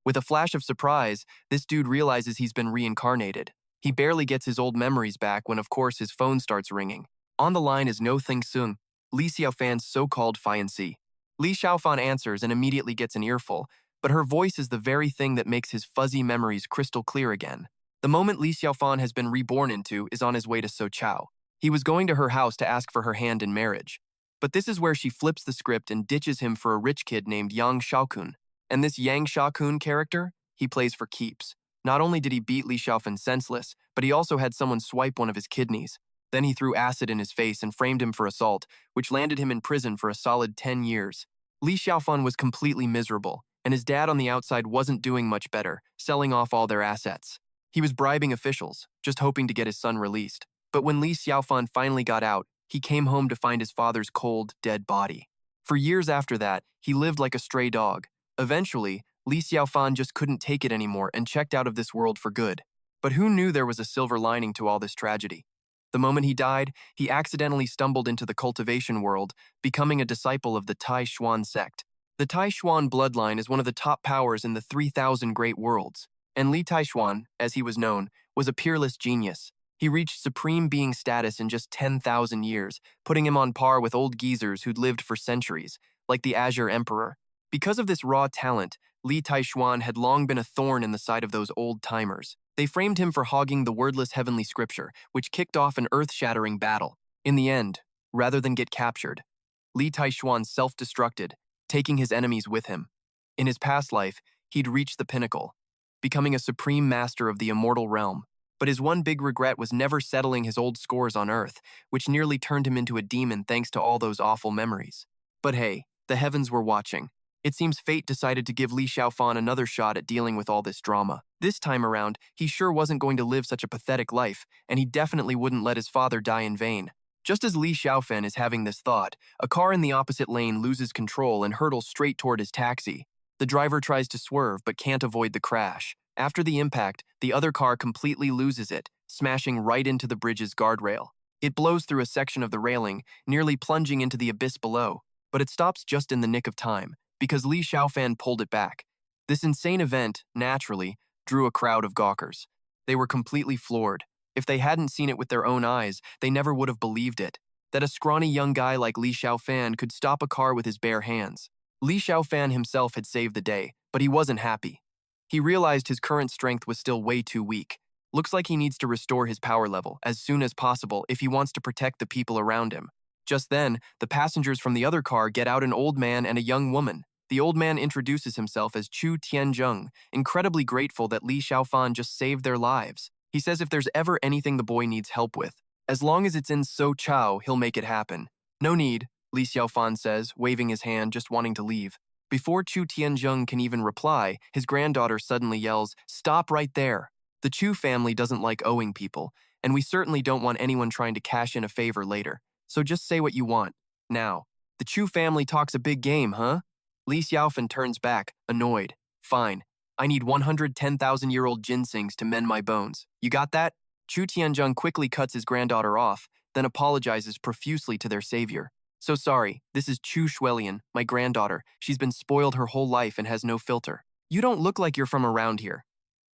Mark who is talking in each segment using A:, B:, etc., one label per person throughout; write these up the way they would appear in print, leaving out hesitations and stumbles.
A: With a flash of surprise, this dude realizes he's been reincarnated. He barely gets his old memories back when, of course, his phone starts ringing. On the line is No Thing Sung, Li Xiaofan's so-called fiancée. Li Xiaofan answers and immediately gets an earful, but her voice is the very thing that makes his fuzzy memories crystal clear again. The moment Li Xiaofan has been reborn into is on his way to Sochao. He was going to her house to ask for her hand in marriage. But this is where she flips the script and ditches him for a rich kid named Yang Xiaokun. And this Yang Xiaokun character, he plays for keeps. Not only did he beat Li Xiaofan senseless, but he also had someone swipe one of his kidneys. Then he threw acid in his face and framed him for assault, which landed him in prison for a solid 10 years. Li Xiaofan was completely miserable, and his dad on the outside wasn't doing much better, selling off all their assets. He was bribing officials, just hoping to get his son released. But when Li Xiaofan finally got out, he came home to find his father's cold, dead body. For years after that, he lived like a stray dog. Eventually, Li Xiaofan just couldn't take it anymore and checked out of this world for good. But who knew there was a silver lining to all this tragedy? The moment he died, he accidentally stumbled into the cultivation world, becoming a disciple of the Tai Xuan Sect. The Tai Xuan bloodline is one of the top powers in the 3,000 great worlds, and Li Taixuan, as he was known, was a peerless genius. He reached supreme being status in just 10,000 years, putting him on par with old geezers who'd lived for centuries, like the Azure Emperor. Because of this raw talent, Li Taixuan had long been a thorn in the side of those old-timers. They framed him for hogging the Wordless Heavenly Scripture, which kicked off an earth-shattering battle. In the end, rather than get captured, Li Taixuan self-destructed, taking his enemies with him. In his past life, he'd reached the pinnacle, becoming a supreme master of the immortal realm. But his one big regret was never settling his old scores on Earth, which nearly turned him into a demon thanks to all those awful memories. But hey, the heavens were watching. It seems fate decided to give Li Xiaofan another shot at dealing with all this drama. This time around, he sure wasn't going to live such a pathetic life, and he definitely wouldn't let his father die in vain. Just as Li Xiaofan is having this thought, a car in the opposite lane loses control and hurtles straight toward his taxi. The driver tries to swerve but can't avoid the crash. After the impact, the other car completely loses it, smashing right into the bridge's guardrail. It blows through a section of the railing, nearly plunging into the abyss below, but it stops just in the nick of time, because Li Xiaofan pulled it back. This insane event, naturally, drew a crowd of gawkers. They were completely floored. If they hadn't seen it with their own eyes, they never would have believed it. That a scrawny young guy like Li Xiaofan could stop a car with his bare hands. Li Xiaofan himself had saved the day, but he wasn't happy. He realized his current strength was still way too weak. Looks like he needs to restore his power level as soon as possible if he wants to protect the people around him. Just then, the passengers from the other car get out an old man and a young woman. The old man introduces himself as Chu Tianzheng, incredibly grateful that Li Xiaofan just saved their lives. He says if there's ever anything the boy needs help with, as long as it's in Sochao, he'll make it happen. No need, Li Xiaofan says, waving his hand, just wanting to leave. Before Chu Tianzheng can even reply, his granddaughter suddenly yells, "Stop right there." The Chu family doesn't like owing people, and we certainly don't want anyone trying to cash in a favor later. So just say what you want. Now, the Chu family talks a big game, huh? Li Xiaofan turns back, annoyed. Fine. I need 110,000-year-old ginsengs to mend my bones. You got that? Chu Tianzheng quickly cuts his granddaughter off, then apologizes profusely to their savior. So sorry, this is Chu Shuelian, my granddaughter. She's been spoiled her whole life and has no filter. You don't look like you're from around here.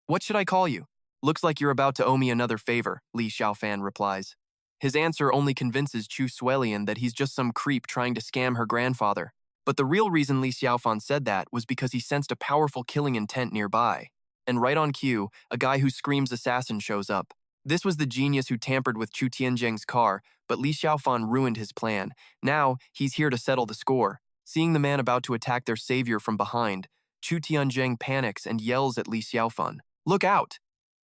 A: What should I call you? Looks like you're about to owe me another favor, Li Xiaofan replies. His answer only convinces Chu Shuelian that he's just some creep trying to scam her grandfather. But the real reason Li Xiaofan said that was because he sensed a powerful killing intent nearby. And right on cue, a guy who screams assassin shows up. This was the genius who tampered with Chu Tianzheng's car, but Li Xiaofan ruined his plan. Now, he's here to settle the score. Seeing the man about to attack their savior from behind, Chu Tianzheng panics and yells at Li Xiaofan, "Look out!"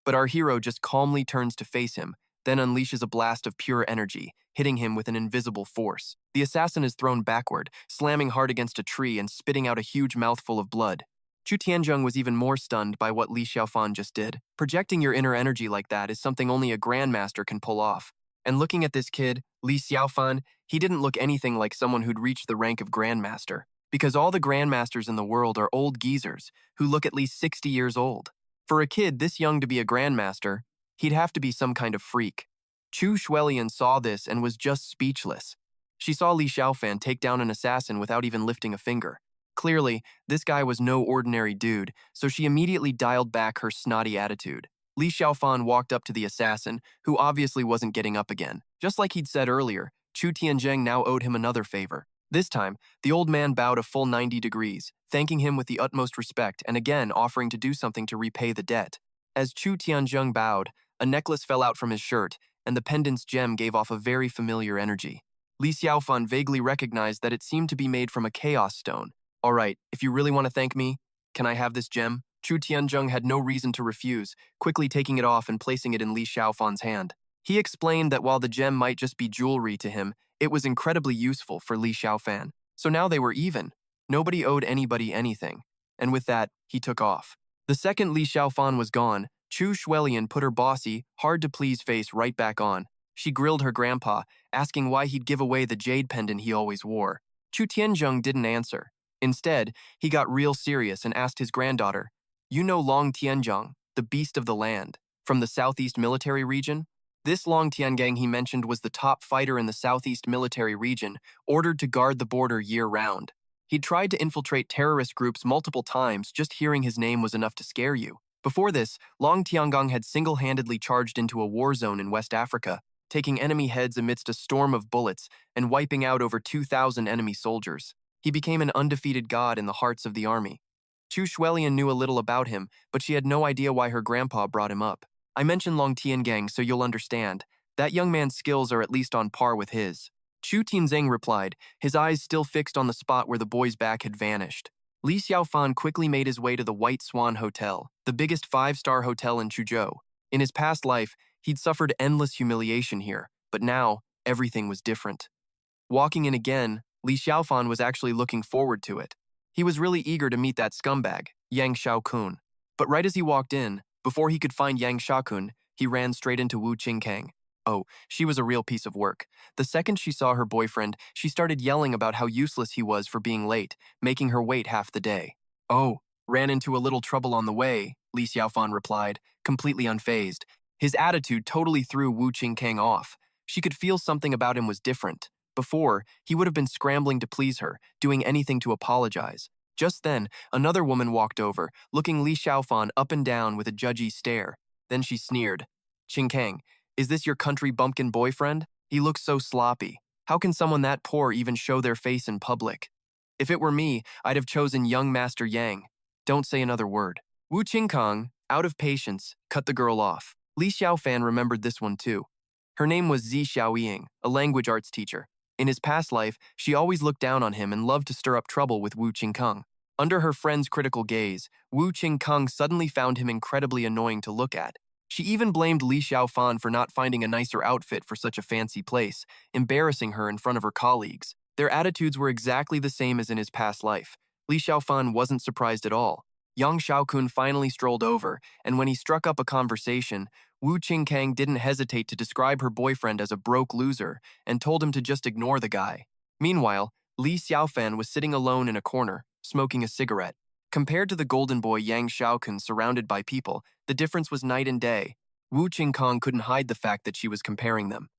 A: But our hero just calmly turns to face him, then unleashes a blast of pure energy, hitting him with an invisible force. The assassin is thrown backward, slamming hard against a tree and spitting out a huge mouthful of blood. Chu Tianzheng was even more stunned by what Li Xiaofan just did. Projecting your inner energy like that is something only a grandmaster can pull off. And looking at this kid, Li Xiaofan, he didn't look anything like someone who'd reached the rank of grandmaster, because all the grandmasters in the world are old geezers who look at least 60 years old. For a kid this young to be a grandmaster, he'd have to be some kind of freak. Chu Shuelian saw this and was just speechless. She saw Li Xiaofan take down an assassin without even lifting a finger. Clearly, this guy was no ordinary dude, so she immediately dialed back her snotty attitude. Li Xiaofan walked up to the assassin, who obviously wasn't getting up again. Just like he'd said earlier, Chu Tianzheng now owed him another favor. This time, the old man bowed a full 90 degrees, thanking him with the utmost respect and again offering to do something to repay the debt. As Chu Tianzheng bowed, a necklace fell out from his shirt, and the pendant's gem gave off a very familiar energy. Li Xiaofan vaguely recognized that it seemed to be made from a chaos stone. All right, if you really want to thank me, can I have this gem? Chu Tianzheng had no reason to refuse, quickly taking it off and placing it in Li Xiaofan's hand. He explained that while the gem might just be jewelry to him, it was incredibly useful for Li Xiaofan. So now they were even. Nobody owed anybody anything. And with that, he took off. The second Li Xiaofan was gone, Chu Shuelian put her bossy, hard-to-please face right back on. She grilled her grandpa, asking why he'd give away the jade pendant he always wore. Chu Tianzheng didn't answer. Instead, he got real serious and asked his granddaughter, "You know Long Tianzheng, the beast of the land, from the Southeast Military Region?" This Long Tiangang he mentioned was the top fighter in the Southeast Military Region, ordered to guard the border year-round. He'd tried to infiltrate terrorist groups multiple times, just hearing his name was enough to scare you. Before this, Long Tiangang had single-handedly charged into a war zone in West Africa, taking enemy heads amidst a storm of bullets and wiping out over 2,000 enemy soldiers. He became an undefeated god in the hearts of the army. Chu Shuelian knew a little about him, but she had no idea why her grandpa brought him up. I mentioned Long Tiangang so you'll understand. That young man's skills are at least on par with his. Chu Tianzheng replied, his eyes still fixed on the spot where the boy's back had vanished. Li Xiaofan quickly made his way to the White Swan Hotel, the biggest five-star hotel in Chuzhou. In his past life, he'd suffered endless humiliation here, but now, everything was different. Walking in again, Li Xiaofan was actually looking forward to it. He was really eager to meet that scumbag, Yang Xiaokun. But right as he walked in, before he could find Yang Xiaokun, he ran straight into Wu Qingkang. Oh, she was a real piece of work. The second she saw her boyfriend, she started yelling about how useless he was for being late, making her wait half the day. Oh, ran into a little trouble on the way, Li Xiaofan replied, completely unfazed. His attitude totally threw Wu Qingkang off. She could feel something about him was different. Before, he would have been scrambling to please her, doing anything to apologize. Just then, another woman walked over, looking Li Xiaofan up and down with a judgy stare. Then she sneered. "Qingkang, is this your country bumpkin boyfriend? He looks so sloppy. How can someone that poor even show their face in public? If it were me, I'd have chosen young Master Yang. Don't say another word." Wu Qingkang, out of patience, cut the girl off. Li Xiaofan remembered this one too. Her name was Zi Xiaoying, a language arts teacher. In his past life, she always looked down on him and loved to stir up trouble with Wu Qingkang. Under her friend's critical gaze, Wu Qingkang suddenly found him incredibly annoying to look at. She even blamed Li Xiaofan for not finding a nicer outfit for such a fancy place, embarrassing her in front of her colleagues. Their attitudes were exactly the same as in his past life. Li Xiaofan wasn't surprised at all. Yang Xiaokun finally strolled over, and when he struck up a conversation, Wu Qingkang didn't hesitate to describe her boyfriend as a broke loser and told him to just ignore the guy. Meanwhile, Li Xiaofan was sitting alone in a corner, smoking a cigarette. Compared to the golden boy Yang Xiaokun surrounded by people, the difference was night and day. Wu Qingkang couldn't hide the fact that she was comparing them.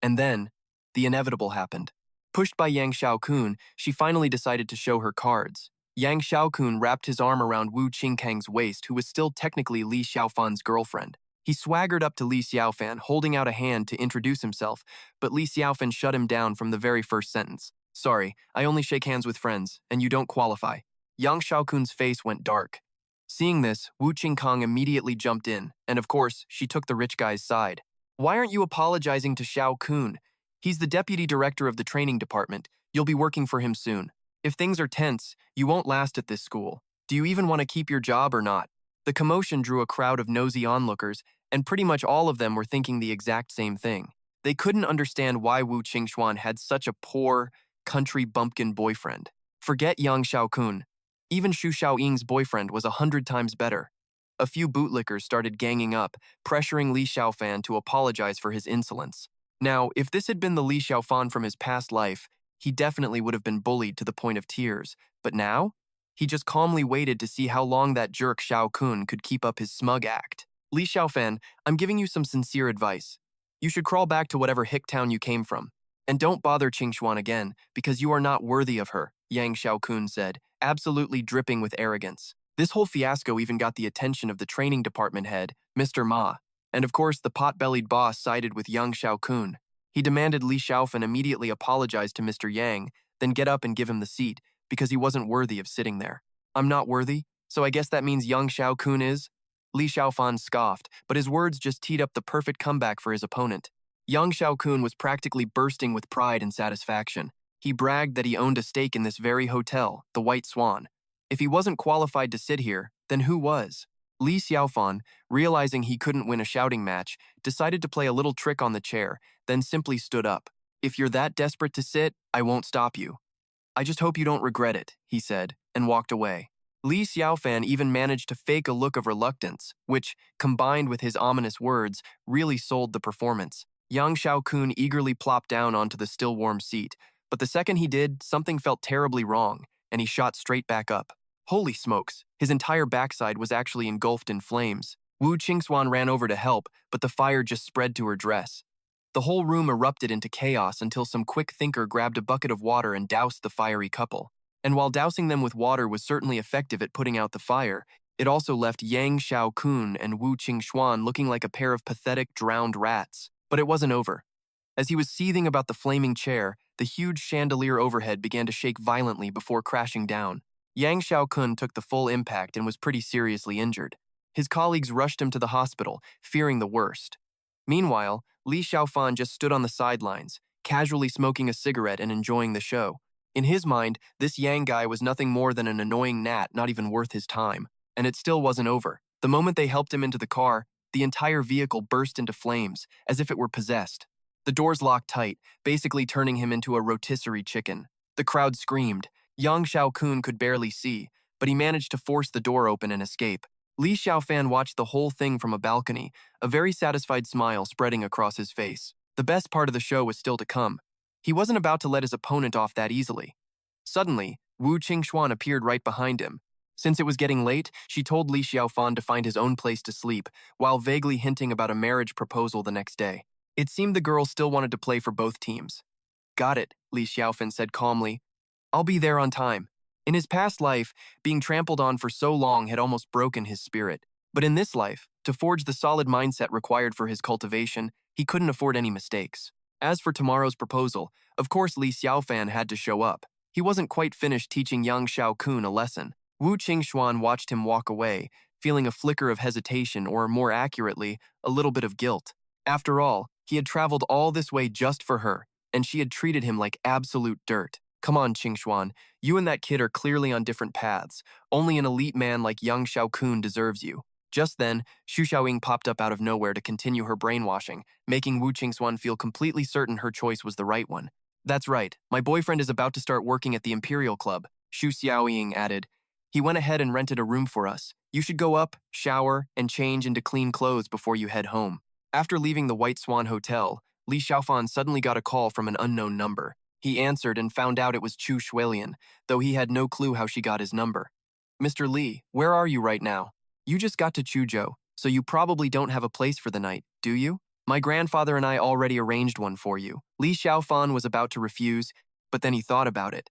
A: And then, the inevitable happened. Pushed by Yang Xiaokun, she finally decided to show her cards. Yang Xiaokun wrapped his arm around Wu Qingkang's waist, who was still technically Li Xiaofan's girlfriend. He swaggered up to Li Xiaofan, holding out a hand to introduce himself, but Li Xiaofan shut him down from the very first sentence. "Sorry, I only shake hands with friends, and you don't qualify." Yang Xiaokun's face went dark. Seeing this, Wu Qingkang immediately jumped in, and of course, she took the rich guy's side. "Why aren't you apologizing to Xiaokun? He's the deputy director of the training department. You'll be working for him soon. If things are tense, you won't last at this school. Do you even want to keep your job or not?" The commotion drew a crowd of nosy onlookers, and pretty much all of them were thinking the exact same thing. They couldn't understand why Wu Qingxuan had such a poor, country bumpkin boyfriend. Forget Yang Xiaokun. Even Xu Xiaoying's boyfriend was 100 times better. A few bootlickers started ganging up, pressuring Li Xiaofan to apologize for his insolence. Now, if this had been the Li Xiaofan from his past life, he definitely would have been bullied to the point of tears. But now, he just calmly waited to see how long that jerk Xiaokun could keep up his smug act. "Li Xiaofan, I'm giving you some sincere advice. You should crawl back to whatever hick town you came from. And don't bother Qingxuan again, because you are not worthy of her," Yang Xiaokun said, absolutely dripping with arrogance. This whole fiasco even got the attention of the training department head, Mr. Ma, and of course the pot-bellied boss sided with young Xiaokun. He demanded Li Xiaofan immediately apologize to Mr. Yang, then get up and give him the seat, because he wasn't worthy of sitting there. I'm not worthy, so I guess that means young Xiaokun is? Li Xiaofan scoffed, but his words just teed up the perfect comeback for his opponent. Young Xiaokun was practically bursting with pride and satisfaction. He bragged that he owned a stake in this very hotel, the White Swan. If he wasn't qualified to sit here, then who was? Li Xiaofan, realizing he couldn't win a shouting match, decided to play a little trick on the chair, then simply stood up. If you're that desperate to sit, I won't stop you. I just hope you don't regret it, he said, and walked away. Li Xiaofan even managed to fake a look of reluctance, which, combined with his ominous words, really sold the performance. Young Xiaokun eagerly plopped down onto the still warm seat, but the second he did, something felt terribly wrong, and he shot straight back up. Holy smokes, his entire backside was actually engulfed in flames. Wu Qingxuan ran over to help, but the fire just spread to her dress. The whole room erupted into chaos until some quick thinker grabbed a bucket of water and doused the fiery couple. And while dousing them with water was certainly effective at putting out the fire, it also left Yang Xiaokun and Wu Qingxuan looking like a pair of pathetic, drowned rats. But it wasn't over. As he was seething about the flaming chair, the huge chandelier overhead began to shake violently before crashing down. Yang Xiaokun took the full impact and was pretty seriously injured. His colleagues rushed him to the hospital, fearing the worst. Meanwhile, Li Xiaofan just stood on the sidelines, casually smoking a cigarette and enjoying the show. In his mind, this Yang guy was nothing more than an annoying gnat not even worth his time. And it still wasn't over. The moment they helped him into the car, the entire vehicle burst into flames, as if it were possessed. The doors locked tight, basically turning him into a rotisserie chicken. The crowd screamed. Yang Xiaokun could barely see, but he managed to force the door open and escape. Li Xiaofan watched the whole thing from a balcony, a very satisfied smile spreading across his face. The best part of the show was still to come. He wasn't about to let his opponent off that easily. Suddenly, Wu Qingxuan appeared right behind him. Since it was getting late, she told Li Xiaofan to find his own place to sleep, while vaguely hinting about a marriage proposal the next day. It seemed the girl still wanted to play for both teams. Got it, Li Xiaofan said calmly. I'll be there on time. In his past life, being trampled on for so long had almost broken his spirit. But in this life, to forge the solid mindset required for his cultivation, he couldn't afford any mistakes. As for tomorrow's proposal, of course Li Xiaofan had to show up. He wasn't quite finished teaching young Xiaokun a lesson. Wu Qingxuan watched him walk away, feeling a flicker of hesitation or, more accurately, a little bit of guilt. After all, he had traveled all this way just for her, and she had treated him like absolute dirt. Come on, Qingxuan, you and that kid are clearly on different paths. Only an elite man like young Xiaokun deserves you. Just then, Xu Xiaoying popped up out of nowhere to continue her brainwashing, making Wu Qingxuan feel completely certain her choice was the right one. That's right, my boyfriend is about to start working at the Imperial Club, Xu Xiaoying added. He went ahead and rented a room for us. You should go up, shower, and change into clean clothes before you head home. After leaving the White Swan Hotel, Li Xiaofan suddenly got a call from an unknown number. He answered and found out it was Chu Shuilian, though he had no clue how she got his number. Mr. Li, where are you right now? You just got to Chuzhou, so you probably don't have a place for the night, do you? My grandfather and I already arranged one for you. Li Xiaofan was about to refuse, but then he thought about it.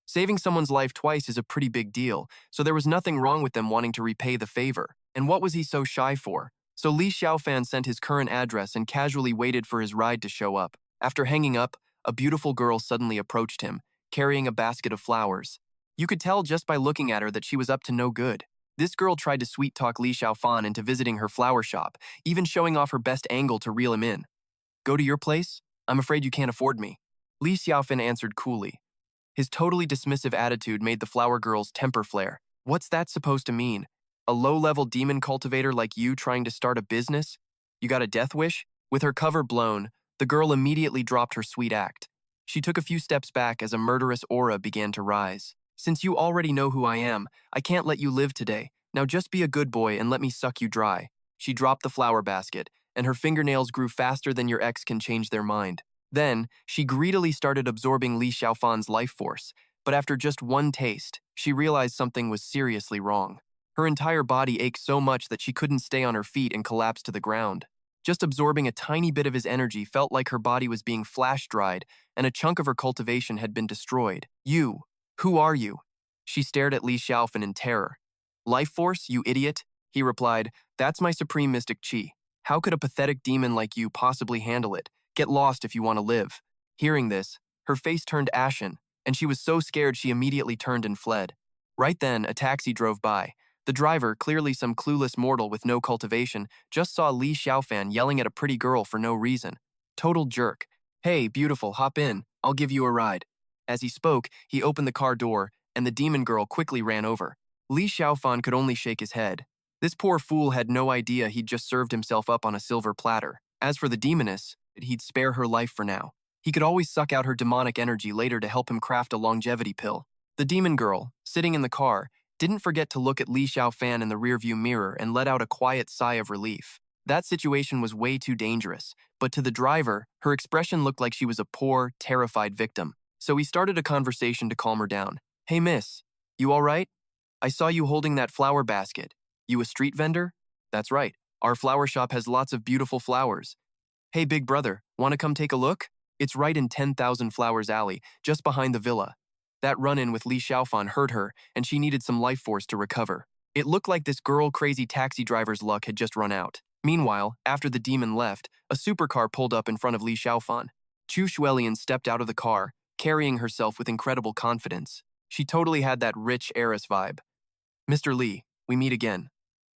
A: Saving someone's life twice is a pretty big deal, so there was nothing wrong with them wanting to repay the favor. And what was he so shy for? So Li Xiaofan sent his current address and casually waited for his ride to show up. After hanging up, a beautiful girl suddenly approached him, carrying a basket of flowers. You could tell just by looking at her that she was up to no good. This girl tried to sweet-talk Li Xiaofan into visiting her flower shop, even showing off her best angle to reel him in. Go to your place? I'm afraid you can't afford me. Li Xiaofan answered coolly. His totally dismissive attitude made the flower girl's temper flare. What's that supposed to mean? A low-level demon cultivator like you trying to start a business? You got a death wish? With her cover blown, the girl immediately dropped her sweet act. She took a few steps back as a murderous aura began to rise. Since you already know who I am, I can't let you live today. Now just be a good boy and let me suck you dry. She dropped the flower basket, and her fingernails grew faster than your ex can change their mind. Then, she greedily started absorbing Li Xiaofan's life force, but after just one taste, she realized something was seriously wrong. Her entire body ached so much that she couldn't stay on her feet and collapsed to the ground. Just absorbing a tiny bit of his energy felt like her body was being flash-dried, and a chunk of her cultivation had been destroyed. You, who are you? She stared at Li Xiaofan in terror. Life force, you idiot? He replied, that's my supreme mystic chi. How could a pathetic demon like you possibly handle it? Get lost if you want to live. Hearing this, her face turned ashen, and she was so scared she immediately turned and fled. Right then, a taxi drove by. The driver, clearly some clueless mortal with no cultivation, just saw Li Xiaofan yelling at a pretty girl for no reason. Total jerk. Hey, beautiful, hop in. I'll give you a ride. As he spoke, he opened the car door, and the demon girl quickly ran over. Li Xiaofan could only shake his head. This poor fool had no idea he'd just served himself up on a silver platter. As for the demoness, he'd spare her life for now. He could always suck out her demonic energy later to help him craft a longevity pill. The demon girl, sitting in the car, didn't forget to look at Li Xiaofan in the rearview mirror and let out a quiet sigh of relief. That situation was way too dangerous, but to the driver, her expression looked like she was a poor, terrified victim. So he started a conversation to calm her down. Hey miss, you all right? I saw you holding that flower basket. You a street vendor? That's right. Our flower shop has lots of beautiful flowers. Hey big brother, wanna come take a look? It's right in 10,000 Flowers Alley, just behind the villa. That run-in with Li Xiaofan hurt her, and she needed some life force to recover. It looked like this girl-crazy taxi driver's luck had just run out. Meanwhile, after the demon left, a supercar pulled up in front of Li Xiaofan. Chu Shuelian stepped out of the car, carrying herself with incredible confidence. She totally had that rich heiress vibe. Mr. Li, we meet again.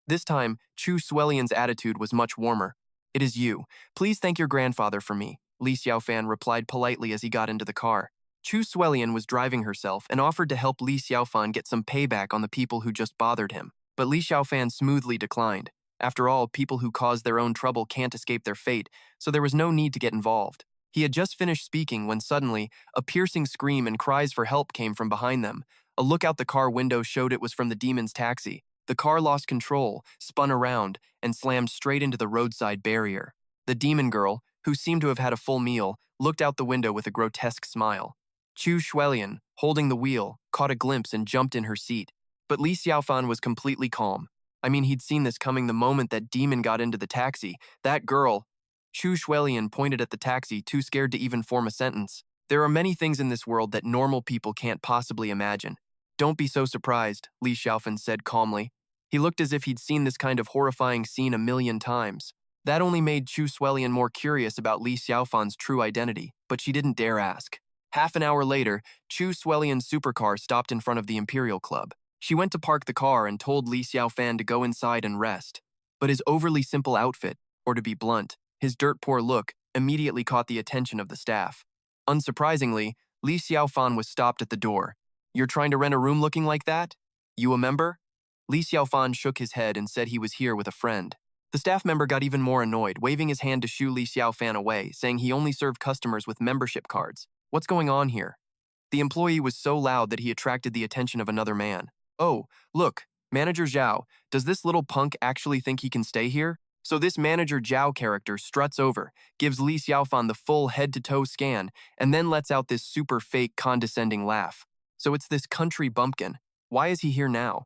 A: This time, Chu Shuelian's attitude was much warmer. It is you. Please thank your grandfather for me, Li Xiaofan replied politely as he got into the car. Chu Shuelian was driving herself and offered to help Li Xiaofan get some payback on the people who just bothered him. But Li Xiaofan smoothly declined. After all, people who cause their own trouble can't escape their fate, so there was no need to get involved. He had just finished speaking when suddenly, a piercing scream and cries for help came from behind them. A look out the car window showed it was from the demon's taxi. The car lost control, spun around, and slammed straight into the roadside barrier. The demon girl, who seemed to have had a full meal, looked out the window with a grotesque smile. Chu Shuelian, holding the wheel, caught a glimpse and jumped in her seat. But Li Xiaofan was completely calm. I mean, he'd seen this coming the moment that demon got into the taxi. That girl… Chu Shuelian pointed at the taxi, too scared to even form a sentence. There are many things in this world that normal people can't possibly imagine. Don't be so surprised, Li Xiaofan said calmly. He looked as if he'd seen this kind of horrifying scene a million times. That only made Chu Shuelian more curious about Li Xiaofan's true identity, but she didn't dare ask. Half an hour later, Chu Shuelian's supercar stopped in front of the Imperial Club. She went to park the car and told Li Xiaofan to go inside and rest. But his overly simple outfit, or to be blunt, his dirt-poor look, immediately caught the attention of the staff. Unsurprisingly, Li Xiaofan was stopped at the door. You're trying to rent a room looking like that? You a member? Li Xiaofan shook his head and said he was here with a friend. The staff member got even more annoyed, waving his hand to shoo Li Xiaofan away, saying he only served customers with membership cards. What's going on here? The employee was so loud that he attracted the attention of another man. Oh, look, Manager Zhao, does this little punk actually think he can stay here? So this Manager Zhao character struts over, gives Li Xiaofan the full head-to-toe scan, and then lets out this super fake condescending laugh. So it's this country bumpkin. Why is he here now?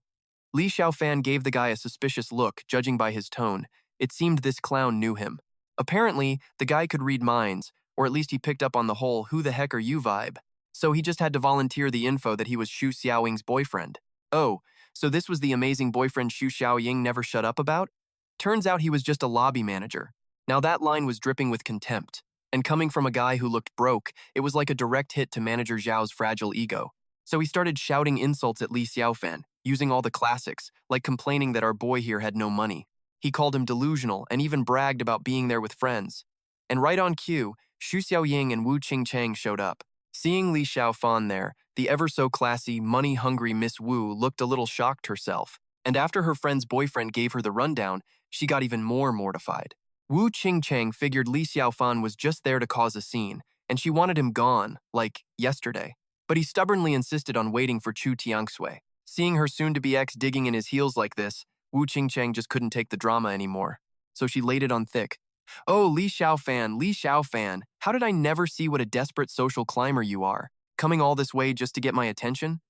A: Li Xiaofan gave the guy a suspicious look, judging by his tone. It seemed this clown knew him. Apparently, the guy could read minds, or at least he picked up on the whole "who the heck are you" vibe. So he just had to volunteer the info that he was Xu Xiaoying's boyfriend. Oh, so this was the amazing boyfriend Xu Xiaoying never shut up about? Turns out he was just a lobby manager. Now that line was dripping with contempt. And coming from a guy who looked broke, it was like a direct hit to Manager Zhao's fragile ego. So he started shouting insults at Li Xiaofan, using all the classics, like complaining that our boy here had no money. He called him delusional and even bragged about being there with friends. And right on cue, Xu Xiaoying and Wu Qingchang showed up. Seeing Li Xiaofan there, the ever-so-classy, money-hungry Miss Wu looked a little shocked herself. And after her friend's boyfriend gave her the rundown, she got even more mortified. Wu Qingchang figured Li Xiaofan was just there to cause a scene, and she wanted him gone, like yesterday. But he stubbornly insisted on waiting for Chu Tiangsui. Seeing her soon-to-be ex digging in his heels like this, Wu Qingchang just couldn't take the drama anymore. So she laid it on thick. Oh, Li Xiaofan, how did I never see what a desperate social climber you are? Coming all this way just to get my attention?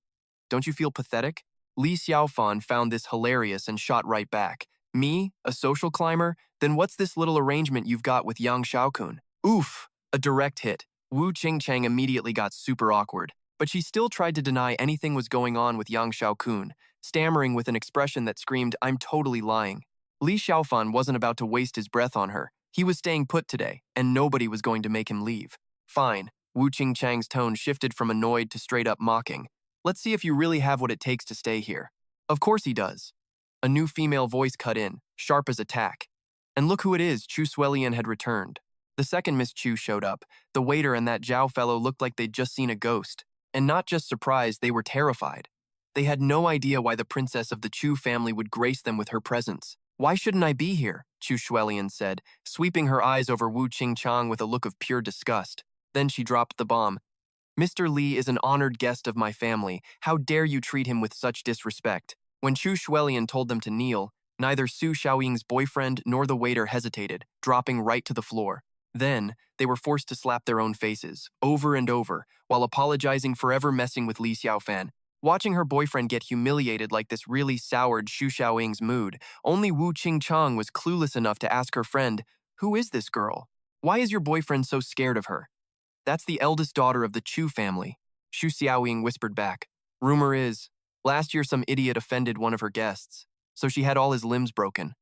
A: Don't you feel pathetic? Li Xiaofan found this hilarious and shot right back. Me? A social climber? Then what's this little arrangement you've got with Yang Xiaokun? Oof! A direct hit. Wu Qingchang immediately got super awkward. but she still tried to deny anything was going on with Yang Xiaokun, stammering with an expression that screamed, "I'm totally lying." Li Xiaofan wasn't about to waste his breath on her. He was staying put today, and nobody was going to make him leave. Fine. Wu Qingchang's tone shifted from annoyed to straight-up mocking. Let's see if you really have what it takes to stay here. Of course he does. A new female voice cut in, sharp as a tack. And look who it is, Chu Suelian had returned. The second Miss Chu showed up. The waiter and that Zhao fellow looked like they'd just seen a ghost. And not just surprised, they were terrified. They had no idea why the princess of the Chu family would grace them with her presence. Why shouldn't I be here? Chu Shuelian said, sweeping her eyes over Wu Qingchang with a look of pure disgust. Then she dropped the bomb. Mr. Li is an honored guest of my family. How dare you treat him with such disrespect? When Chu Shuelian told them to kneel, neither Su Xiaoying's boyfriend nor the waiter hesitated, dropping right to the floor. Then, they were forced to slap their own faces, over and over, while apologizing for ever messing with Li Xiaofan. Watching her boyfriend get humiliated like this really soured Xu Xiaoying's mood. Only Wu Qingchang was clueless enough to ask her friend, "Who is this girl? Why is your boyfriend so scared of her?" "That's the eldest daughter of the Chu family," Xu Xiaoying whispered back. "Rumor is, last year some idiot offended one of her guests, so she had all his limbs broken.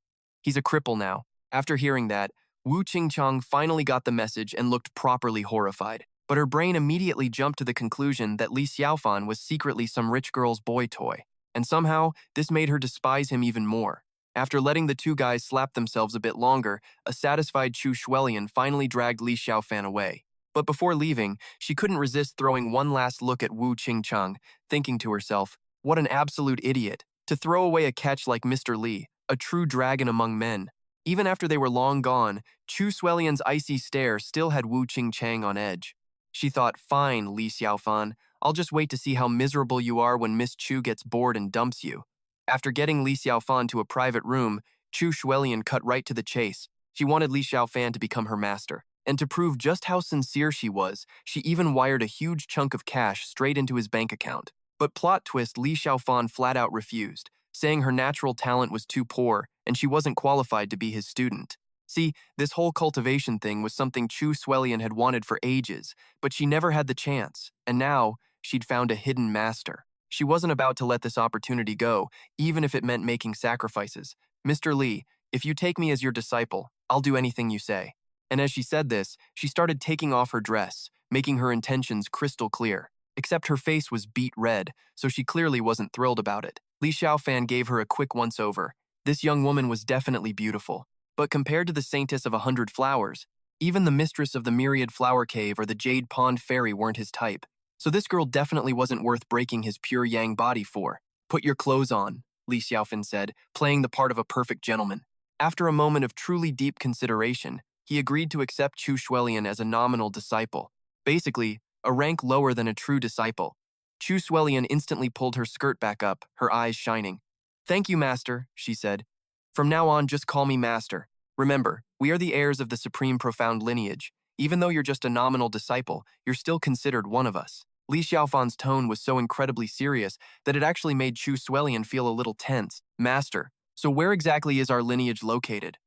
A: He's a cripple now." After hearing that, Wu Qingchang finally got the message and looked properly horrified. But her brain immediately jumped to the conclusion that Li Xiaofan was secretly some rich girl's boy toy, and somehow this made her despise him even more. After letting the two guys slap themselves a bit longer, a satisfied Chu Shuelian finally dragged Li Xiaofan away. But before leaving, she couldn't resist throwing one last look at Wu Qingchang, thinking to herself, what an absolute idiot, to throw away a catch like Mr. Li, a true dragon among men. Even after they were long gone, Chu Shuelian's icy stare still had Wu Qingchang on edge. She thought, fine, Li Xiaofan, I'll just wait to see how miserable you are when Miss Chu gets bored and dumps you. After getting Li Xiaofan to a private room, Chu Shuelian cut right to the chase. She wanted Li Xiaofan to become her master. And to prove just how sincere she was, she even wired a huge chunk of cash straight into his bank account. But plot twist, Li Xiaofan flat out refused, saying her natural talent was too poor and she wasn't qualified to be his student. See, this whole cultivation thing was something Chu Shuelian had wanted for ages, but she never had the chance, and now she'd found a hidden master. She wasn't about to let this opportunity go, even if it meant making sacrifices. "Mr. Li, if you take me as your disciple, I'll do anything you say." And as she said this, she started taking off her dress, making her intentions crystal clear. Except her face was beet red, so she clearly wasn't thrilled about it. Li Xiaofan gave her a quick once-over. This young woman was definitely beautiful. But compared to the saintess of 100 flowers, even the mistress of the Myriad Flower Cave or the Jade Pond Fairy weren't his type. So this girl definitely wasn't worth breaking his pure yang body for. "Put your clothes on," Li Xiaofan said, playing the part of a perfect gentleman. After a moment of truly deep consideration, he agreed to accept Chu Shuelian as a nominal disciple. Basically, a rank lower than a true disciple. Chu Shuelian instantly pulled her skirt back up, her eyes shining. "Thank you, master," she said. "From now on, just call me master. Remember, we are the heirs of the supreme profound lineage. Even though you're just a nominal disciple, you're still considered one of us." Li Xiaofan's tone was so incredibly serious that it actually made Chu Shuelian feel a little tense. "Master, so where exactly is our lineage located?"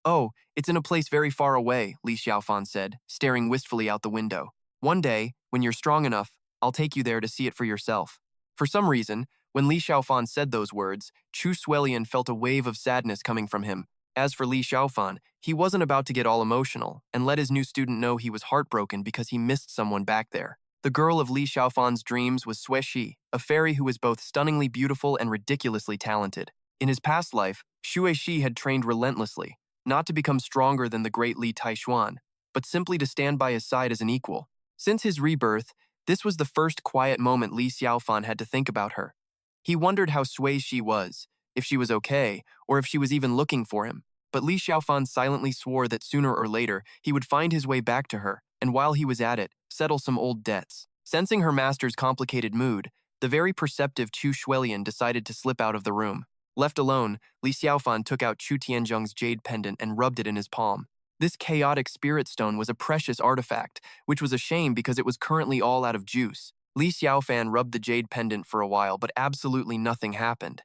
A: "Oh, it's in a place very far away," Li Xiaofan said, staring wistfully out the window. "One day, when you're strong enough, I'll take you there to see it for yourself." For some reason, when Li Xiaofan said those words, Chu Shuelian felt a wave of sadness coming from him. As for Li Xiaofan, he wasn't about to get all emotional and let his new student know he was heartbroken because he missed someone back there. The girl of Li Xiaofan's dreams was Sui Shi, a fairy who was both stunningly beautiful and ridiculously talented. In his past life, Sui Shi had trained relentlessly, not to become stronger than the great Li Taixuan, but simply to stand by his side as an equal. Since his rebirth, this was the first quiet moment Li Xiaofan had to think about her. He wondered how Sui Shi was, if she was okay, or if she was even looking for him. But Li Xiaofan silently swore that sooner or later he would find his way back to her, and while he was at it, settle some old debts. Sensing her master's complicated mood, the very perceptive Chu Shuelian decided to slip out of the room. Left alone, Li Xiaofan took out Chu Tianzheng's jade pendant and rubbed it in his palm. This chaotic spirit stone was a precious artifact, which was a shame because it was currently all out of juice. Li Xiaofan rubbed the jade pendant for a while, but absolutely nothing happened.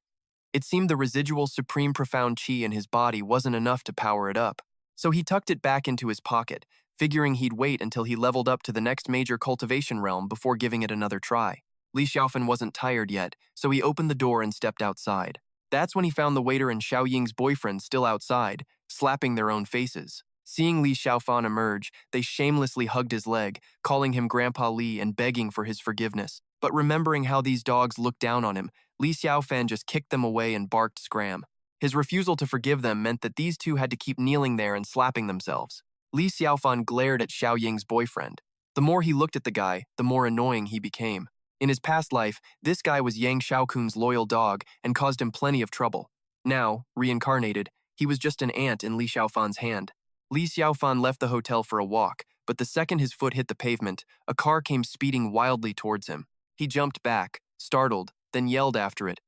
A: It seemed the residual supreme profound chi in his body wasn't enough to power it up. So he tucked it back into his pocket, figuring he'd wait until he leveled up to the next major cultivation realm before giving it another try. Li Xiaofan wasn't tired yet, so he opened the door and stepped outside. That's when he found the waiter and Xiao Ying's boyfriend still outside, slapping their own faces. Seeing Li Xiaofan emerge, they shamelessly hugged his leg, calling him Grandpa Li and begging for his forgiveness. But remembering how these dogs looked down on him, Li Xiaofan just kicked them away and barked scram. His refusal to forgive them meant that these two had to keep kneeling there and slapping themselves. Li Xiaofan glared at Xiao Ying's boyfriend. The more he looked at the guy, the more annoying he became. In his past life, this guy was Yang Xiaokun's loyal dog and caused him plenty of trouble. Now, reincarnated, he was just an ant in Li Xiaofan's hand. Li Xiaofan left the hotel for a walk, but the second his foot hit the pavement, a car came speeding wildly towards him. He jumped back, startled, then yelled after it,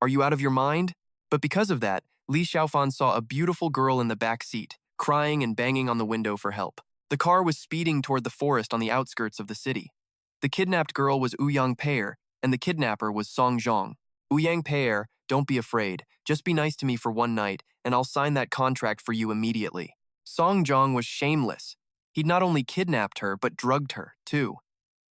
A: "Are you out of your mind?" But because of that, Li Xiaofan saw a beautiful girl in the back seat, crying and banging on the window for help. The car was speeding toward the forest on the outskirts of the city. The kidnapped girl was Ouyang Peer, and the kidnapper was Song Zhong. "Ouyang Peer, don't be afraid. Just be nice to me for one night, and I'll sign that contract for you immediately." Song Zhong was shameless. He'd not only kidnapped her, but drugged her, too.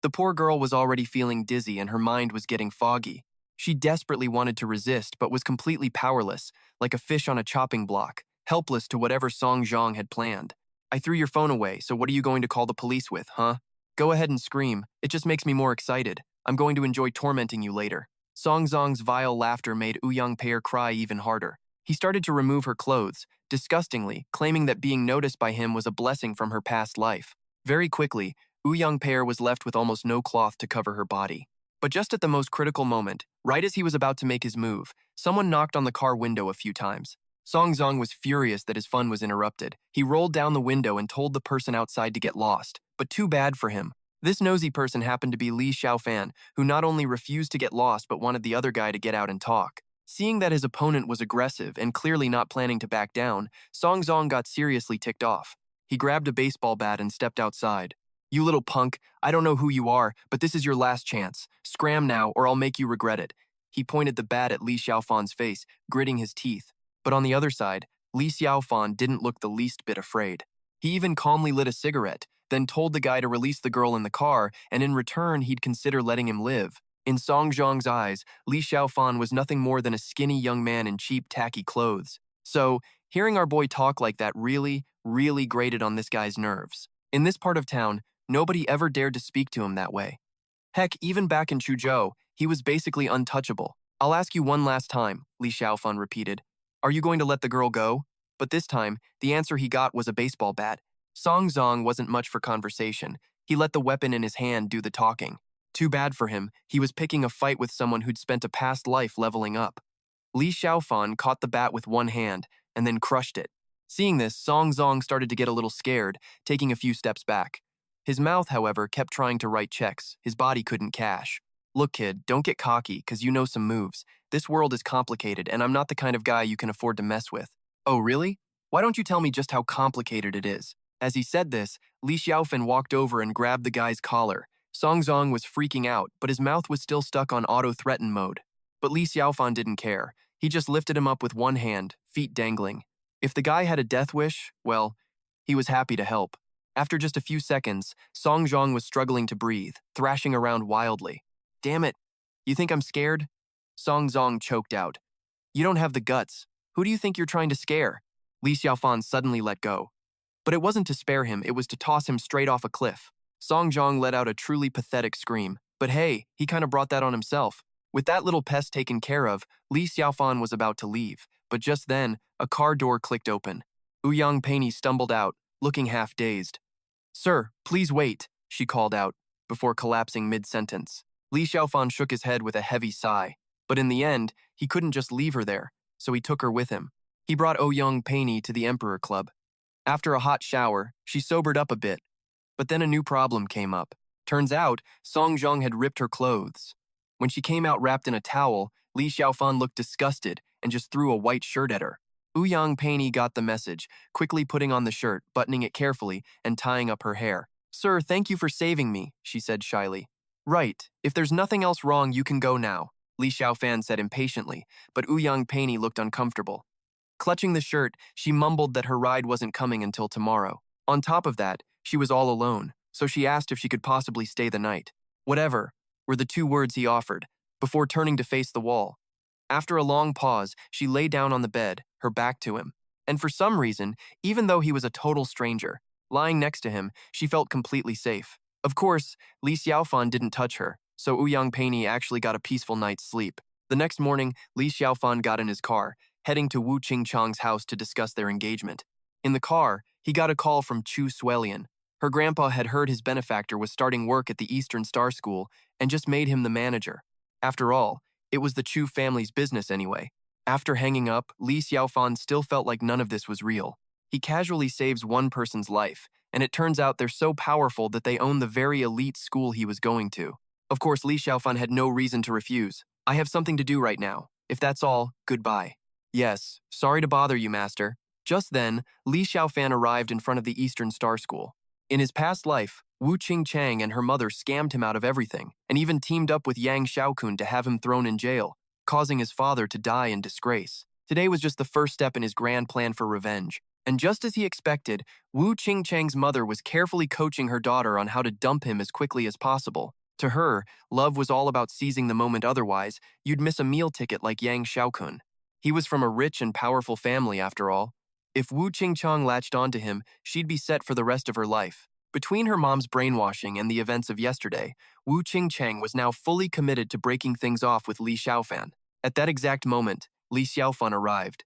A: The poor girl was already feeling dizzy and her mind was getting foggy. She desperately wanted to resist, but was completely powerless, like a fish on a chopping block, helpless to whatever Song Zhong had planned. "I threw your phone away, so what are you going to call the police with, huh? Go ahead and scream. It just makes me more excited. I'm going to enjoy tormenting you later." Song Zhong's vile laughter made Ouyang Peer cry even harder. He started to remove her clothes, disgustingly, claiming that being noticed by him was a blessing from her past life. Very quickly, Ouyang Peer was left with almost no cloth to cover her body. But just at the most critical moment, right as he was about to make his move, someone knocked on the car window a few times. Song Zhong was furious that his fun was interrupted. He rolled down the window and told the person outside to get lost. But too bad for him. This nosy person happened to be Li Xiaofan, who not only refused to get lost but wanted the other guy to get out and talk. Seeing that his opponent was aggressive and clearly not planning to back down, Song Zhong got seriously ticked off. He grabbed a baseball bat and stepped outside. "You little punk, I don't know who you are, but this is your last chance. Scram now or I'll make you regret it." He pointed the bat at Li Xiaofan's face, gritting his teeth. But on the other side, Li Xiaofan didn't look the least bit afraid. He even calmly lit a cigarette, then told the guy to release the girl in the car, and in return he'd consider letting him live. In Song Zhong's eyes, Li Xiaofan was nothing more than a skinny young man in cheap, tacky clothes. So, hearing our boy talk like that really grated on this guy's nerves. In this part of town, nobody ever dared to speak to him that way. Heck, even back in Chuzhou, he was basically untouchable. "I'll ask you one last time," Li Xiaofan repeated. "Are you going to let the girl go?" But this time, the answer he got was a baseball bat. Song Zhong wasn't much for conversation. He let the weapon in his hand do the talking. Too bad for him, he was picking a fight with someone who'd spent a past life leveling up. Li Xiaofan caught the bat with one hand and then crushed it. Seeing this, Song Zhong started to get a little scared, taking a few steps back. His mouth, however, kept trying to write checks. His body couldn't cash. "Look, kid, don't get cocky, 'cause you know some moves. This world is complicated, and I'm not the kind of guy you can afford to mess with." "Oh, really? Why don't you tell me just how complicated it is?" As he said this, Li Xiaofan walked over and grabbed the guy's collar. Song Zhong was freaking out, but his mouth was still stuck on auto-threaten mode. But Li Xiaofan didn't care. He just lifted him up with one hand, feet dangling. If the guy had a death wish, well, he was happy to help. After just a few seconds, Song Zhong was struggling to breathe, thrashing around wildly. "Damn it. You think I'm scared?" Song Zhong choked out. "You don't have the guts. Who do you think you're trying to scare?" Li Xiaofan suddenly let go. But it wasn't to spare him, it was to toss him straight off a cliff. Song Zhong let out a truly pathetic scream. But hey, he kind of brought that on himself. With that little pest taken care of, Li Xiaofan was about to leave. But just then, a car door clicked open. Ouyang Peini stumbled out, looking half-dazed. "Sir, please wait," she called out, before collapsing mid-sentence. Li Xiaofan shook his head with a heavy sigh. But in the end, he couldn't just leave her there, so he took her with him. He brought Ouyang Peini to the Emperor Club. After a hot shower, she sobered up a bit. But then a new problem came up. Turns out, Song Zhong had ripped her clothes. When she came out wrapped in a towel, Li Xiaofan looked disgusted and just threw a white shirt at her. Ouyang Peini got the message, quickly putting on the shirt, buttoning it carefully, and tying up her hair. "Sir, thank you for saving me," she said shyly. "Right, if there's nothing else wrong, you can go now," Li Xiaofan said impatiently, but Ouyang Peini looked uncomfortable. Clutching the shirt, she mumbled that her ride wasn't coming until tomorrow. On top of that, She was all alone, so she asked if she could possibly stay the night. Whatever, were the 2 words he offered, before turning to face the wall. After a long pause, she lay down on the bed, her back to him. And for some reason, even though he was a total stranger, lying next to him, she felt completely safe. Of course, Li Xiaofan didn't touch her, so Ouyang Peini actually got a peaceful night's sleep. The next morning, Li Xiaofan got in his car, heading to Wu Qingchang's house to discuss their engagement. In the car, he got a call from Chu Suelian. Her grandpa had heard his benefactor was starting work at the Eastern Star School and just made him the manager. After all, it was the Chu family's business anyway. After hanging up, Li Xiaofan still felt like none of this was real. He casually saves one person's life, and it turns out they're so powerful that they own the very elite school he was going to. Of course, Li Xiaofan had no reason to refuse. I have something to do right now. If that's all, goodbye. Yes, sorry to bother you, master. Just then, Li Xiaofan arrived in front of the Eastern Star School. In his past life, Wu Qingchang and her mother scammed him out of everything, and even teamed up with Yang Xiaokun to have him thrown in jail, causing his father to die in disgrace. Today was just the first step in his grand plan for revenge. And just as he expected, Wu Qingchang's mother was carefully coaching her daughter on how to dump him as quickly as possible. To her, love was all about seizing the moment, otherwise, you'd miss a meal ticket like Yang Xiaokun. He was from a rich and powerful family after all. If Wu Qingchang latched onto him, she'd be set for the rest of her life. Between her mom's brainwashing and the events of yesterday, Wu Qingchang was now fully committed to breaking things off with Li Xiaofan. At that exact moment, Li Xiaofan arrived.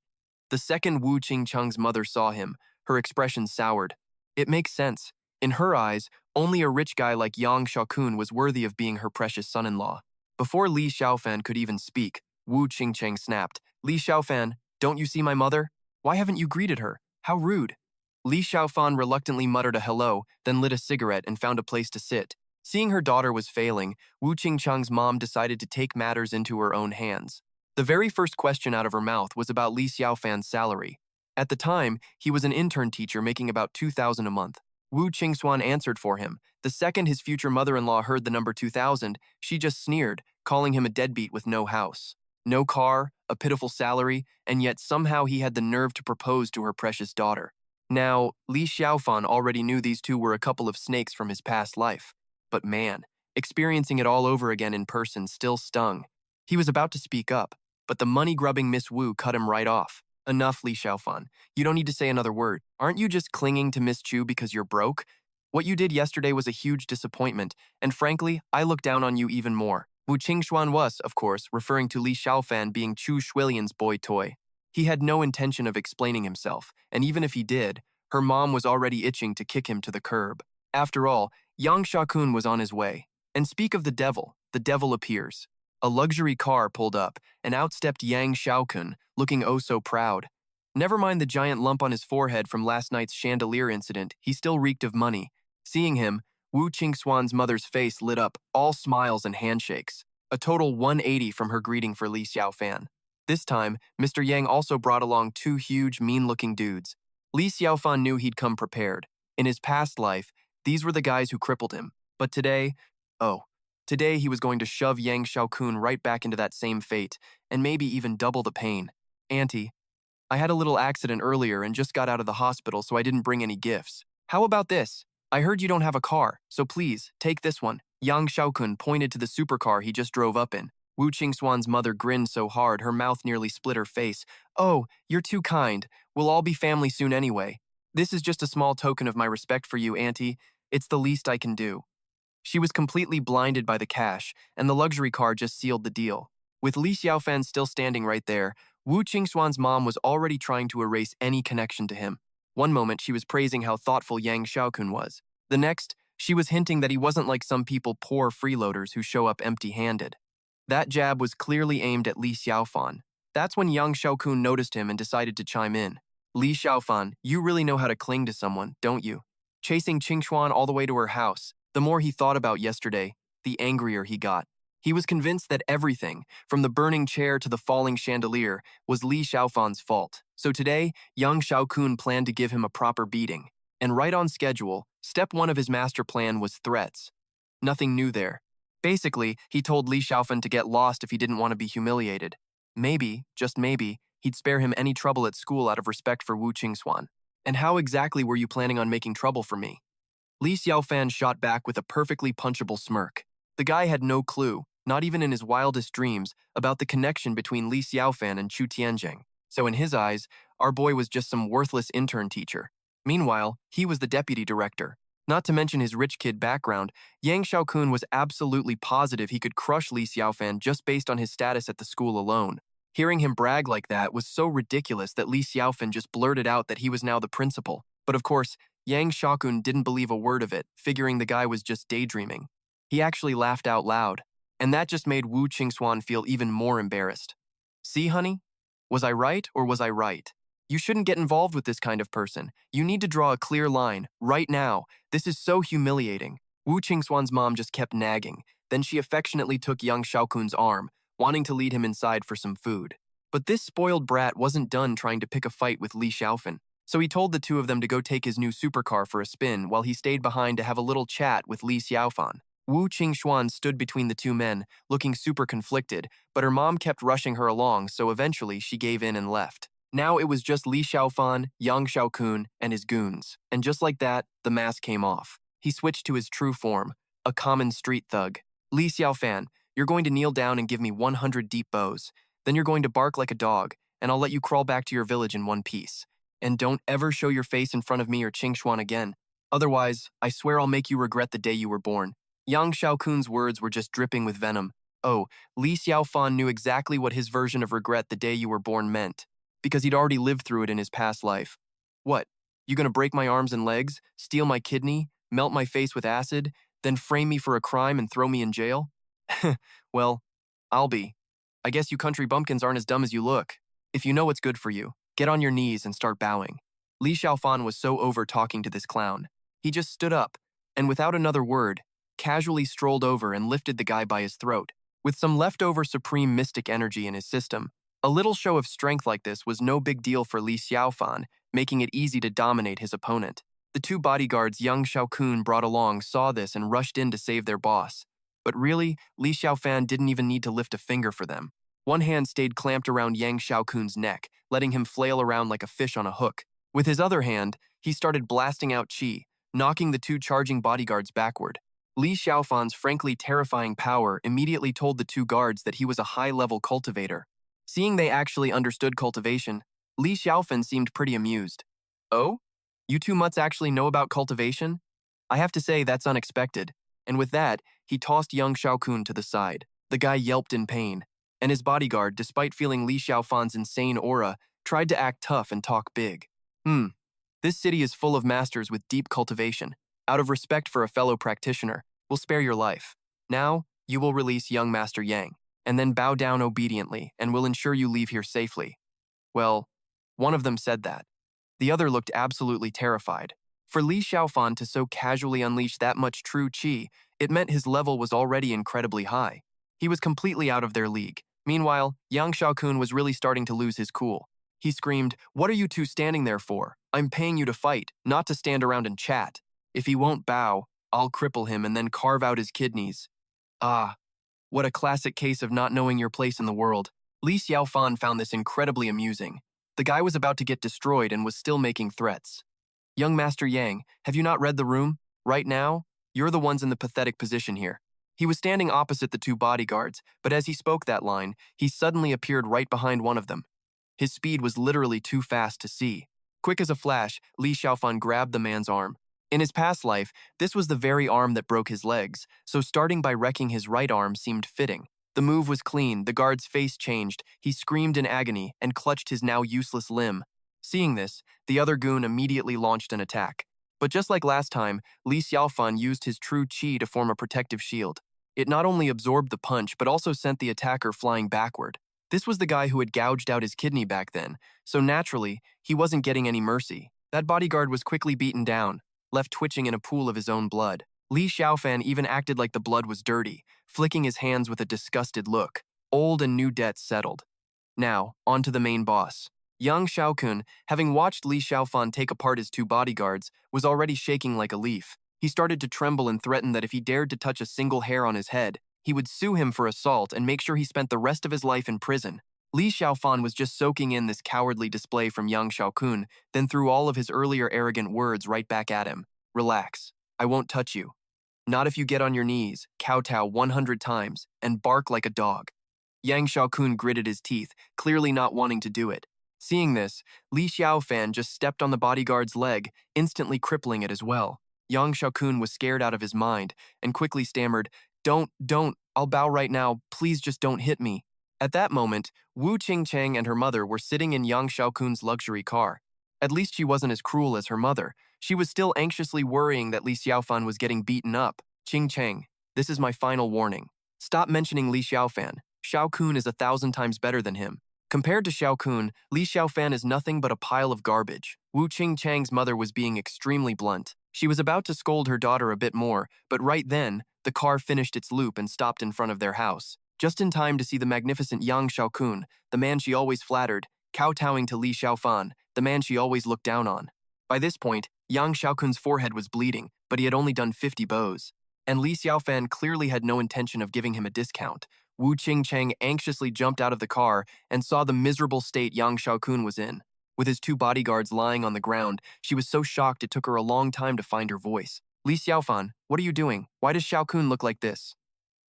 A: The second Wu Qingchang's mother saw him, her expression soured. It makes sense. In her eyes, only a rich guy like Yang Xiaokun was worthy of being her precious son-in-law. Before Li Xiaofan could even speak, Wu Qingchang snapped, "Li Xiaofan, don't you see my mother? Why haven't you greeted her? How rude." Li Xiaofan reluctantly muttered a hello, then lit a cigarette and found a place to sit. Seeing her daughter was failing, Wu Qingchang's mom decided to take matters into her own hands. The very first question out of her mouth was about Li Xiaofan's salary. At the time, he was an intern teacher making about 2,000 a month. Wu Qingxuan answered for him. The second his future mother-in-law heard the number 2,000, she just sneered, calling him a deadbeat with no house, no car, a pitiful salary, and yet somehow he had the nerve to propose to her precious daughter. Now, Li Xiaofan already knew these two were a couple of snakes from his past life. But man, experiencing it all over again in person still stung. He was about to speak up, but the money-grubbing Miss Wu cut him right off. Enough, Li Xiaofan. You don't need to say another word. Aren't you just clinging to Miss Chu because you're broke? What you did yesterday was a huge disappointment, and frankly, I look down on you even more. Wu Qingxuan was, of course, referring to Li Xiaofan being Chu Shuilian's boy toy. He had no intention of explaining himself, and even if he did, her mom was already itching to kick him to the curb. After all, Yang Xiaokun was on his way. And speak of the devil appears. A luxury car pulled up, and out stepped Yang Xiaokun, looking oh so proud. Never mind the giant lump on his forehead from last night's chandelier incident, he still reeked of money. Seeing him, Wu Qingxuan's mother's face lit up, all smiles and handshakes. A total 180 from her greeting for Li Xiaofan. This time, Mr. Yang also brought along 2 huge, mean-looking dudes. Li Xiaofan knew he'd come prepared. In his past life, these were the guys who crippled him. But today, today he was going to shove Yang Xiaokun right back into that same fate, and maybe even double the pain. Auntie, I had a little accident earlier and just got out of the hospital, so I didn't bring any gifts. How about this? I heard you don't have a car, so please, take this one. Yang Xiaokun pointed to the supercar he just drove up in. Wu Qingxuan's mother grinned so hard her mouth nearly split her face. Oh, you're too kind. We'll all be family soon anyway. This is just a small token of my respect for you, Auntie. It's the least I can do. She was completely blinded by the cash, and the luxury car just sealed the deal. With Li Xiaofan still standing right there, Wu Qingxuan's mom was already trying to erase any connection to him. One moment, she was praising how thoughtful Yang Xiaokun was. The next, she was hinting that he wasn't like some people poor freeloaders who show up empty-handed. That jab was clearly aimed at Li Xiaofan. That's when Yang Xiaokun noticed him and decided to chime in. Li Xiaofan, you really know how to cling to someone, don't you? Chasing Qingxuan all the way to her house. The more he thought about yesterday, the angrier he got. He was convinced that everything, from the burning chair to the falling chandelier, was Li Xiaofan's fault. So today, Yang Xiaokun planned to give him a proper beating. And right on schedule, step 1 of his master plan was threats. Nothing new there. Basically, he told Li Xiaofan to get lost if he didn't want to be humiliated. Maybe, just maybe, he'd spare him any trouble at school out of respect for Wu Qingxuan. And how exactly were you planning on making trouble for me? Li Xiaofan shot back with a perfectly punchable smirk. The guy had no clue, not even in his wildest dreams, about the connection between Li Xiaofan and Chu Tianjing. So in his eyes, our boy was just some worthless intern teacher. Meanwhile, he was the deputy director. Not to mention his rich kid background, Yang Xiaokun was absolutely positive he could crush Li Xiaofan just based on his status at the school alone. Hearing him brag like that was so ridiculous that Li Xiaofan just blurted out that he was now the principal. But of course, Yang Xiaokun didn't believe a word of it, figuring the guy was just daydreaming. He actually laughed out loud, and that just made Wu Qingxuan feel even more embarrassed. See, honey? Was I right or was I right? You shouldn't get involved with this kind of person. You need to draw a clear line, right now. This is so humiliating. Wu Qingxuan's mom just kept nagging. Then she affectionately took young Xiaokun's arm, wanting to lead him inside for some food. But this spoiled brat wasn't done trying to pick a fight with Li Xiaofan, so he told the two of them to go take his new supercar for a spin while he stayed behind to have a little chat with Li Xiaofan. Wu Qingxuan stood between the two men, looking super conflicted, but her mom kept rushing her along, so eventually she gave in and left. Now it was just Li Xiaofan, Yang Xiaokun, and his goons. And just like that, the mask came off. He switched to his true form, a common street thug. Li Xiaofan, you're going to kneel down and give me 100 deep bows. Then you're going to bark like a dog, and I'll let you crawl back to your village in one piece. And don't ever show your face in front of me or Qingxuan again. Otherwise, I swear I'll make you regret the day you were born. Yang Xiaokun's words were just dripping with venom. Oh, Li Xiaofan knew exactly what his version of regret the day you were born meant, because he'd already lived through it in his past life. What? You gonna break my arms and legs, steal my kidney, melt my face with acid, then frame me for a crime and throw me in jail? Well, I'll be. I guess you country bumpkins aren't as dumb as you look. If you know what's good for you, get on your knees and start bowing. Li Xiaofan was so over talking to this clown. He just stood up, and without another word, casually strolled over and lifted the guy by his throat. With some leftover supreme mystic energy in his system, a little show of strength like this was no big deal for Li Xiaofan, making it easy to dominate his opponent. The two bodyguards Yang Xiaokun brought along saw this and rushed in to save their boss. But really, Li Xiaofan didn't even need to lift a finger for them. One hand stayed clamped around Yang Xiaokun's neck, letting him flail around like a fish on a hook. With his other hand, he started blasting out qi, knocking the two charging bodyguards backward. Li Xiaofan's frankly terrifying power immediately told the two guards that he was a high-level cultivator. Seeing they actually understood cultivation, Li Xiaofan seemed pretty amused. Oh? You two mutts actually know about cultivation? I have to say that's unexpected. And with that, he tossed young Xiaokun to the side. The guy yelped in pain, and his bodyguard, despite feeling Li Xiaofan's insane aura, tried to act tough and talk big. This city is full of masters with deep cultivation. Out of respect for a fellow practitioner, we'll spare your life. Now, you will release young Master Yang, and then bow down obediently, and we'll ensure you leave here safely. Well, one of them said that. The other looked absolutely terrified. For Li Xiaofan to so casually unleash that much true qi, it meant his level was already incredibly high. He was completely out of their league. Meanwhile, Yang Xiaokun was really starting to lose his cool. He screamed, "What are you two standing there for? I'm paying you to fight, not to stand around and chat. If he won't bow, I'll cripple him and then carve out his kidneys." Ah, what a classic case of not knowing your place in the world. Li Xiaofan found this incredibly amusing. The guy was about to get destroyed and was still making threats. Young Master Yang, have you not read the room? Right now, you're the ones in the pathetic position here. He was standing opposite the two bodyguards, but as he spoke that line, he suddenly appeared right behind one of them. His speed was literally too fast to see. Quick as a flash, Li Xiaofan grabbed the man's arm. In his past life, this was the very arm that broke his legs, so starting by wrecking his right arm seemed fitting. The move was clean, the guard's face changed, he screamed in agony and clutched his now useless limb. Seeing this, the other goon immediately launched an attack. But just like last time, Li Xiaofan used his true qi to form a protective shield. It not only absorbed the punch, but also sent the attacker flying backward. This was the guy who had gouged out his kidney back then, so naturally, he wasn't getting any mercy. That bodyguard was quickly beaten down, left twitching in a pool of his own blood. Li Xiaofan even acted like the blood was dirty, flicking his hands with a disgusted look. Old and new debts settled. Now, on to the main boss. Young Xiaokun, having watched Li Xiaofan take apart his two bodyguards, was already shaking like a leaf. He started to tremble and threatened that if he dared to touch a single hair on his head, he would sue him for assault and make sure he spent the rest of his life in prison. Li Xiaofan was just soaking in this cowardly display from young Xiaokun, then threw all of his earlier arrogant words right back at him. Relax. I won't touch you. Not if you get on your knees, kowtow 100 times, and bark like a dog. Yang Xiaokun gritted his teeth, clearly not wanting to do it. Seeing this, Li Xiaofan just stepped on the bodyguard's leg, instantly crippling it as well. Yang Xiaokun was scared out of his mind and quickly stammered, Don't, I'll bow right now, please just don't hit me. At that moment, Wu Qingcheng and her mother were sitting in Yang Xiaokun's luxury car. At least she wasn't as cruel as her mother. She was still anxiously worrying that Li Xiaofan was getting beaten up. Qingcheng, this is my final warning. Stop mentioning Li Xiaofan. Xiaokun is 1,000 times better than him. Compared to Xiaokun, Li Xiaofan is nothing but a pile of garbage. Wu Qingcheng's mother was being extremely blunt. She was about to scold her daughter a bit more, but right then, the car finished its loop and stopped in front of their house. Just in time to see the magnificent Yang Xiaokun, the man she always flattered, kowtowing to Li Xiaofan, the man she always looked down on. By this point, Yang Xiaokun's forehead was bleeding, but he had only done 50 bows. And Li Xiaofan clearly had no intention of giving him a discount. Wu Qingcheng anxiously jumped out of the car and saw the miserable state Yang Xiaokun was in. With his 2 bodyguards lying on the ground, she was so shocked it took her a long time to find her voice. Li Xiaofan, what are you doing? Why does Xiaokun look like this?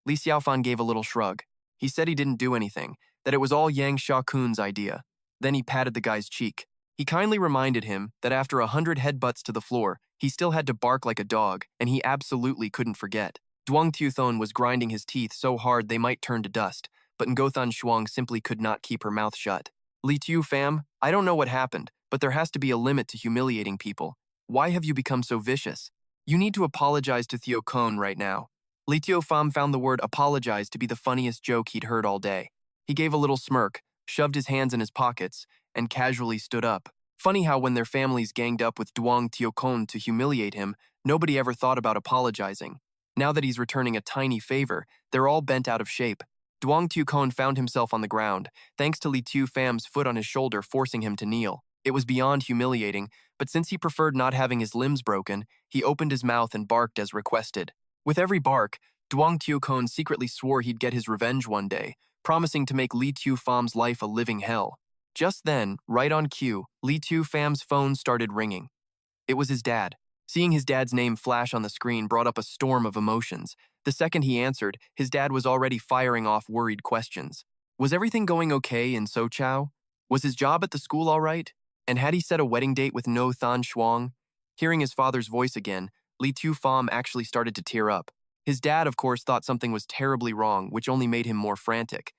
A: Li Xiaofan gave a little shrug. He said he didn't do anything, that it was all Yang Xiaokun's idea. Then he patted the guy's cheek. He kindly reminded him that after 100 headbutts to the floor, he still had to bark like a dog, and he absolutely couldn't forget. Duang Tuthon was grinding his teeth so hard they might turn to dust, but Ngothan Shuang simply could not keep her mouth shut. Li Tu fam, I don't know what happened, but there has to be a limit to humiliating people. Why have you become so vicious? You need to apologize to Theo Kon right now. Li Tu fam found the word apologize to be the funniest joke he'd heard all day. He gave a little smirk, shoved his hands in his pockets, and casually stood up. Funny how when their families ganged up with Duang Tiokon to humiliate him, nobody ever thought about apologizing. Now that he's returning a tiny favor, they're all bent out of shape. Duang Tiokon found himself on the ground, thanks to Li Tu fam's foot on his shoulder forcing him to kneel. It was beyond humiliating, but since he preferred not having his limbs broken, he opened his mouth and barked as requested. With every bark, Duang Tiokon secretly swore he'd get his revenge one day, promising to make Li Tu fam's life a living hell. Just then, right on cue, Li Tu fam's phone started ringing. It was his dad. Seeing his dad's name flash on the screen brought up a storm of emotions. The second he answered, his dad was already firing off worried questions. Was everything going okay in Sochao? Was his job at the school all right? And had he set a wedding date with No Than Shuang? Hearing his father's voice again, Li Tu fam actually started to tear up. His dad, of course, thought something was terribly wrong, which only made him more frantic.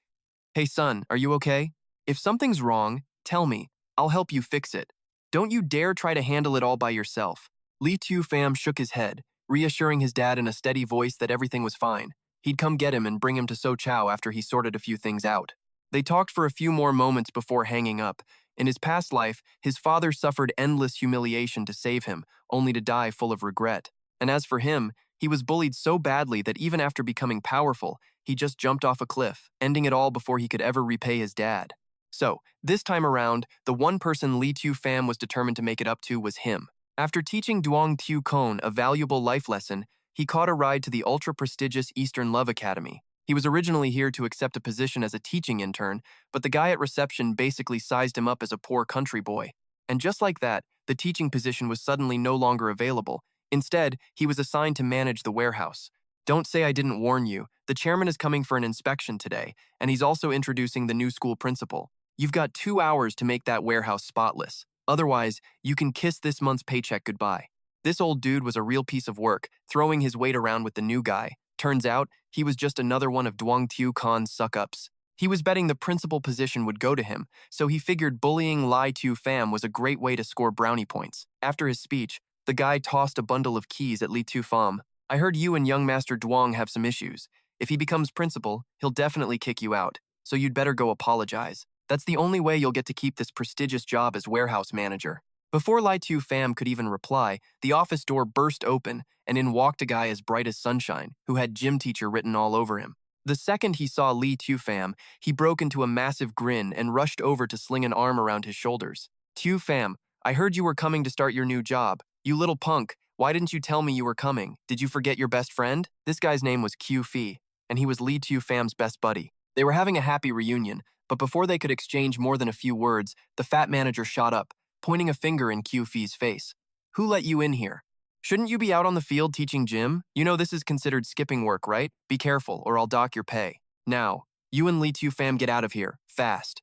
A: Hey son, are you okay? If something's wrong, tell me. I'll help you fix it. Don't you dare try to handle it all by yourself. Li Tu fam shook his head, reassuring his dad in a steady voice that everything was fine. He'd come get him and bring him to Sochao after he sorted a few things out. They talked for a few more moments before hanging up. In his past life, his father suffered endless humiliation to save him, only to die full of regret. And as for him, he was bullied so badly that even after becoming powerful, he just jumped off a cliff, ending it all before he could ever repay his dad. So, this time around, the one person Li Tu fam was determined to make it up to was him. After teaching Duang Tu Kon a valuable life lesson, he caught a ride to the ultra-prestigious Eastern Love Academy. He was originally here to accept a position as a teaching intern, but the guy at reception basically sized him up as a poor country boy. And just like that, the teaching position was suddenly no longer available. Instead, he was assigned to manage the warehouse. Don't say I didn't warn you. The chairman is coming for an inspection today, and he's also introducing the new school principal. You've got 2 hours to make that warehouse spotless. Otherwise, you can kiss this month's paycheck goodbye. This old dude was a real piece of work, throwing his weight around with the new guy. Turns out, he was just another one of Duang Tu Kon's suck-ups. He was betting the principal position would go to him, so he figured bullying Li Tu fam was a great way to score brownie points. After his speech, the guy tossed a bundle of keys at Li Tu fam. I heard you and young Master Duang have some issues. If he becomes principal, he'll definitely kick you out, so you'd better go apologize. That's the only way you'll get to keep this prestigious job as warehouse manager. Before Li Tu fam could even reply, the office door burst open, and in walked a guy as bright as sunshine, who had gym teacher written all over him. The second he saw Li Tu fam, he broke into a massive grin and rushed over to sling an arm around his shoulders. Tu fam, I heard you were coming to start your new job. You little punk, why didn't you tell me you were coming? Did you forget your best friend? This guy's name was Q Fi, and he was Li Tu fam's best buddy. They were having a happy reunion, but before they could exchange more than a few words, the fat manager shot up, pointing a finger in Q Fi's face. Who let you in here? Shouldn't you be out on the field teaching gym? You know this is considered skipping work, right? Be careful, or I'll dock your pay. Now, you and Li Taixuan get out of here, fast.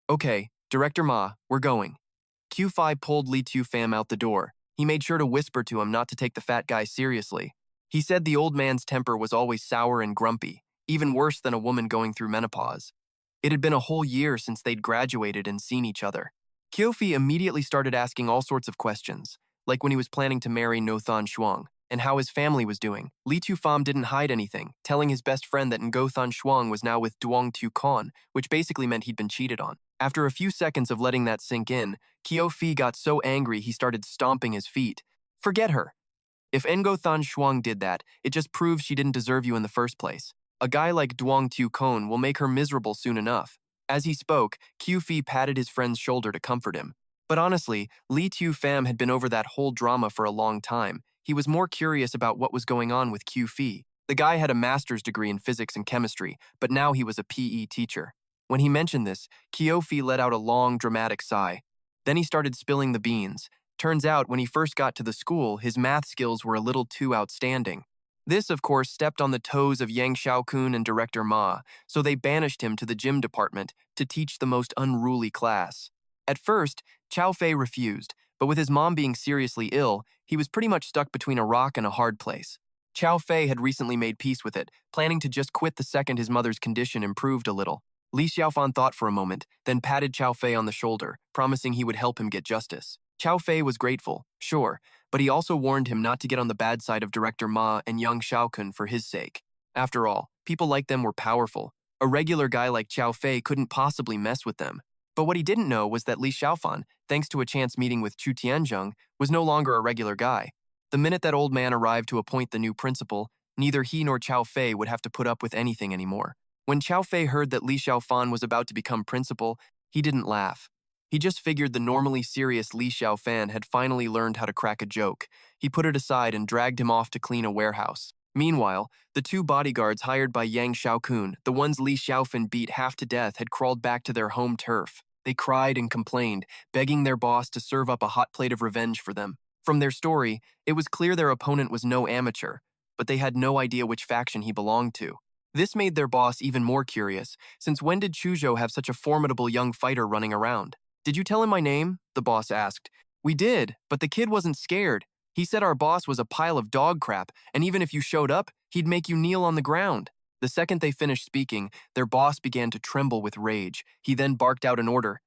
A: Okay, Director Ma, we're going. Q5 pulled Li Taixuan out the door. He made sure to whisper to him not to take the fat guy seriously. He said the old man's temper was always sour and grumpy, even worse than a woman going through menopause. It had been a whole year since they'd graduated and seen each other. Kyofi immediately started asking all sorts of questions, like when he was planning to marry No Than Shuang, and how his family was doing. Li Taixuan didn't hide anything, telling his best friend that Ngo Than Shuang was now with Duong Tu Con, which basically meant he'd been cheated on. After a few seconds of letting that sink in, Kyofi got so angry he started stomping his feet. Forget her. If Ngo Than Shuang did that, it just proves she didn't deserve you in the first place. A guy like Duong Tu Con will make her miserable soon enough. As he spoke, Q-Fi patted his friend's shoulder to comfort him. But honestly, Li Taixuan had been over that whole drama for a long time. He was more curious about what was going on with Q-Fi. The guy had a master's degree in physics and chemistry, but now he was a PE teacher. When he mentioned this, Kyofi let out a long, dramatic sigh. Then he started spilling the beans. Turns out, when he first got to the school, his math skills were a little too outstanding. This, of course, stepped on the toes of Yang Xiaokun and Director Ma, so they banished him to the gym department to teach the most unruly class. At first, Chao Fei refused, but with his mom being seriously ill, he was pretty much stuck between a rock and a hard place. Chao Fei had recently made peace with it, planning to just quit the second his mother's condition improved a little. Li Xiaofan thought for a moment, then patted Chao Fei on the shoulder, promising he would help him get justice. Chao Fei was grateful, sure, but he also warned him not to get on the bad side of Director Ma and Yang Xiaokun for his sake. After all, people like them were powerful. A regular guy like Chao Fei couldn't possibly mess with them. But what he didn't know was that Li Xiaofan, thanks to a chance meeting with Chu Tianzheng, was no longer a regular guy. The minute that old man arrived to appoint the new principal, neither he nor Chao Fei would have to put up with anything anymore. When Chao Fei heard that Li Xiaofan was about to become principal, he didn't laugh. He just figured the normally serious Li Xiaofan had finally learned how to crack a joke. He put it aside and dragged him off to clean a warehouse. Meanwhile, the two bodyguards hired by Yang Xiaokun, the ones Li Xiaofan beat half to death, had crawled back to their home turf. They cried and complained, begging their boss to serve up a hot plate of revenge for them. From their story, it was clear their opponent was no amateur, but they had no idea which faction he belonged to. This made their boss even more curious, since when did Chuzhou have such a formidable young fighter running around? "Did you tell him my name?" the boss asked. "We did, but the kid wasn't scared. He said our boss was a pile of dog crap, and even if you showed up, he'd make you kneel on the ground." The second they finished speaking, their boss began to tremble with rage. He then barked out an order.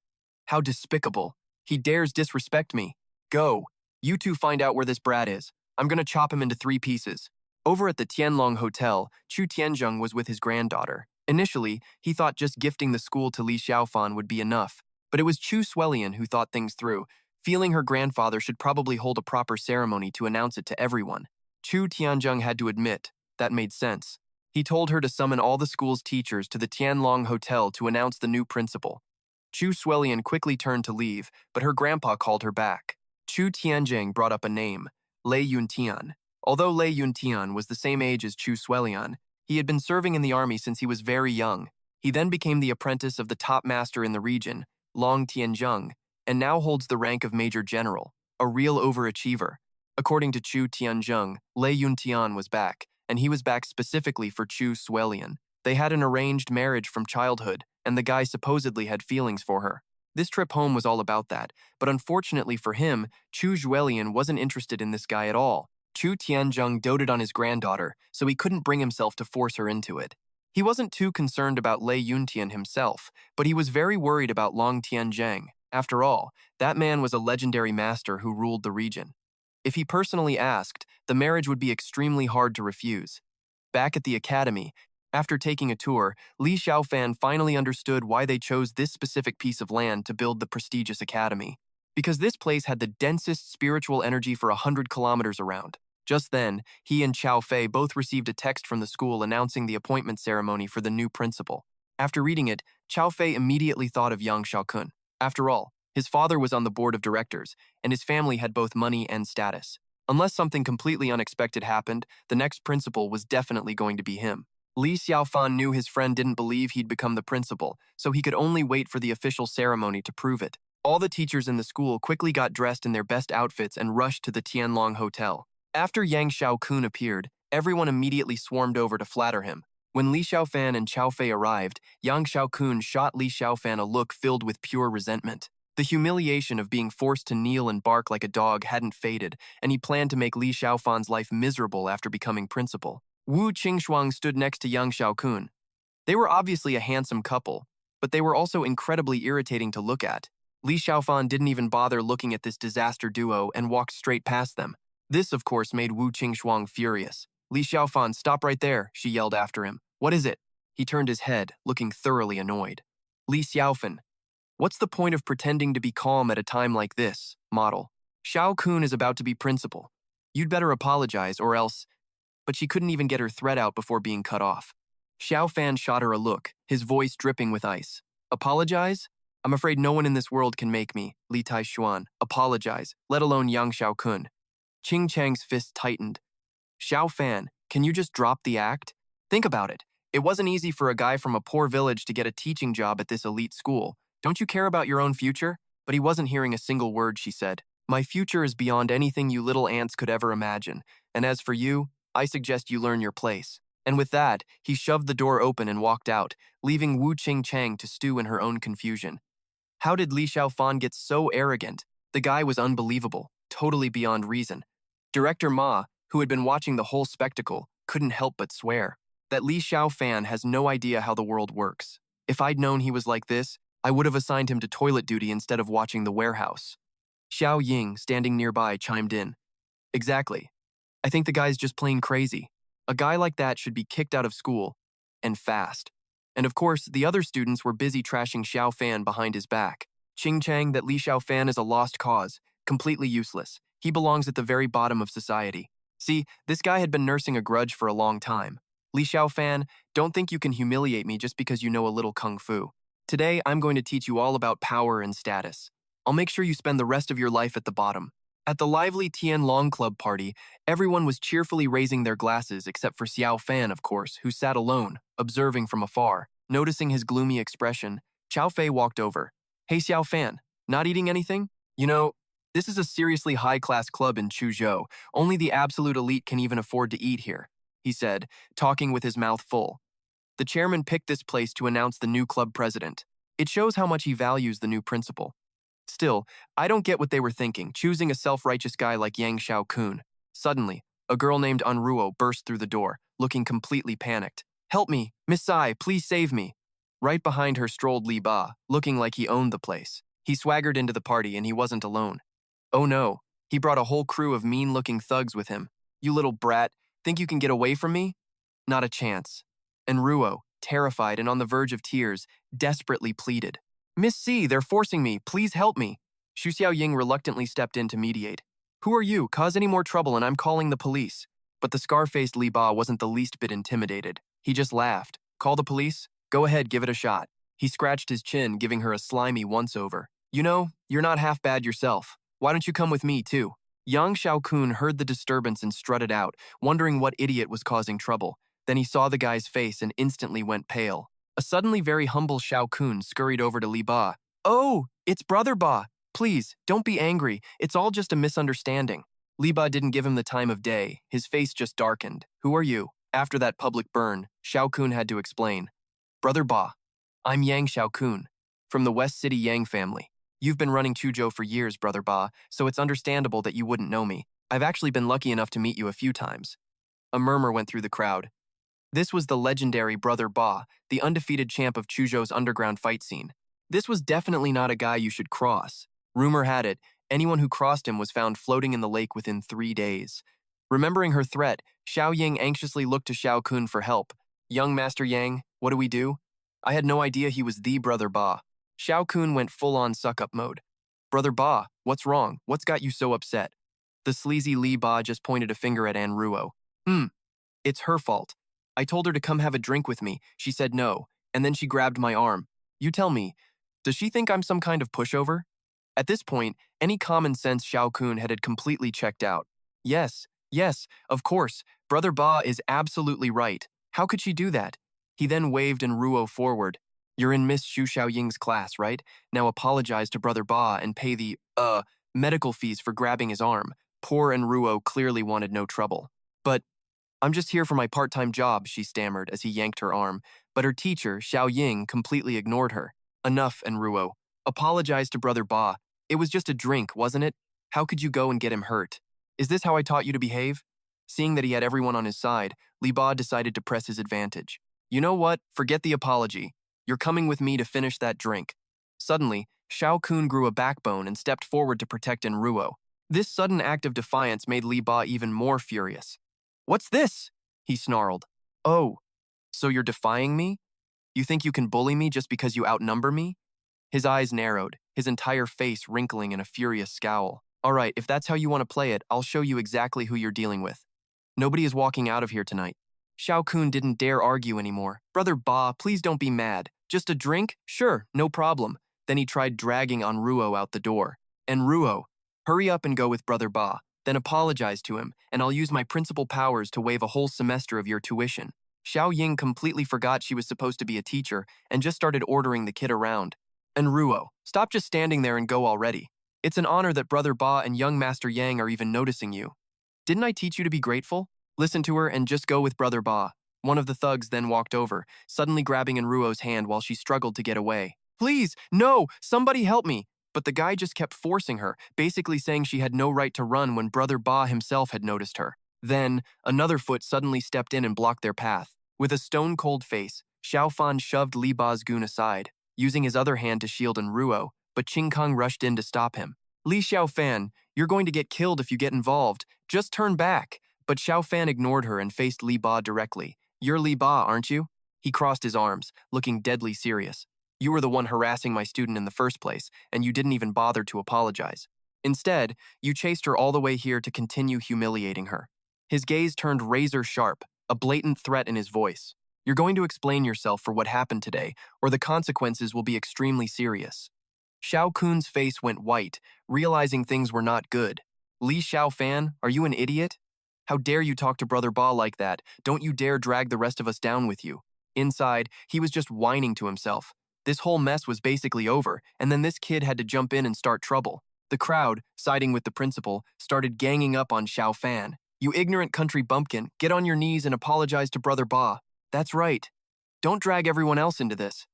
A: "How despicable. He dares disrespect me. Go. You two find out where this brat is. I'm gonna chop him into 3 pieces." Over at the Tianlong Hotel, Chu Tianzheng was with his granddaughter. Initially, he thought just gifting the school to Li Xiaofan would be enough. But it was Chu Suelian who thought things through, feeling her grandfather should probably hold a proper ceremony to announce it to everyone. Chu Tianzheng had to admit that made sense. He told her to summon all the school's teachers to the Tianlong Hotel to announce the new principal. Chu Suelian quickly turned to leave, but her grandpa called her back. Chu Tianzheng brought up a name, Lei Yuntian. Although Lei Yuntian was the same age as Chu Suelian, he had been serving in the army since he was very young. He then became the apprentice of the top master in the region, Long Tianzheng, and now holds the rank of Major General, a real overachiever. According to Chu Tianzheng, Lei Yuntian was back, and he was back specifically for Chu Suelian. They had an arranged marriage from childhood, and the guy supposedly had feelings for her. This trip home was all about that, but unfortunately for him, Chu Suelian wasn't interested in this guy at all. Chu Tianzheng doted on his granddaughter, so he couldn't bring himself to force her into it. He wasn't too concerned about Lei Yuntian himself, but he was very worried about Long Tianzheng. After all, that man was a legendary master who ruled the region. If he personally asked, the marriage would be extremely hard to refuse. Back at the academy, after taking a tour, Li Xiaofan finally understood why they chose this specific piece of land to build the prestigious academy. Because this place had the densest spiritual energy for 100 kilometers around. Just then, he and Chao Fei both received a text from the school announcing the appointment ceremony for the new principal. After reading it, Chao Fei immediately thought of Yang Xiaokun. After all, his father was on the board of directors, and his family had both money and status. Unless something completely unexpected happened, the next principal was definitely going to be him. Li Xiaofan knew his friend didn't believe he'd become the principal, so he could only wait for the official ceremony to prove it. All the teachers in the school quickly got dressed in their best outfits and rushed to the Tianlong Hotel. After Yang Xiaokun appeared, everyone immediately swarmed over to flatter him. When Li Xiaofan and Chao Fei arrived, Yang Xiaokun shot Li Xiaofan a look filled with pure resentment. The humiliation of being forced to kneel and bark like a dog hadn't faded, and he planned to make Li Xiaofan's life miserable after becoming principal. Wu Qingxuang stood next to Yang Xiaokun. They were obviously a handsome couple, but they were also incredibly irritating to look at. Li Xiaofan didn't even bother looking at this disaster duo and walked straight past them. This, of course, made Wu Qingxuang furious. Li Xiaofan, stop right there, she yelled after him. What is it? He turned his head, looking thoroughly annoyed. Li Xiaofan, what's the point of pretending to be calm at a time like this, model? Xiao Kun is about to be principal. You'd better apologize or else… But she couldn't even get her threat out before being cut off. Xiaofan shot her a look, his voice dripping with ice. Apologize? I'm afraid no one in this world can make me, Li Taixuan, apologize, let alone Yang Xiaokun. Qing Chang's fist tightened. Xiaofan, can you just drop the act? Think about it. It wasn't easy for a guy from a poor village to get a teaching job at this elite school. Don't you care about your own future? But he wasn't hearing a single word she said. My future is beyond anything you little ants could ever imagine. And as for you, I suggest you learn your place. And with that, he shoved the door open and walked out, leaving Wu Qingchang to stew in her own confusion. How did Li Xiaofan get so arrogant? The guy was unbelievable, totally beyond reason. Director Ma, who had been watching the whole spectacle, couldn't help but swear that Li Xiaofan has no idea how the world works. If I'd known he was like this, I would have assigned him to toilet duty instead of watching the warehouse. Xiao Ying, standing nearby, chimed in. Exactly. I think the guy's just plain crazy. A guy like that should be kicked out of school, and fast. And of course, the other students were busy trashing Xiaofan behind his back. Qing Chang that Li Xiaofan is a lost cause, completely useless. He belongs at the very bottom of society. See, this guy had been nursing a grudge for a long time. Li Xiaofan, don't think you can humiliate me just because you know a little kung fu. Today, I'm going to teach you all about power and status. I'll make sure you spend the rest of your life at the bottom. At the lively Tian Long Club party, everyone was cheerfully raising their glasses except for Xiaofan, of course, who sat alone, observing from afar. Noticing his gloomy expression, Chao Fei walked over. Hey Xiaofan, not eating anything? You know, this is a seriously high-class club in Chuzhou. Only the absolute elite can even afford to eat here, he said, talking with his mouth full. The chairman picked this place to announce the new club president. It shows how much he values the new principal. Still, I don't get what they were thinking, choosing a self-righteous guy like Yang Xiaokun. Suddenly, a girl named Anruo burst through the door, looking completely panicked. Help me, Miss Sai, please save me. Right behind her strolled Li Ba, looking like he owned the place. He swaggered into the party and he wasn't alone. Oh no, he brought a whole crew of mean-looking thugs with him. You little brat, think you can get away from me? Not a chance. And Ruo, terrified and on the verge of tears, desperately pleaded. Miss C, they're forcing me, please help me. Xu Xiaoying reluctantly stepped in to mediate. Who are you? Cause any more trouble and I'm calling the police. But the scar-faced Li Ba wasn't the least bit intimidated. He just laughed. Call the police? Go ahead, give it a shot. He scratched his chin, giving her a slimy once-over. You know, you're not half bad yourself. Why don't you come with me, too? Yang Xiaokun heard the disturbance and strutted out, wondering what idiot was causing trouble. Then he saw the guy's face and instantly went pale. A suddenly very humble Xiaokun scurried over to Li Ba. Oh, it's Brother Ba. Please, don't be angry. It's all just a misunderstanding. Li Ba didn't give him the time of day. His face just darkened. Who are you? After that public burn, Xiaokun had to explain. Brother Ba, I'm Yang Xiaokun, from the West City Yang family. You've been running Chuzhou for years, Brother Ba, so it's understandable that you wouldn't know me. I've actually been lucky enough to meet you a few times. A murmur went through the crowd. This was the legendary Brother Ba, the undefeated champ of Chuzhou's underground fight scene. This was definitely not a guy you should cross. Rumor had it, anyone who crossed him was found floating in the lake within 3 days. Remembering her threat, Xiao Ying anxiously looked to Xiao Kun for help. Young Master Yang, what do we do? I had no idea he was the Brother Ba. Xiao Kun went full-on suck-up mode. Brother Ba, what's wrong? What's got you so upset? The sleazy Li Ba just pointed a finger at Anruo. It's her fault. I told her to come have a drink with me. She said no, and then she grabbed my arm. You tell me, does she think I'm some kind of pushover? At this point, any common sense Xiao Kun had completely checked out. Yes, of course, Brother Ba is absolutely right. How could she do that? He then waved Anruo forward. You're in Miss Xu Xiaoying's class, right? Now apologize to Brother Ba and pay the, medical fees for grabbing his arm. Poor Enruo clearly wanted no trouble. But I'm just here for my part-time job, she stammered as he yanked her arm, but her teacher, Xiao Ying, completely ignored her. Enough, Enruo. Apologize to Brother Ba. It was just a drink, wasn't it? How could you go and get him hurt? Is this how I taught you to behave? Seeing that he had everyone on his side, Li Ba decided to press his advantage. You know what? Forget the apology. You're coming with me to finish that drink. Suddenly, Xiao Kun grew a backbone and stepped forward to protect Enruo. This sudden act of defiance made Li Ba even more furious. What's this? He snarled. Oh, so you're defying me? You think you can bully me just because you outnumber me? His eyes narrowed, his entire face wrinkling in a furious scowl. All right, if that's how you want to play it, I'll show you exactly who you're dealing with. Nobody is walking out of here tonight. Xiao Kun didn't dare argue anymore. Brother Ba, please don't be mad. Just a drink? Sure, no problem. Then he tried dragging Enruo out the door. Enruo, hurry up and go with Brother Ba. Then apologize to him, and I'll use my principal powers to waive a whole semester of your tuition. Xiao Ying completely forgot she was supposed to be a teacher and just started ordering the kid around. Enruo, stop just standing there and go already. It's an honor that Brother Ba and young Master Yang are even noticing you. Didn't I teach you to be grateful? Listen to her and just go with Brother Ba. One of the thugs then walked over, suddenly grabbing Enruo's hand while she struggled to get away. Please, no, somebody help me. But the guy just kept forcing her, basically saying she had no right to run when Brother Ba himself had noticed her. Then, another foot suddenly stepped in and blocked their path. With a stone-cold face, Xiaofan shoved Li Ba's goon aside, using his other hand to shield Enruo, but Qing Kong rushed in to stop him. Li Xiaofan, you're going to get killed if you get involved. Just turn back. But Xiaofan ignored her and faced Li Ba directly. You're Li Ba, aren't you? He crossed his arms, looking deadly serious. You were the one harassing my student in the first place, and you didn't even bother to apologize. Instead, you chased her all the way here to continue humiliating her. His gaze turned razor sharp, a blatant threat in his voice. You're going to explain yourself for what happened today, or the consequences will be extremely serious. Xiao Kun's face went white, realizing things were not good. Li Xiaofan, are you an idiot? How dare you talk to Brother Ba like that? Don't you dare drag the rest of us down with you. Inside, he was just whining to himself. This whole mess was basically over, and then this kid had to jump in and start trouble. The crowd, siding with the principal, started ganging up on Xiaofan. You ignorant country bumpkin, get on your knees and apologize to Brother Ba. That's right. Don't drag everyone else into this.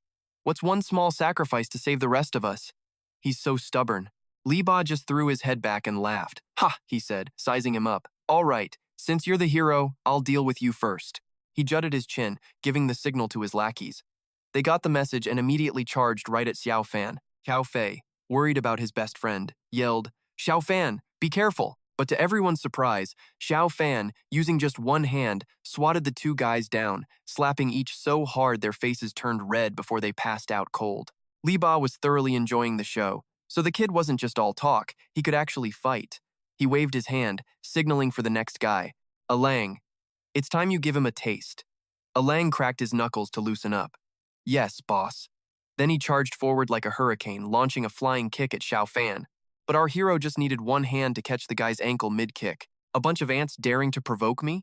A: What's one small sacrifice to save the rest of us? He's so stubborn. Li Ba just threw his head back and laughed. Ha, he said, sizing him up. All right, since you're the hero, I'll deal with you first. He jutted his chin, giving the signal to his lackeys. They got the message and immediately charged right at Xiaofan. Xiao Fei, worried about his best friend, yelled, Xiaofan, be careful! But to everyone's surprise, Xiaofan, using just one hand, swatted the two guys down, slapping each so hard their faces turned red before they passed out cold. Li Ba was thoroughly enjoying the show, so the kid wasn't just all talk, he could actually fight. He waved his hand, signaling for the next guy. Alang, it's time you give him a taste. Alang cracked his knuckles to loosen up. Yes, boss. Then he charged forward like a hurricane, launching a flying kick at Xiaofan. But our hero just needed one hand to catch the guy's ankle mid-kick. A bunch of ants daring to provoke me?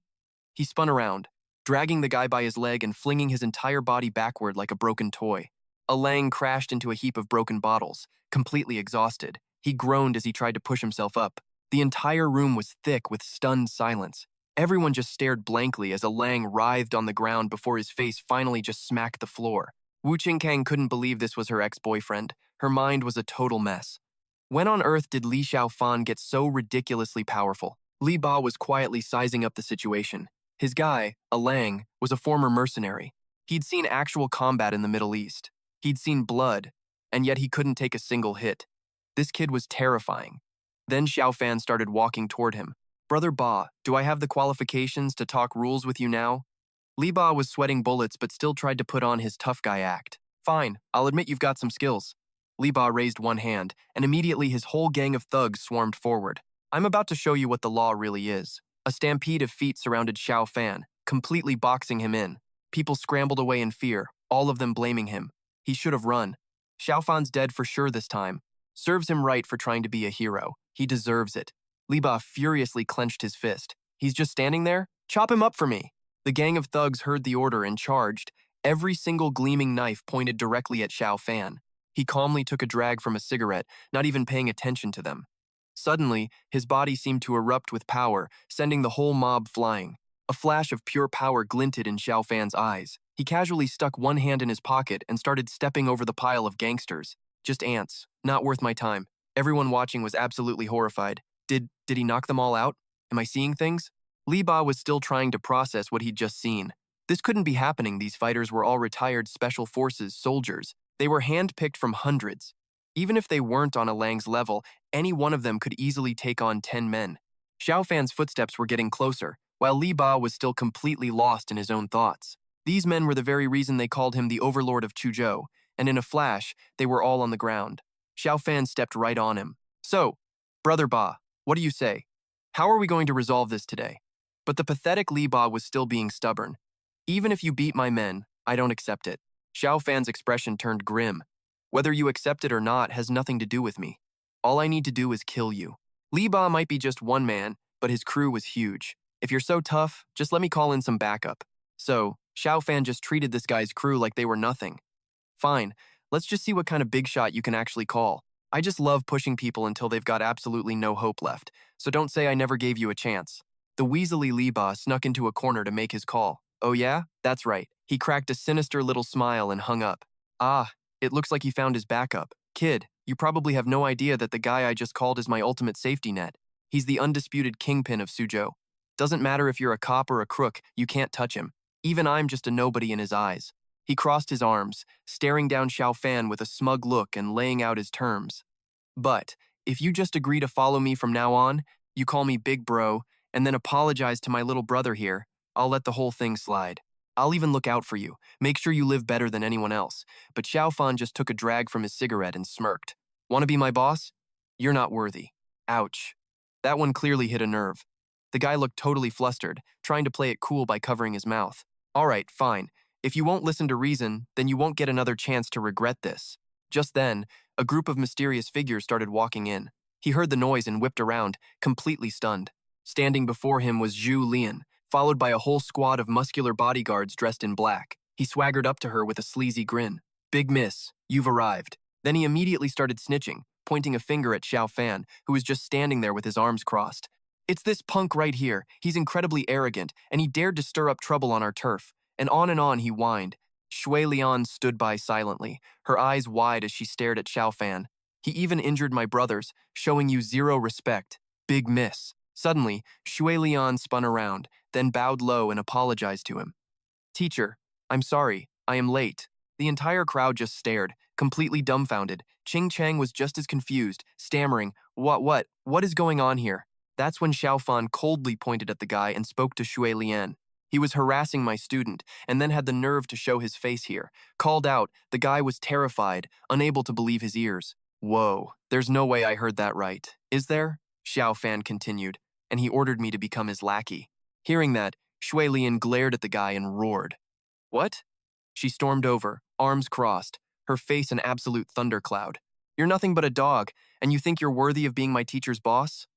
A: He spun around, dragging the guy by his leg and flinging his entire body backward like a broken toy. Alang crashed into a heap of broken bottles, completely exhausted. He groaned as he tried to push himself up. The entire room was thick with stunned silence. Everyone just stared blankly as Alang writhed on the ground before his face finally just smacked the floor. Wu Qingkang couldn't believe this was her ex-boyfriend. Her mind was a total mess. When on earth did Li Xiaofan get so ridiculously powerful? Li Ba was quietly sizing up the situation. His guy, Alang, was a former mercenary. He'd seen actual combat in the Middle East. He'd seen blood, and yet he couldn't take a single hit. This kid was terrifying. Then Xiaofan started walking toward him. Brother Ba, do I have the qualifications to talk rules with you now? Li Ba was sweating bullets but still tried to put on his tough guy act. Fine, I'll admit you've got some skills. Li Ba raised one hand, and immediately his whole gang of thugs swarmed forward. I'm about to show you what the law really is. A stampede of feet surrounded Xiaofan, completely boxing him in. People scrambled away in fear, all of them blaming him. He should have run. Xiaofan's dead for sure this time. Serves him right for trying to be a hero. He deserves it. Li Ba furiously clenched his fist. He's just standing there? Chop him up for me. The gang of thugs heard the order and charged. Every single gleaming knife pointed directly at Xiaofan. He calmly took a drag from a cigarette, not even paying attention to them. Suddenly, his body seemed to erupt with power, sending the whole mob flying. A flash of pure power glinted in Xiaofan's eyes. He casually stuck one hand in his pocket and started stepping over the pile of gangsters. Just ants. Not worth my time. Everyone watching was absolutely horrified. Did he knock them all out? Am I seeing things? Li Ba was still trying to process what he'd just seen. This couldn't be happening. These fighters were all retired special forces soldiers. They were handpicked from hundreds. Even if they weren't on a Lang's level, any one of them could easily take on 10 men. Xiaofan's footsteps were getting closer, while Li Ba was still completely lost in his own thoughts. These men were the very reason they called him the Overlord of Chuzhou, and in a flash, they were all on the ground. Xiaofan stepped right on him. So, Brother Ba, what do you say? How are we going to resolve this today? But the pathetic Li Ba was still being stubborn. Even if you beat my men, I don't accept it. Xiaofan's expression turned grim. Whether you accept it or not has nothing to do with me. All I need to do is kill you. Li Ba might be just one man, but his crew was huge. If you're so tough, just let me call in some backup. So, Xiaofan just treated this guy's crew like they were nothing. Fine, let's just see what kind of big shot you can actually call. I just love pushing people until they've got absolutely no hope left, so don't say I never gave you a chance. The weaselly Li Ba snuck into a corner to make his call. Oh yeah? That's right. He cracked a sinister little smile and hung up. Ah, it looks like he found his backup. Kid, you probably have no idea that the guy I just called is my ultimate safety net. He's the undisputed kingpin of Suzhou. Doesn't matter if you're a cop or a crook, you can't touch him. Even I'm just a nobody in his eyes. He crossed his arms, staring down Xiaofan with a smug look and laying out his terms. But, if you just agree to follow me from now on, you call me Big Bro, and then apologize to my little brother here, I'll let the whole thing slide. I'll even look out for you, make sure you live better than anyone else. But Xiaofan just took a drag from his cigarette and smirked. Want to be my boss? You're not worthy. Ouch. That one clearly hit a nerve. The guy looked totally flustered, trying to play it cool by covering his mouth. All right, fine. If you won't listen to reason, then you won't get another chance to regret this. Just then, a group of mysterious figures started walking in. He heard the noise and whipped around, completely stunned. Standing before him was Zhu Lian, followed by a whole squad of muscular bodyguards dressed in black. He swaggered up to her with a sleazy grin. Big miss, you've arrived. Then he immediately started snitching, pointing a finger at Xiaofan, who was just standing there with his arms crossed. It's this punk right here. He's incredibly arrogant, and he dared to stir up trouble on our turf. And on he whined. Shui Lian stood by silently, her eyes wide as she stared at Xiaofan. He even injured my brothers, showing you zero respect. Big miss. Suddenly, Shui Lian spun around, then bowed low and apologized to him. Teacher, I'm sorry, I am late. The entire crowd just stared, completely dumbfounded. Ching Chang was just as confused, stammering, What is going on here? That's when Xiaofan coldly pointed at the guy and spoke to Shui Lian. He was harassing my student, and then had the nerve to show his face here. Called out, the guy was terrified, unable to believe his ears. Whoa, there's no way I heard that right. Is there? Xiaofan continued, and he ordered me to become his lackey. Hearing that, Shui Lian glared at the guy and roared. What? She stormed over, arms crossed, her face an absolute thundercloud. You're nothing but a dog, and you think you're worthy of being my teacher's boss?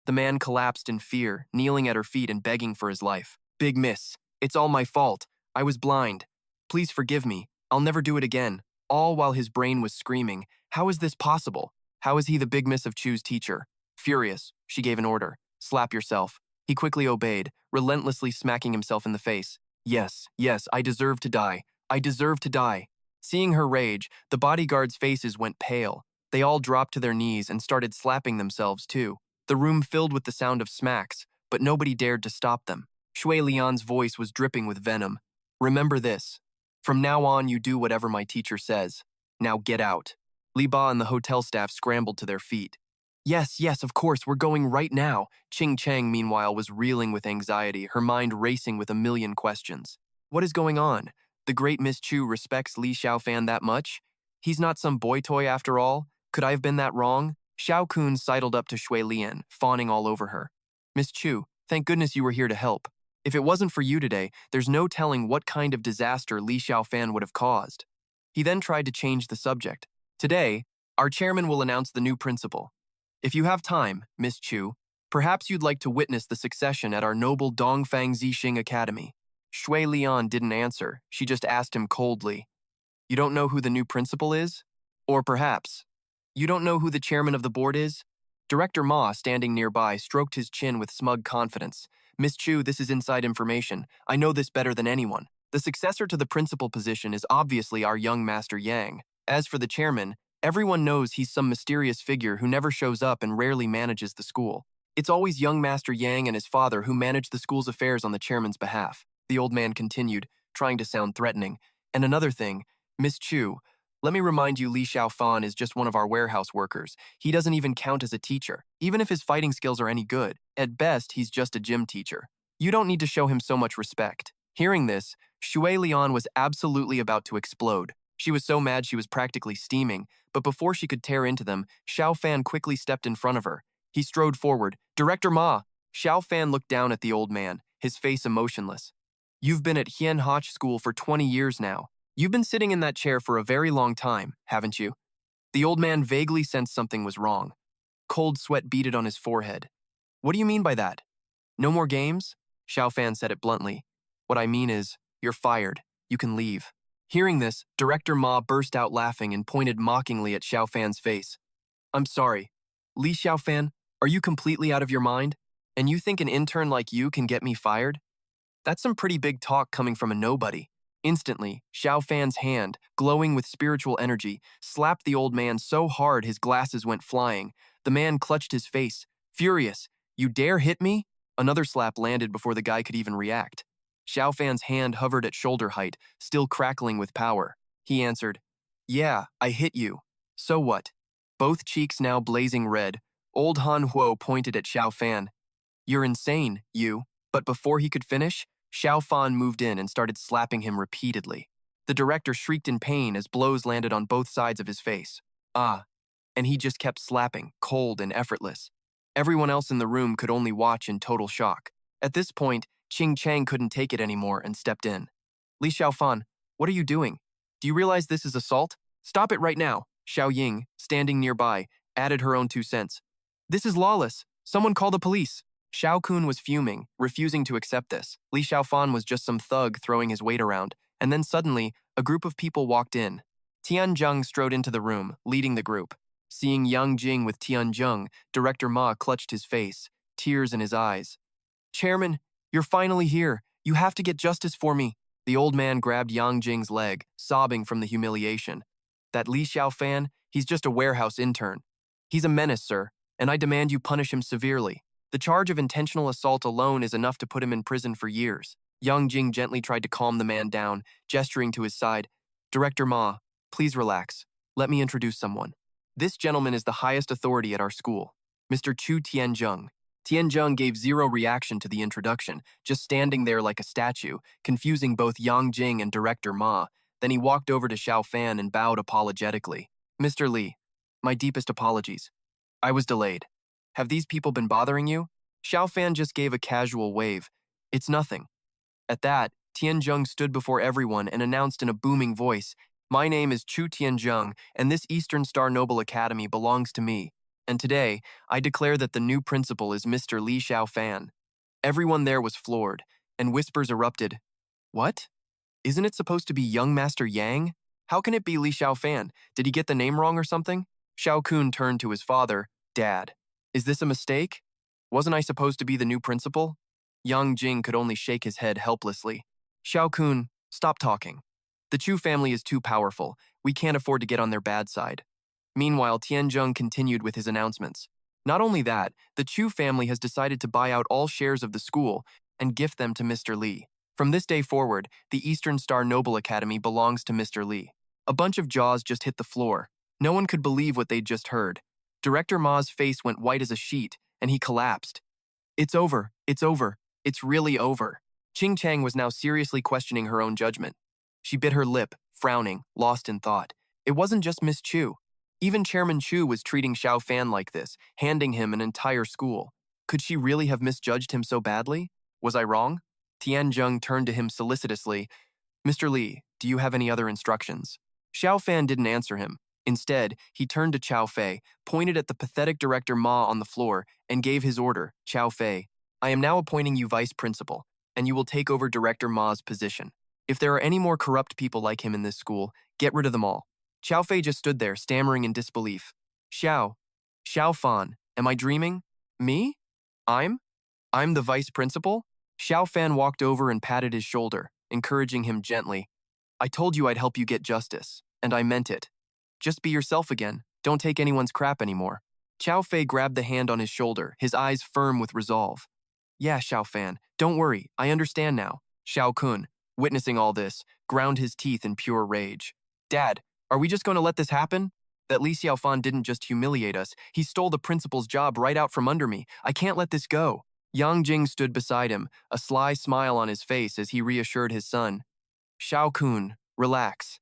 A: The man collapsed in fear, kneeling at her feet and begging for his life. Big miss. It's all my fault. I was blind. Please forgive me. I'll never do it again. All while his brain was screaming, how is this possible? How is he the big miss of Chu's teacher? Furious, she gave an order. Slap yourself. He quickly obeyed, relentlessly smacking himself in the face. Yes, I deserve to die. I deserve to die. Seeing her rage, the bodyguards' faces went pale. They all dropped to their knees and started slapping themselves too. The room filled with the sound of smacks, but nobody dared to stop them. Shui Lian's voice was dripping with venom. Remember this. From now on, you do whatever my teacher says. Now get out. Li Ba and the hotel staff scrambled to their feet. Yes, of course, we're going right now. Ching Chang, meanwhile, was reeling with anxiety, her mind racing with a million questions. What is going on? The great Miss Chu respects Li Xiaofan that much? He's not some boy toy after all? Could I have been that wrong? Xiao Kun sidled up to Shui Lian, fawning all over her. Miss Chu, thank goodness you were here to help. If it wasn't for you today, there's no telling what kind of disaster Li Xiaofan would have caused. He then tried to change the subject. Today, our chairman will announce the new principal. If you have time, Miss Chu, perhaps you'd like to witness the succession at our noble Dongfang Zixing Academy. Shui Lian didn't answer. She just asked him coldly. You don't know who the new principal is? Or perhaps, you don't know who the chairman of the board is? Director Ma, standing nearby, stroked his chin with smug confidence. Miss Chu, this is inside information. I know this better than anyone. The successor to the principal position is obviously our young Master Yang. As for the chairman, everyone knows he's some mysterious figure who never shows up and rarely manages the school. It's always young Master Yang and his father who manage the school's affairs on the chairman's behalf. The old man continued, trying to sound threatening. And another thing, Miss Chu, let me remind you Li Xiaofan is just one of our warehouse workers. He doesn't even count as a teacher, even if his fighting skills are any good. At best, he's just a gym teacher. You don't need to show him so much respect. Hearing this, Shui Lian was absolutely about to explode. She was so mad she was practically steaming, but before she could tear into them, Xiaofan quickly stepped in front of her. He strode forward. Director Ma! Xiaofan looked down at the old man, his face emotionless. You've been at Hian Hoch School for 20 years now. You've been sitting in that chair for a very long time, haven't you? The old man vaguely sensed something was wrong. Cold sweat beaded on his forehead. What do you mean by that? No more games? Xiaofan said it bluntly. What I mean is, you're fired. You can leave. Hearing this, Director Ma burst out laughing and pointed mockingly at Xiaofan's face. I'm sorry. Li Xiaofan, are you completely out of your mind? And you think an intern like you can get me fired? That's some pretty big talk coming from a nobody. Instantly, Xiaofan's hand, glowing with spiritual energy, slapped the old man so hard his glasses went flying. The man clutched his face, furious. You dare hit me? Another slap landed before the guy could even react. Xiaofan's hand hovered at shoulder height, still crackling with power. He answered, Yeah, I hit you. So what? Both cheeks now blazing red, old Han Huo pointed at Xiaofan. You're insane, you. But before he could finish, Xiaofan moved in and started slapping him repeatedly. The director shrieked in pain as blows landed on both sides of his face. And he just kept slapping, cold and effortless. Everyone else in the room could only watch in total shock. At this point, Qing Chang couldn't take it anymore and stepped in. Li Xiaofan, what are you doing? Do you realize this is assault? Stop it right now. Xiao Ying, standing nearby, added her own 2 cents. This is lawless. Someone call the police. Xiao Kun was fuming, refusing to accept this. Li Xiaofan was just some thug throwing his weight around, and then suddenly, a group of people walked in. Tianzheng strode into the room, leading the group. Seeing Yang Jing with Tianzheng, Director Ma clutched his face, tears in his eyes. Chairman, you're finally here. You have to get justice for me. The old man grabbed Yang Jing's leg, sobbing from the humiliation. That Li Xiaofan, he's just a warehouse intern. He's a menace, sir, and I demand you punish him severely. The charge of intentional assault alone is enough to put him in prison for years. Yang Jing gently tried to calm the man down, gesturing to his side. Director Ma, please relax. Let me introduce someone. This gentleman is the highest authority at our school, Mr. Chu Tianzheng. Tianzheng gave zero reaction to the introduction, just standing there like a statue, confusing both Yang Jing and Director Ma. Then he walked over to Xiaofan and bowed apologetically. Mr. Li, my deepest apologies. I was delayed. Have these people been bothering you? Xiaofan just gave a casual wave. It's nothing. At that, Tianzheng stood before everyone and announced in a booming voice, My name is Chu Tianzheng, and this Eastern Star Noble Academy belongs to me. And today, I declare that the new principal is Mr. Li Xiaofan. Everyone there was floored, and whispers erupted. What? Isn't it supposed to be young Master Yang? How can it be Li Xiaofan? Did he get the name wrong or something? Xiao Kun turned to his father. Dad, is this a mistake? Wasn't I supposed to be the new principal? Yang Jing could only shake his head helplessly. Xiao Kun, stop talking. The Chu family is too powerful. We can't afford to get on their bad side. Meanwhile, Tianzheng continued with his announcements. Not only that, the Chu family has decided to buy out all shares of the school and gift them to Mr. Li. From this day forward, the Eastern Star Noble Academy belongs to Mr. Li. A bunch of jaws just hit the floor. No one could believe what they'd just heard. Director Ma's face went white as a sheet, and he collapsed. It's over. It's over. It's really over. Qing Chang was now seriously questioning her own judgment. She bit her lip, frowning, lost in thought. It wasn't just Miss Chu. Even Chairman Chu was treating Xiaofan like this, handing him an entire school. Could she really have misjudged him so badly? Was I wrong? Tianzheng turned to him solicitously. Mr. Li, do you have any other instructions? Xiaofan didn't answer him. Instead, he turned to Chao Fei, pointed at the pathetic Director Ma on the floor, and gave his order, Chao Fei, I am now appointing you vice principal, and you will take over Director Ma's position. If there are any more corrupt people like him in this school, get rid of them all. Chao Fei just stood there, stammering in disbelief. Xiaofan, Am I dreaming? Me? I'm? I'm the vice principal? Xiaofan walked over and patted his shoulder, encouraging him gently. I told you I'd help you get justice, and I meant it. Just be yourself again. Don't take anyone's crap anymore. Xiao Fei grabbed the hand on his shoulder, his eyes firm with resolve. Yeah, Xiaofan, don't worry, I understand now. Xiao Kun, witnessing all this, ground his teeth in pure rage. Dad, are we just going to let this happen? That Li Xiaofan didn't just humiliate us, he stole the principal's job right out from under me. I can't let this go. Yang Jing stood beside him, a sly smile on his face as he reassured his son. Xiao Kun, relax.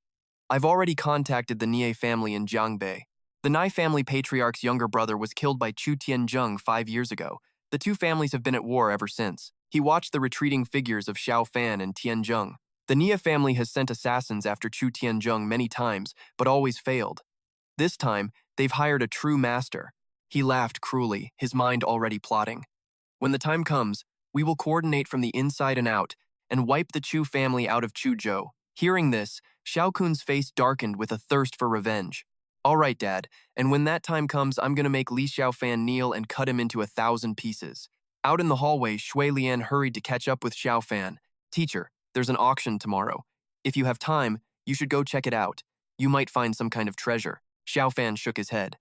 A: I've already contacted the Nie family in Jiangbei. The Nai family patriarch's younger brother was killed by Chu Tianzheng 5 years ago. The two families have been at war ever since. He watched the retreating figures of Xiaofan and Tianzheng. The Nie family has sent assassins after Chu Tianzheng many times, but always failed. This time, they've hired a true master. He laughed cruelly, his mind already plotting. When the time comes, we will coordinate from the inside and out, and wipe the Chu family out of Chuzhou. Hearing this, Xiao Kun's face darkened with a thirst for revenge. All right, Dad, and when that time comes, I'm going to make Li Xiaofan kneel and cut him into 1,000 pieces. Out in the hallway, Shui Lian hurried to catch up with Xiaofan. Teacher, there's an auction tomorrow. If you have time, you should go check it out. You might find some kind of treasure. Xiaofan shook his head.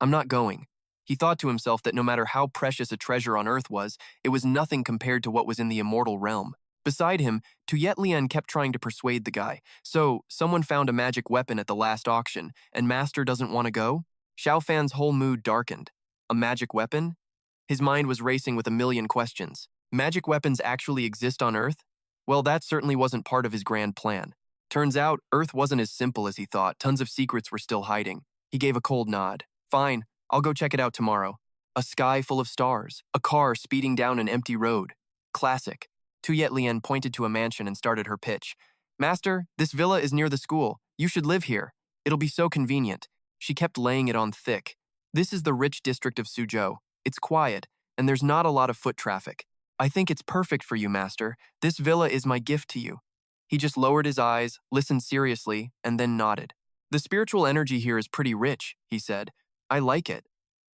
A: I'm not going. He thought to himself that no matter how precious a treasure on Earth was, it was nothing compared to what was in the immortal realm. Beside him, Tuyet Lian kept trying to persuade the guy. So, someone found a magic weapon at the last auction, and Master doesn't want to go? Xiaofan's whole mood darkened. A magic weapon? His mind was racing with a million questions. Magic weapons actually exist on Earth? Well, that certainly wasn't part of his grand plan. Turns out, Earth wasn't as simple as he thought. Tons of secrets were still hiding. He gave a cold nod. Fine, I'll go check it out tomorrow. A sky full of stars. A car speeding down an empty road. Classic. Tuyet Lian pointed to a mansion and started her pitch. Master, this villa is near the school. You should live here. It'll be so convenient. She kept laying it on thick. This is the rich district of Suzhou. It's quiet, and there's not a lot of foot traffic. I think it's perfect for you, Master. This villa is my gift to you. He just lowered his eyes, listened seriously, and then nodded. The spiritual energy here is pretty rich, he said. I like it.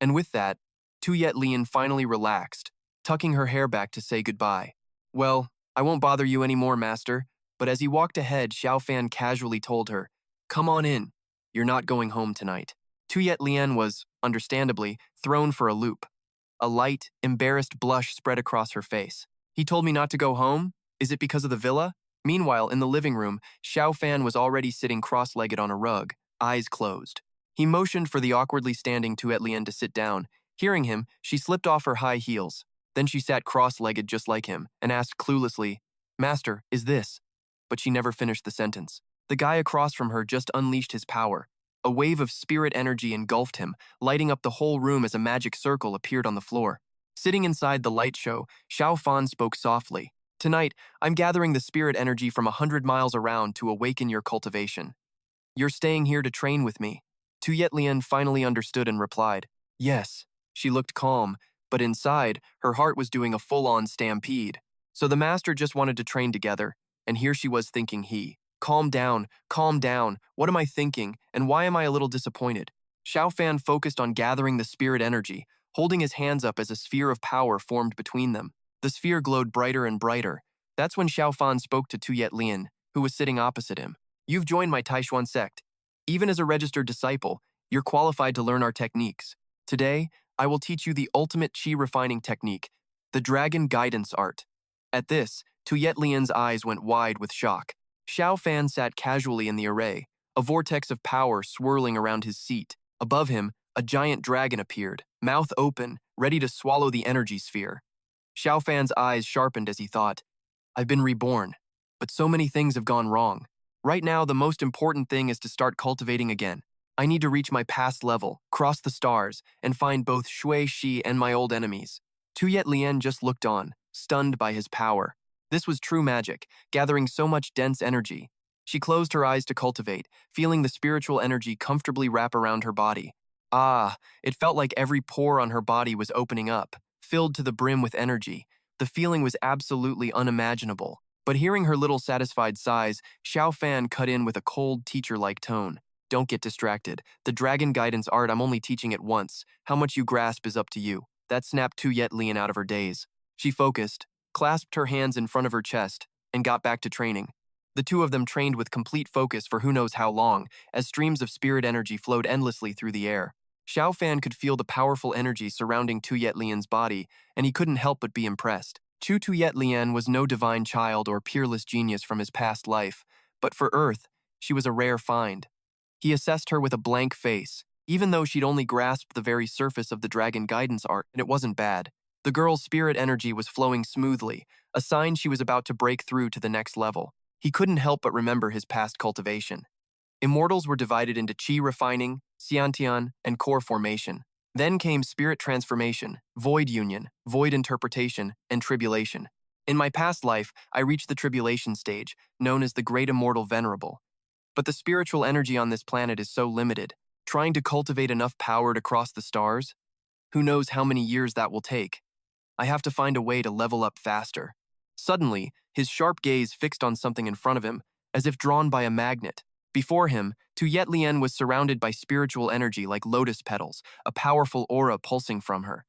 A: And with that, Tuyet Lian finally relaxed, tucking her hair back to say goodbye. Well, I won't bother you anymore, Master, but as he walked ahead, Xiaofan casually told her, Come on in. You're not going home tonight. Tuyet Lian was, understandably, thrown for a loop. A light, embarrassed blush spread across her face. He told me not to go home? Is it because of the villa? Meanwhile, in the living room, Xiaofan was already sitting cross-legged on a rug, eyes closed. He motioned for the awkwardly standing Tuyet Lian to sit down. Hearing him, she slipped off her high heels. Then she sat cross-legged just like him and asked cluelessly, Master, is this? But she never finished the sentence. The guy across from her just unleashed his power. A wave of spirit energy engulfed him, lighting up the whole room as a magic circle appeared on the floor. Sitting inside the light show, Xiaofan spoke softly. Tonight, I'm gathering the spirit energy from 100 miles around to awaken your cultivation. You're staying here to train with me. Tuyet Lian finally understood and replied, Yes. She looked calm, but inside, her heart was doing a full-on stampede. So the master just wanted to train together, and here she was thinking calm down, what am I thinking, and why am I a little disappointed? Xiaofan focused on gathering the spirit energy, holding his hands up as a sphere of power formed between them. The sphere glowed brighter and brighter. That's when Xiaofan spoke to Tuyet Lian, who was sitting opposite him. You've joined my Tai Xuan Sect. Even as a registered disciple, you're qualified to learn our techniques. Today, I will teach you the ultimate chi refining technique, the dragon guidance art. At this, Tuyet Lian's eyes went wide with shock. Xiaofan sat casually in the array, a vortex of power swirling around his seat. Above him, a giant dragon appeared, mouth open, ready to swallow the energy sphere. Xiaofan's eyes sharpened as he thought, I've been reborn, but so many things have gone wrong. Right now, the most important thing is to start cultivating again. I need to reach my past level, cross the stars, and find both Shui Shi and my old enemies. Tuyet Lian just looked on, stunned by his power. This was true magic, gathering so much dense energy. She closed her eyes to cultivate, feeling the spiritual energy comfortably wrap around her body. It felt like every pore on her body was opening up, filled to the brim with energy. The feeling was absolutely unimaginable. But hearing her little satisfied sighs, Xiaofan cut in with a cold, teacher-like tone. Don't get distracted. The dragon guidance art, I'm only teaching it once. How much you grasp is up to you. That snapped Tu Yet Lian out of her daze. She focused, clasped her hands in front of her chest, and got back to training. The two of them trained with complete focus for who knows how long, as streams of spirit energy flowed endlessly through the air. Xiaofan could feel the powerful energy surrounding Tu Yet Lian's body, and he couldn't help but be impressed. Tu Yet Lian was no divine child or peerless genius from his past life, but for Earth, she was a rare find. He assessed her with a blank face, even though she'd only grasped the very surface of the dragon guidance art, and it wasn't bad. The girl's spirit energy was flowing smoothly, a sign she was about to break through to the next level. He couldn't help but remember his past cultivation. Immortals were divided into chi refining, xiantian, and core formation. Then came spirit transformation, void union, void interpretation, and tribulation. In my past life, I reached the tribulation stage, known as the Great Immortal Venerable. But the spiritual energy on this planet is so limited. Trying to cultivate enough power to cross the stars? Who knows how many years that will take? I have to find a way to level up faster. Suddenly, his sharp gaze fixed on something in front of him, as if drawn by a magnet. Before him, Tu Yet Lian was surrounded by spiritual energy like lotus petals, a powerful aura pulsing from her.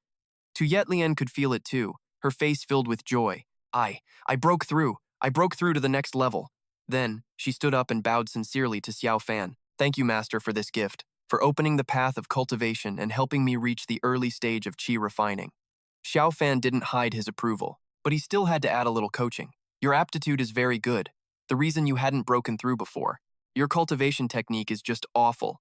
A: Tu Yet Lian could feel it too, her face filled with joy. I broke through. I broke through to the next level. Then, she stood up and bowed sincerely to Xiaofan. Thank you, Master, for this gift, for opening the path of cultivation and helping me reach the early stage of chi refining. Xiaofan didn't hide his approval, but he still had to add a little coaching. Your aptitude is very good. The reason you hadn't broken through before. Your cultivation technique is just awful.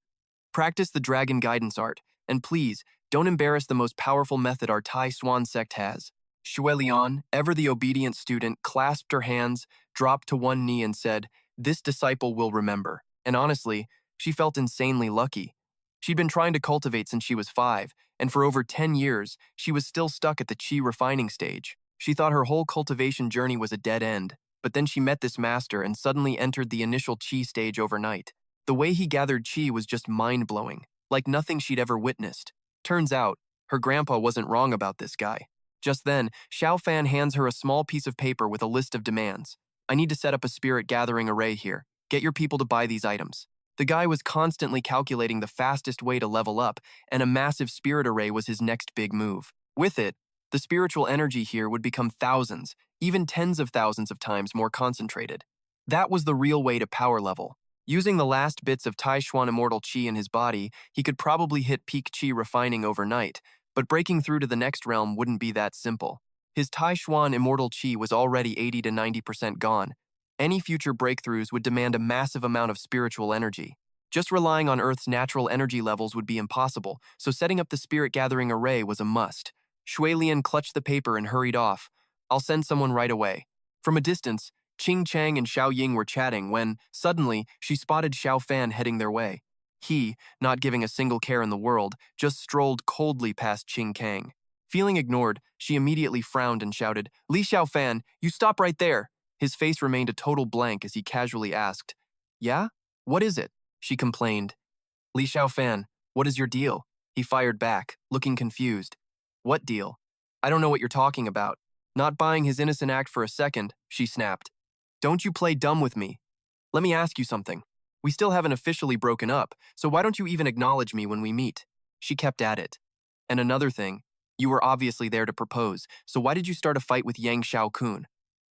A: Practice the dragon guidance art, and please, don't embarrass the most powerful method our Tai Xuan Sect has. Xue Lian, ever the obedient student, clasped her hands, dropped to one knee and said, "This disciple will remember." And honestly, she felt insanely lucky. She'd been trying to cultivate since she was 5, and for over 10 years, she was still stuck at the chi refining stage. She thought her whole cultivation journey was a dead end, but then she met this master and suddenly entered the initial chi stage overnight. The way he gathered chi was just mind-blowing, like nothing she'd ever witnessed. Turns out, her grandpa wasn't wrong about this guy. Just then, Xiaofan hands her a small piece of paper with a list of demands. I need to set up a spirit gathering array here. Get your people to buy these items. The guy was constantly calculating the fastest way to level up, and a massive spirit array was his next big move. With it, the spiritual energy here would become thousands, even tens of thousands of times more concentrated. That was the real way to power level. Using the last bits of Tai Xuan immortal chi in his body, he could probably hit peak chi refining overnight, but breaking through to the next realm wouldn't be that simple. His Tai Xuan immortal chi was already 80 to 90% gone. Any future breakthroughs would demand a massive amount of spiritual energy. Just relying on Earth's natural energy levels would be impossible, so setting up the spirit gathering array was a must. Xue Lian clutched the paper and hurried off. I'll send someone right away. From a distance, Qing Chang and Xiao Ying were chatting when, suddenly, she spotted Xiaofan heading their way. He, not giving a single care in the world, just strolled coldly past Qing Kang. Feeling ignored, she immediately frowned and shouted, "Li Xiaofan, you stop right there!" His face remained a total blank as he casually asked, "Yeah? What is it?" She complained. "Li Xiaofan, what is your deal?" He fired back, looking confused. "What deal? I don't know what you're talking about." Not buying his innocent act for a second, she snapped. "Don't you play dumb with me. Let me ask you something. We still haven't officially broken up, so why don't you even acknowledge me when we meet?" She kept at it. "And another thing, you were obviously there to propose, so why did you start a fight with Yang Xiaokun?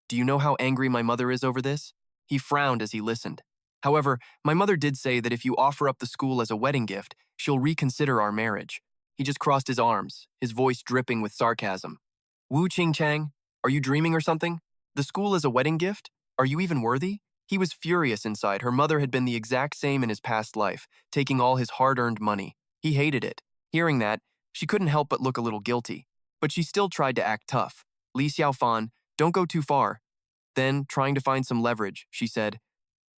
A: Do you know how angry my mother is over this?" He frowned as he listened. "However, my mother did say that if you offer up the school as a wedding gift, she'll reconsider our marriage." He just crossed his arms, his voice dripping with sarcasm. "Wu Qingchang, are you dreaming or something? The school as a wedding gift? Are you even worthy?" He was furious inside. Her mother had been the exact same in his past life, taking all his hard-earned money. He hated it. Hearing that, she couldn't help but look a little guilty. But she still tried to act tough. "Li Xiaofan, don't go too far." Then, trying to find some leverage, she said,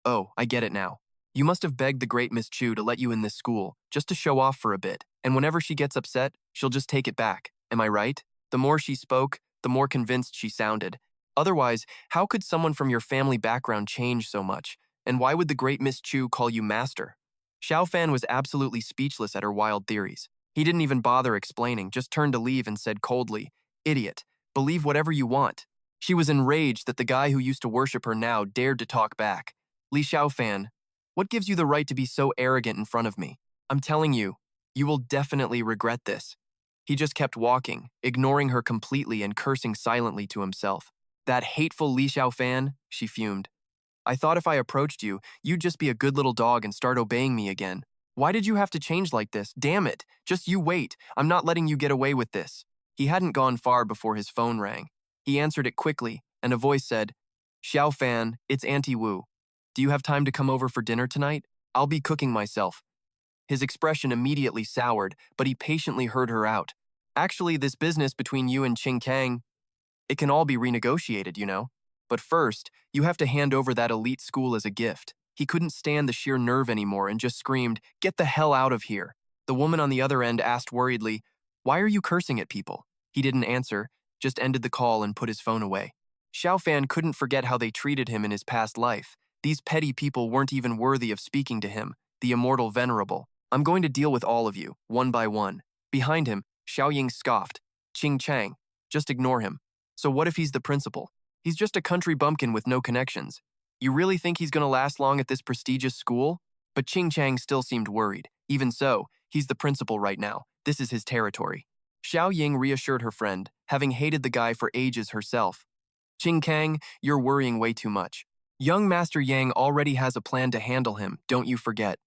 A: "Oh, I get it now. You must have begged the great Miss Chu to let you in this school, just to show off for a bit, and whenever she gets upset, she'll just take it back. Am I right?" The more she spoke, the more convinced she sounded. Otherwise, how could someone from your family background change so much? And why would the great Miss Chu call you master? Xiaofan was absolutely speechless at her wild theories. He didn't even bother explaining, just turned to leave and said coldly, "Idiot, believe whatever you want." She was enraged that the guy who used to worship her now dared to talk back. "Li Xiaofan, What gives you the right to be so arrogant in front of me? I'm telling you, you will definitely regret this. He just kept walking, ignoring her completely and cursing silently to himself. That hateful Li Xiaofan, she fumed. I thought if I approached you, you'd just be a good little dog and start obeying me again. Why did you have to change like this? Damn it! Just you wait. I'm not letting you get away with this. He hadn't gone far before his phone rang. He answered it quickly, and a voice said, Xiaofan, it's Auntie Wu. Do you have time to come over for dinner tonight? I'll be cooking myself. His expression immediately soured, but he patiently heard her out. Actually, this business between you and Qing Kang, it can all be renegotiated, you know. But first, you have to hand over that elite school as a gift. He couldn't stand the sheer nerve anymore and just screamed, Get the hell out of here. The woman on the other end asked worriedly, Why are you cursing at people? He didn't answer, just ended the call and put his phone away. Xiaofan couldn't forget how they treated him in his past life. These petty people weren't even worthy of speaking to him, the immortal venerable. I'm going to deal with all of you, one by one. Behind him, Xiaoying scoffed. Qing Chang, just ignore him. So what if he's the principal? He's just a country bumpkin with no connections. You really think he's going to last long at this prestigious school? But Qing Chang still seemed worried. Even so, he's the principal right now. This is his territory. Xiao Ying reassured her friend, having hated the guy for ages herself. Qing Kang, you're worrying way too much. Young Master Yang already has a plan to handle him, don't you forget.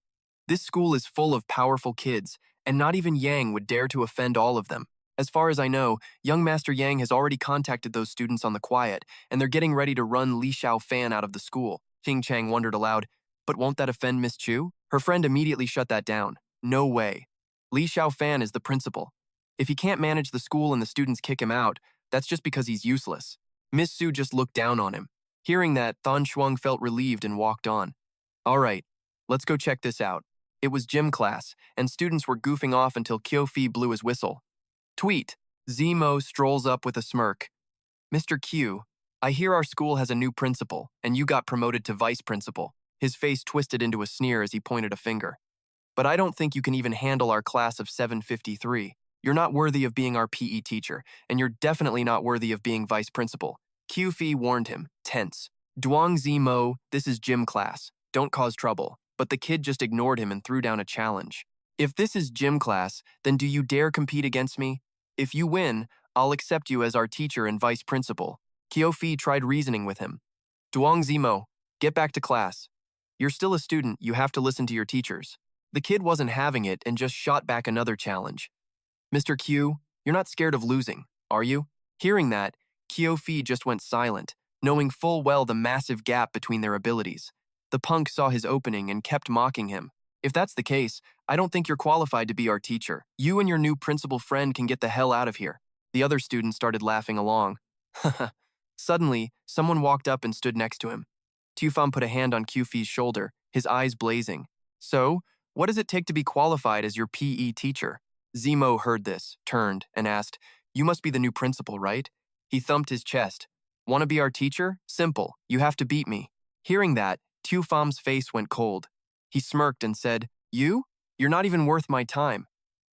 A: This school is full of powerful kids, and not even Yang would dare to offend all of them. As far as I know, young Master Yang has already contacted those students on the quiet, and they're getting ready to run Li Xiaofan out of the school. Qing Chang wondered aloud, but won't that offend Miss Chu? Her friend immediately shut that down. No way. Li Xiaofan is the principal. If he can't manage the school and the students kick him out, that's just because he's useless. Miss Su just looked down on him. Hearing that, Thon Shuang felt relieved and walked on. All right, let's go check this out. It was gym class, and students were goofing off until Qiufi blew his whistle. Tweet. Zemo strolls up with a smirk. Mr. Q, I hear our school has a new principal, and you got promoted to vice principal. His face twisted into a sneer as he pointed a finger. But I don't think you can even handle our class of 753. You're not worthy of being our PE teacher, and you're definitely not worthy of being vice principal. Qiufi warned him, tense. Duang Zemo, this is gym class. Don't cause trouble. But the kid just ignored him and threw down a challenge. If this is gym class, then do you dare compete against me? If you win, I'll accept you as our teacher and vice principal. Qiufi tried reasoning with him. Duang Zemo, get back to class. You're still a student, you have to listen to your teachers. The kid wasn't having it and just shot back another challenge. Mr. Q, you're not scared of losing, are you? Hearing that, Qiufi just went silent, knowing full well the massive gap between their abilities. The punk saw his opening and kept mocking him. If that's the case, I don't think you're qualified to be our teacher. You and your new principal friend can get the hell out of here. The other students started laughing along. Suddenly, someone walked up and stood next to him. Tufan put a hand on Qiufi's shoulder, his eyes blazing. So, what does it take to be qualified as your PE teacher? Zemo heard this, turned, and asked, You must be the new principal, right? He thumped his chest. Want to be our teacher? Simple. You have to beat me. Hearing that, Tufam's face went cold. He smirked and said, You? You're not even worth my time.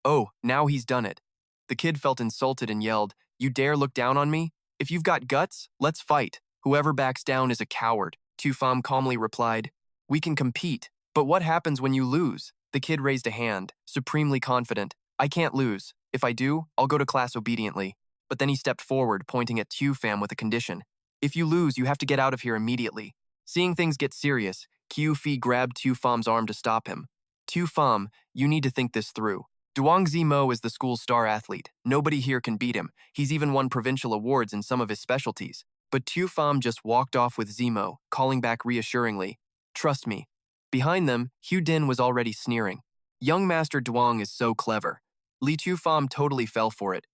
A: Oh, now he's done it. The kid felt insulted and yelled, You dare look down on me? If you've got guts, let's fight. Whoever backs down is a coward. Tufam calmly replied, We can compete, but what happens when you lose? The kid raised a hand, supremely confident. I can't lose. If I do, I'll go to class obediently. But then he stepped forward, pointing at Tufam with a condition. If you lose, you have to get out of here immediately. Seeing things get serious, Qiufi grabbed Tufam's arm to stop him. Tufam, you need to think this through. Duang Zemo is the school's star athlete. Nobody here can beat him. He's even won provincial awards in some of his specialties. But Tufam just walked off with Zemo, calling back reassuringly, Trust me. Behind them, Hu Din was already sneering. Young Master Duang is so clever. Li Tufam totally fell for it.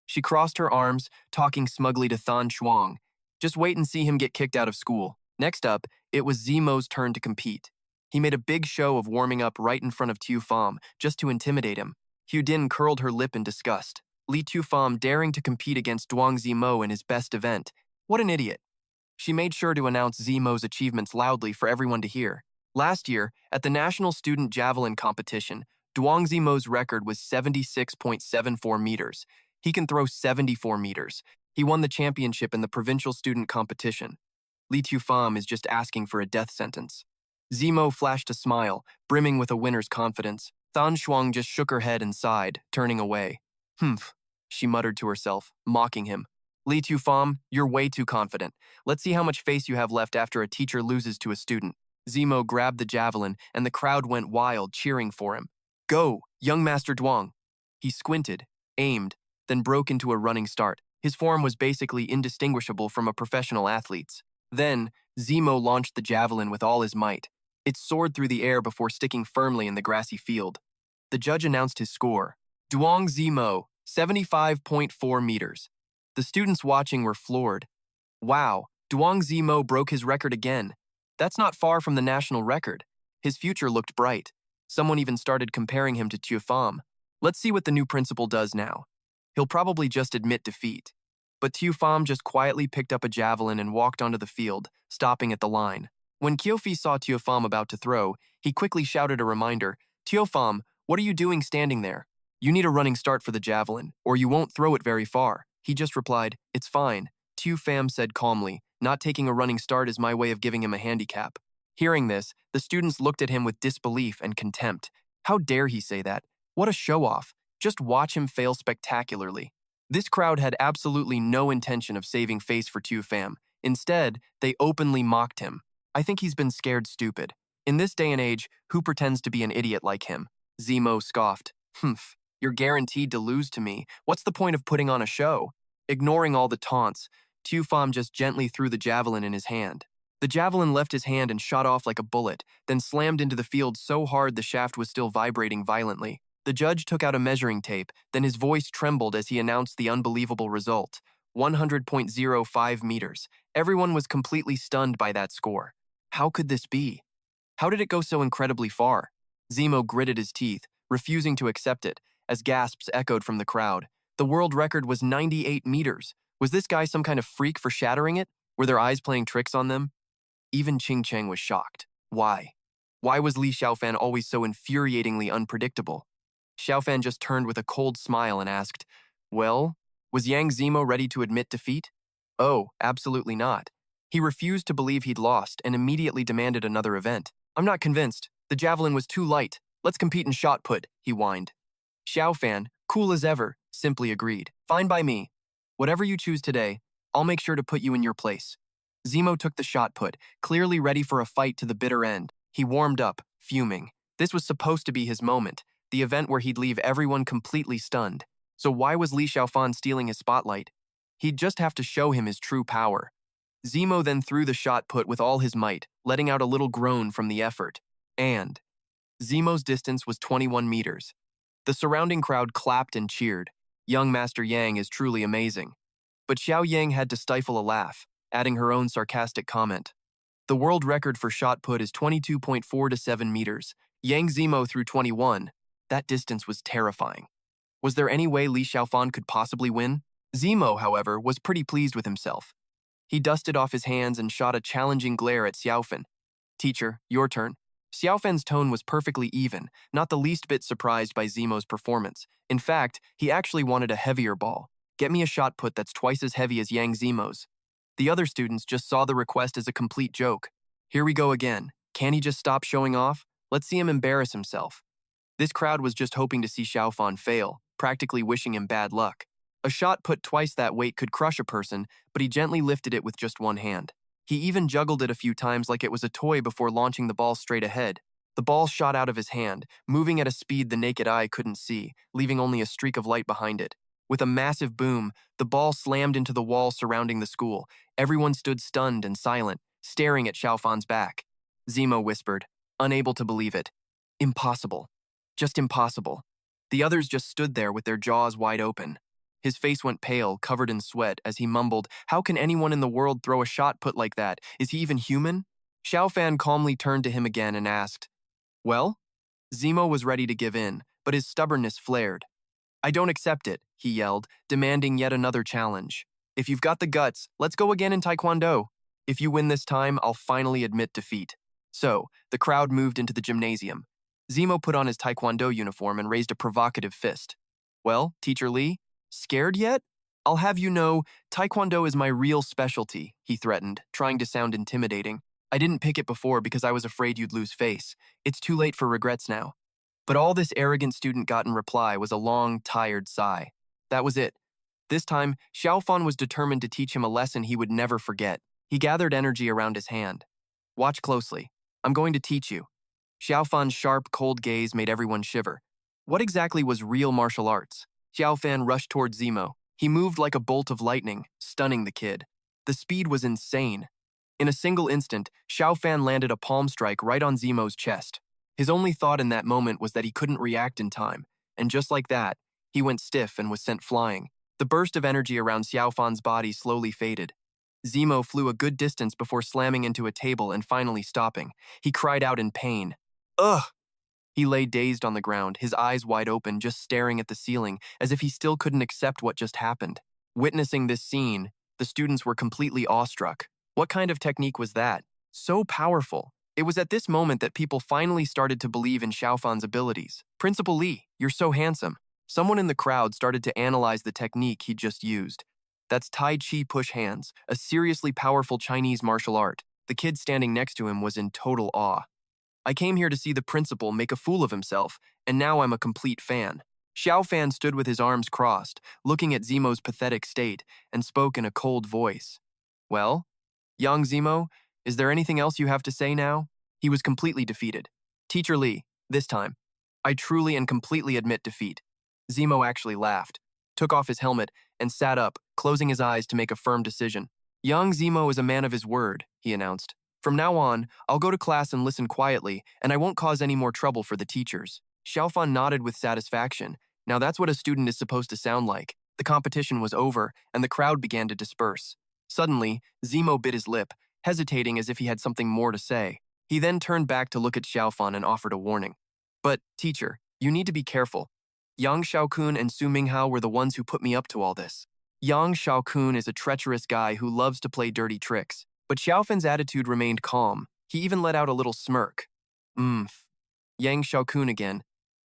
A: She crossed her arms, talking smugly to Thon Shuang. Just wait and see him get kicked out of school. Next up, it was Zemo's turn to compete. He made a big show of warming up right in front of Tufam, just to intimidate him. Hu Din curled her lip in disgust. Li Tufam daring to compete against Duang Zemo in his best event. What an idiot. She made sure to announce Zemo's achievements loudly for everyone to hear. Last year, at the National Student Javelin Competition, Duang Zemo's record was 76.74 meters. He can throw 74 meters. He won the championship in the provincial student competition. Li Tufam is just asking for a death sentence. Zemo flashed a smile, brimming with a winner's confidence. Tan Shuang just shook her head and sighed, turning away. Humph, she muttered to herself, mocking him. Li Taixuan, you're way too confident. Let's see how much face you have left after a teacher loses to a student. Zemo grabbed the javelin, and the crowd went wild, cheering for him. Go, young Master Duang. He squinted, aimed, then broke into a running start. His form was basically indistinguishable from a professional athlete's. Then, Zemo launched the javelin with all his might. It soared through the air before sticking firmly in the grassy field. The judge announced his score. Duang Zemo, 75.4 meters. The students watching were floored. Wow, Duang Zemo broke his record again. That's not far from the national record. His future looked bright. Someone even started comparing him to Xiaofan. Let's see what the new principal does now. He'll probably just admit defeat. But Xiaofan just quietly picked up a javelin and walked onto the field, stopping at the line. When Xiaofan saw Xiaofan about to throw, he quickly shouted a reminder, Xiaofan, what are you doing standing there? You need a running start for the javelin, or you won't throw it very far. He just replied, it's fine. Xiaofan said calmly, not taking a running start is my way of giving him a handicap. Hearing this, the students looked at him with disbelief and contempt. How dare he say that? What a show-off. Just watch him fail spectacularly. This crowd had absolutely no intention of saving face for Xiaofan. Instead, they openly mocked him. I think he's been scared stupid. In this day and age, who pretends to be an idiot like him? Zemo scoffed. Humph, you're guaranteed to lose to me. What's the point of putting on a show? Ignoring all the taunts, Xiaofan just gently threw the javelin in his hand. The javelin left his hand and shot off like a bullet, then slammed into the field so hard the shaft was still vibrating violently. The judge took out a measuring tape, then his voice trembled as he announced the unbelievable result. 100.05 meters. Everyone was completely stunned by that score. How could this be? How did it go so incredibly far? Zemo gritted his teeth, refusing to accept it, as gasps echoed from the crowd. The world record was 98 meters. Was this guy some kind of freak for shattering it? Were their eyes playing tricks on them? Even Ching Cheng was shocked. Why? Why was Li Xiaofan always so infuriatingly unpredictable? Xiaofan just turned with a cold smile and asked, well, was Yang Zemo ready to admit defeat? Oh, absolutely not. He refused to believe he'd lost and immediately demanded another event. I'm not convinced. The javelin was too light. Let's compete in shot put, he whined. Xiaofan, cool as ever, simply agreed. Fine by me. Whatever you choose today, I'll make sure to put you in your place. Zemo took the shot put, clearly ready for a fight to the bitter end. He warmed up, fuming. This was supposed to be his moment, the event where he'd leave everyone completely stunned. So why was Li Xiaofan stealing his spotlight? He'd just have to show him his true power. Zemo then threw the shot put with all his might, letting out a little groan from the effort. And Zemo's distance was 21 meters. The surrounding crowd clapped and cheered. Young Master Yang is truly amazing. But Xiao Yang had to stifle a laugh, adding her own sarcastic comment. The world record for shot put is 22.47 meters. Yang Zemo threw 21. That distance was terrifying. Was there any way Li Xiaofan could possibly win? Zemo, however, was pretty pleased with himself. He dusted off his hands and shot a challenging glare at Xiaofan. Teacher, your turn. Xiaofan's tone was perfectly even, not the least bit surprised by Zemo's performance. In fact, he actually wanted a heavier ball. Get me a shot put that's twice as heavy as Yang Zemo's. The other students just saw the request as a complete joke. Here we go again. Can he just stop showing off? Let's see him embarrass himself. This crowd was just hoping to see Xiaofan fail, practically wishing him bad luck. A shot put twice that weight could crush a person, but he gently lifted it with just one hand. He even juggled it a few times like it was a toy before launching the ball straight ahead. The ball shot out of his hand, moving at a speed the naked eye couldn't see, leaving only a streak of light behind it. With a massive boom, the ball slammed into the wall surrounding the school. Everyone stood stunned and silent, staring at Xiaofan's back. Zemo whispered, unable to believe it. Impossible. Just impossible. The others just stood there with their jaws wide open. His face went pale, covered in sweat, as he mumbled, how can anyone in the world throw a shot put like that? Is he even human? Xiaofan calmly turned to him again and asked, well? Zemo was ready to give in, but his stubbornness flared. I don't accept it, he yelled, demanding yet another challenge. If you've got the guts, let's go again in Taekwondo. If you win this time, I'll finally admit defeat. So, the crowd moved into the gymnasium. Zemo put on his Taekwondo uniform and raised a provocative fist. Well, Teacher Li, scared yet? I'll have you know, Taekwondo is my real specialty, he threatened, trying to sound intimidating. I didn't pick it before because I was afraid you'd lose face. It's too late for regrets now. But all this arrogant student got in reply was a long, tired sigh. That was it. This time, Xiaofan was determined to teach him a lesson he would never forget. He gathered energy around his hand. Watch closely. I'm going to teach you. Xiaofan's sharp, cold gaze made everyone shiver. What exactly was real martial arts? Xiaofan rushed towards Zemo. He moved like a bolt of lightning, stunning the kid. The speed was insane. In a single instant, Xiaofan landed a palm strike right on Zemo's chest. His only thought in that moment was that he couldn't react in time, and just like that, he went stiff and was sent flying. The burst of energy around Xiaofan's body slowly faded. Zemo flew a good distance before slamming into a table and finally stopping. He cried out in pain. Ugh! He lay dazed on the ground, his eyes wide open, just staring at the ceiling, as if he still couldn't accept what just happened. Witnessing this scene, the students were completely awestruck. What kind of technique was that? So powerful. It was at this moment that people finally started to believe in Xiaofan's abilities. Principal Li, you're so handsome. Someone in the crowd started to analyze the technique he'd just used. That's Tai Chi push hands, a seriously powerful Chinese martial art. The kid standing next to him was in total awe. I came here to see the principal make a fool of himself, and now I'm a complete fan. Xiaofan stood with his arms crossed, looking at Zemo's pathetic state, and spoke in a cold voice. Well, young Zemo, is there anything else you have to say now? He was completely defeated. Teacher Li, this time, I truly and completely admit defeat. Zemo actually laughed, took off his helmet, and sat up, closing his eyes to make a firm decision. Young Zemo is a man of his word, he announced. From now on, I'll go to class and listen quietly, and I won't cause any more trouble for the teachers. Xiaofan nodded with satisfaction. Now that's what a student is supposed to sound like. The competition was over, and the crowd began to disperse. Suddenly, Zemo bit his lip, hesitating as if he had something more to say. He then turned back to look at Xiaofan and offered a warning. But, teacher, you need to be careful. Yang Xiaokun and Su Minghao were the ones who put me up to all this. Yang Xiaokun is a treacherous guy who loves to play dirty tricks. But Xiaofan's attitude remained calm. He even let out a little smirk. Yang Xiaokun again.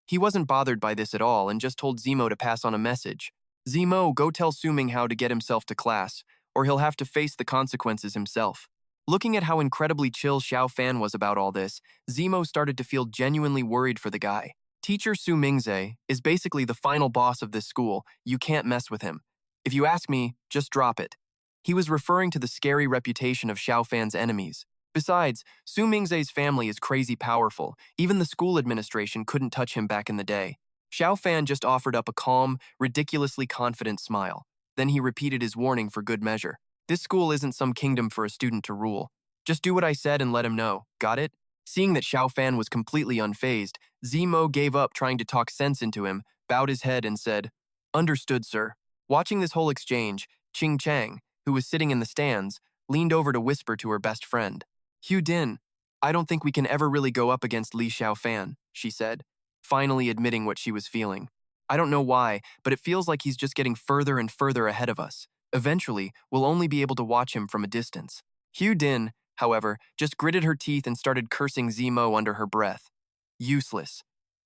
A: He wasn't bothered by this at all and just told Zemo to pass on a message. Zemo, go tell Su Minghao to get himself to class, or he'll have to face the consequences himself. Looking at how incredibly chill Xiaofan was about all this, Zemo started to feel genuinely worried for the guy. Teacher Su Mingze is basically the final boss of this school. You can't mess with him. If you ask me, just drop it. He was referring to the scary reputation of Xiaofan's enemies. Besides, Su Mingze's family is crazy powerful. Even the school administration couldn't touch him back in the day. Xiaofan just offered up a calm, ridiculously confident smile. Then he repeated his warning for good measure. This school isn't some kingdom for a student to rule. Just do what I said and let him know. Got it? Seeing that Xiaofan was completely unfazed, Zemo gave up trying to talk sense into him, bowed his head and said, Understood, sir. Watching this whole exchange, Qing Chang, who was sitting in the stands, leaned over to whisper to her best friend. Hu Din, I don't think we can ever really go up against Li Xiaofan, she said, finally admitting what she was feeling. I don't know why, but it feels like he's just getting further and further ahead of us. Eventually, we'll only be able to watch him from a distance. Hu Din, however, just gritted her teeth and started cursing Zemo under her breath. Useless.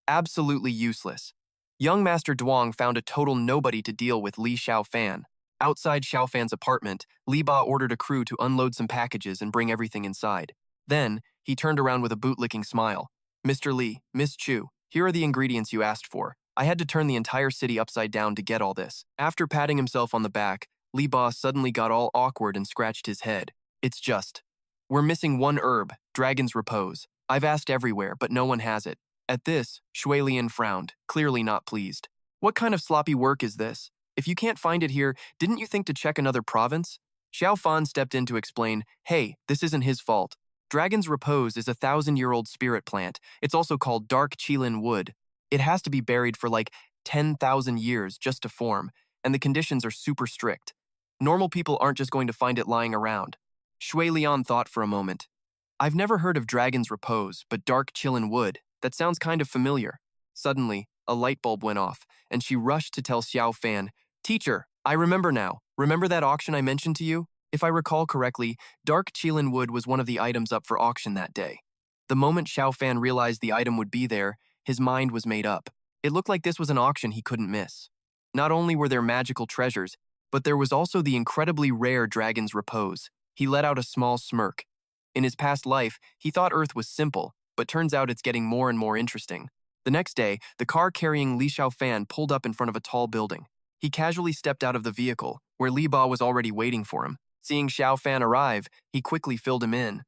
A: Absolutely useless. Young Master Duong found a total nobody to deal with Li Xiaofan. Outside Xiaofan's apartment, Li Ba ordered a crew to unload some packages and bring everything inside. Then, he turned around with a boot-licking smile. Mr. Li, Miss Chu, here are the ingredients you asked for. I had to turn the entire city upside down to get all this. After patting himself on the back, Li Ba suddenly got all awkward and scratched his head. It's just. We're missing one herb, Dragon's Repose. I've asked everywhere, but no one has it. At this, Shui Lian frowned, clearly not pleased. What kind of sloppy work is this? If you can't find it here, didn't you think to check another province? Xiaofan stepped in to explain, hey, this isn't his fault. Dragon's Repose is a 1,000-year-old spirit plant. It's also called dark qilin wood. It has to be buried for like 10,000 years just to form, and the conditions are super strict. Normal people aren't just going to find it lying around. Shui Lian thought for a moment. I've never heard of Dragon's Repose, but dark qilin wood, that sounds kind of familiar. Suddenly, a light bulb went off, and she rushed to tell Xiaofan, Teacher, I remember now. Remember that auction I mentioned to you? If I recall correctly, dark qilin wood was one of the items up for auction that day. The moment Xiaofan realized the item would be there, his mind was made up. It looked like this was an auction he couldn't miss. Not only were there magical treasures, but there was also the incredibly rare Dragon's Repose. He let out a small smirk. In his past life, he thought Earth was simple, but turns out it's getting more and more interesting. The next day, the car carrying Li Xiaofan pulled up in front of a tall building. He casually stepped out of the vehicle, where Li Ba was already waiting for him. Seeing Xiaofan arrive, he quickly filled him in.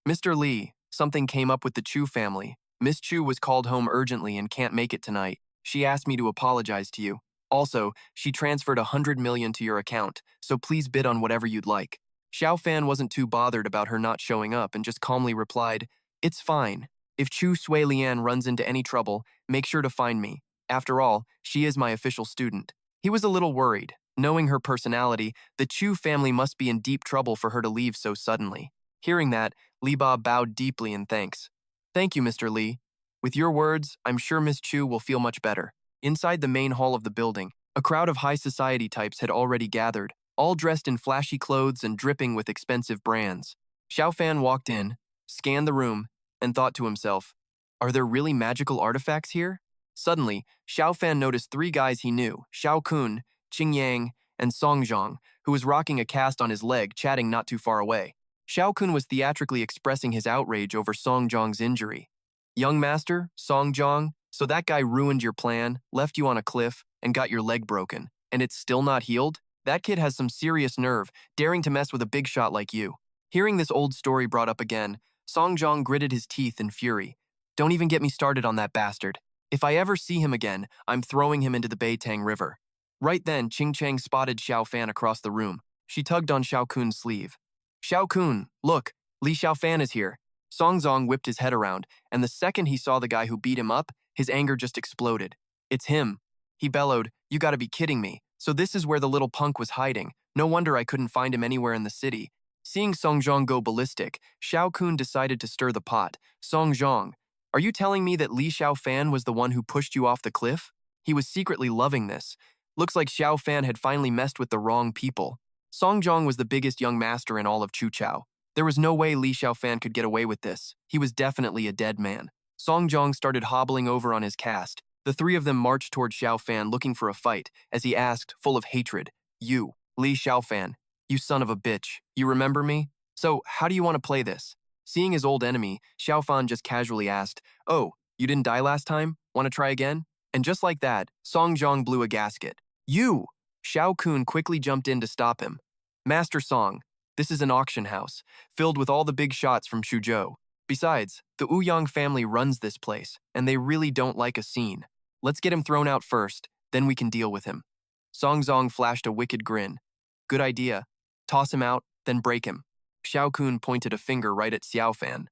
A: Mr. Li, something came up with the Chu family. Miss Chu was called home urgently and can't make it tonight. She asked me to apologize to you. Also, she transferred 100 million to your account, so please bid on whatever you'd like. Xiaofan wasn't too bothered about her not showing up and just calmly replied, "It's fine. If Chu Suilian runs into any trouble, make sure to find me. After all, she is my official student." He was a little worried. Knowing her personality, the Chu family must be in deep trouble for her to leave so suddenly. Hearing that, Li Ba bowed deeply in thanks. "Thank you, Mr. Li. With your words, I'm sure Miss Chu will feel much better." Inside the main hall of the building, a crowd of high society types had already gathered, all dressed in flashy clothes and dripping with expensive brands. Xiaofan walked in, scanned the room, and thought to himself, "Are there really magical artifacts here?" Suddenly, Xiaofan noticed three guys he knew, Xiao Kun, Qing Yang, and Song Zhang, who was rocking a cast on his leg, chatting not too far away. Xiao Kun was theatrically expressing his outrage over Song Zhang's injury. "Young master, Song Zhang, so that guy ruined your plan, left you on a cliff, and got your leg broken, and it's still not healed? That kid has some serious nerve, daring to mess with a big shot like you." Hearing this old story brought up again, Song Zhang gritted his teeth in fury. "Don't even get me started on that bastard. If I ever see him again, I'm throwing him into the Beitang River." Right then, Qing Chang spotted Xiaofan across the room. She tugged on Xiao Kun's sleeve. "Xiao Kun, look, Li Xiaofan is here." Song Zhang whipped his head around, and the second he saw the guy who beat him up, his anger just exploded. "It's him." He bellowed, "You gotta be kidding me. So this is where the little punk was hiding. No wonder I couldn't find him anywhere in the city." Seeing Song Zhang go ballistic, Xiao Kun decided to stir the pot. "Song Zhang, are you telling me that Li Xiaofan was the one who pushed you off the cliff?" He was secretly loving this. Looks like Xiaofan had finally messed with the wrong people. Song Zhang was the biggest young master in all of Chuchao. There was no way Li Xiaofan could get away with this. He was definitely a dead man. Song Zhang started hobbling over on his cast. The three of them marched toward Xiaofan looking for a fight, as he asked, full of hatred, "You, Li Xiaofan, you son of a bitch, you remember me? So, how do you want to play this?" Seeing his old enemy, Xiaofan just casually asked, "Oh, you didn't die last time? Want to try again?" And just like that, Song Zhang blew a gasket. "You!" Xiao Kun quickly jumped in to stop him. "Master Song, this is an auction house, filled with all the big shots from Shuzhou. Besides, the Ouyang family runs this place, and they really don't like a scene. Let's get him thrown out first, then we can deal with him." Song Zhang flashed a wicked grin. "Good idea. Toss him out, then break him." Xiao Kun pointed a finger right at Xiaofan.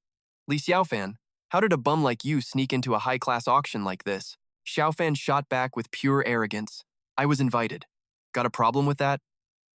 A: "Li Xiaofan, how did a bum like you sneak into a high-class auction like this?" Xiaofan shot back with pure arrogance. "I was invited. Got a problem with that?"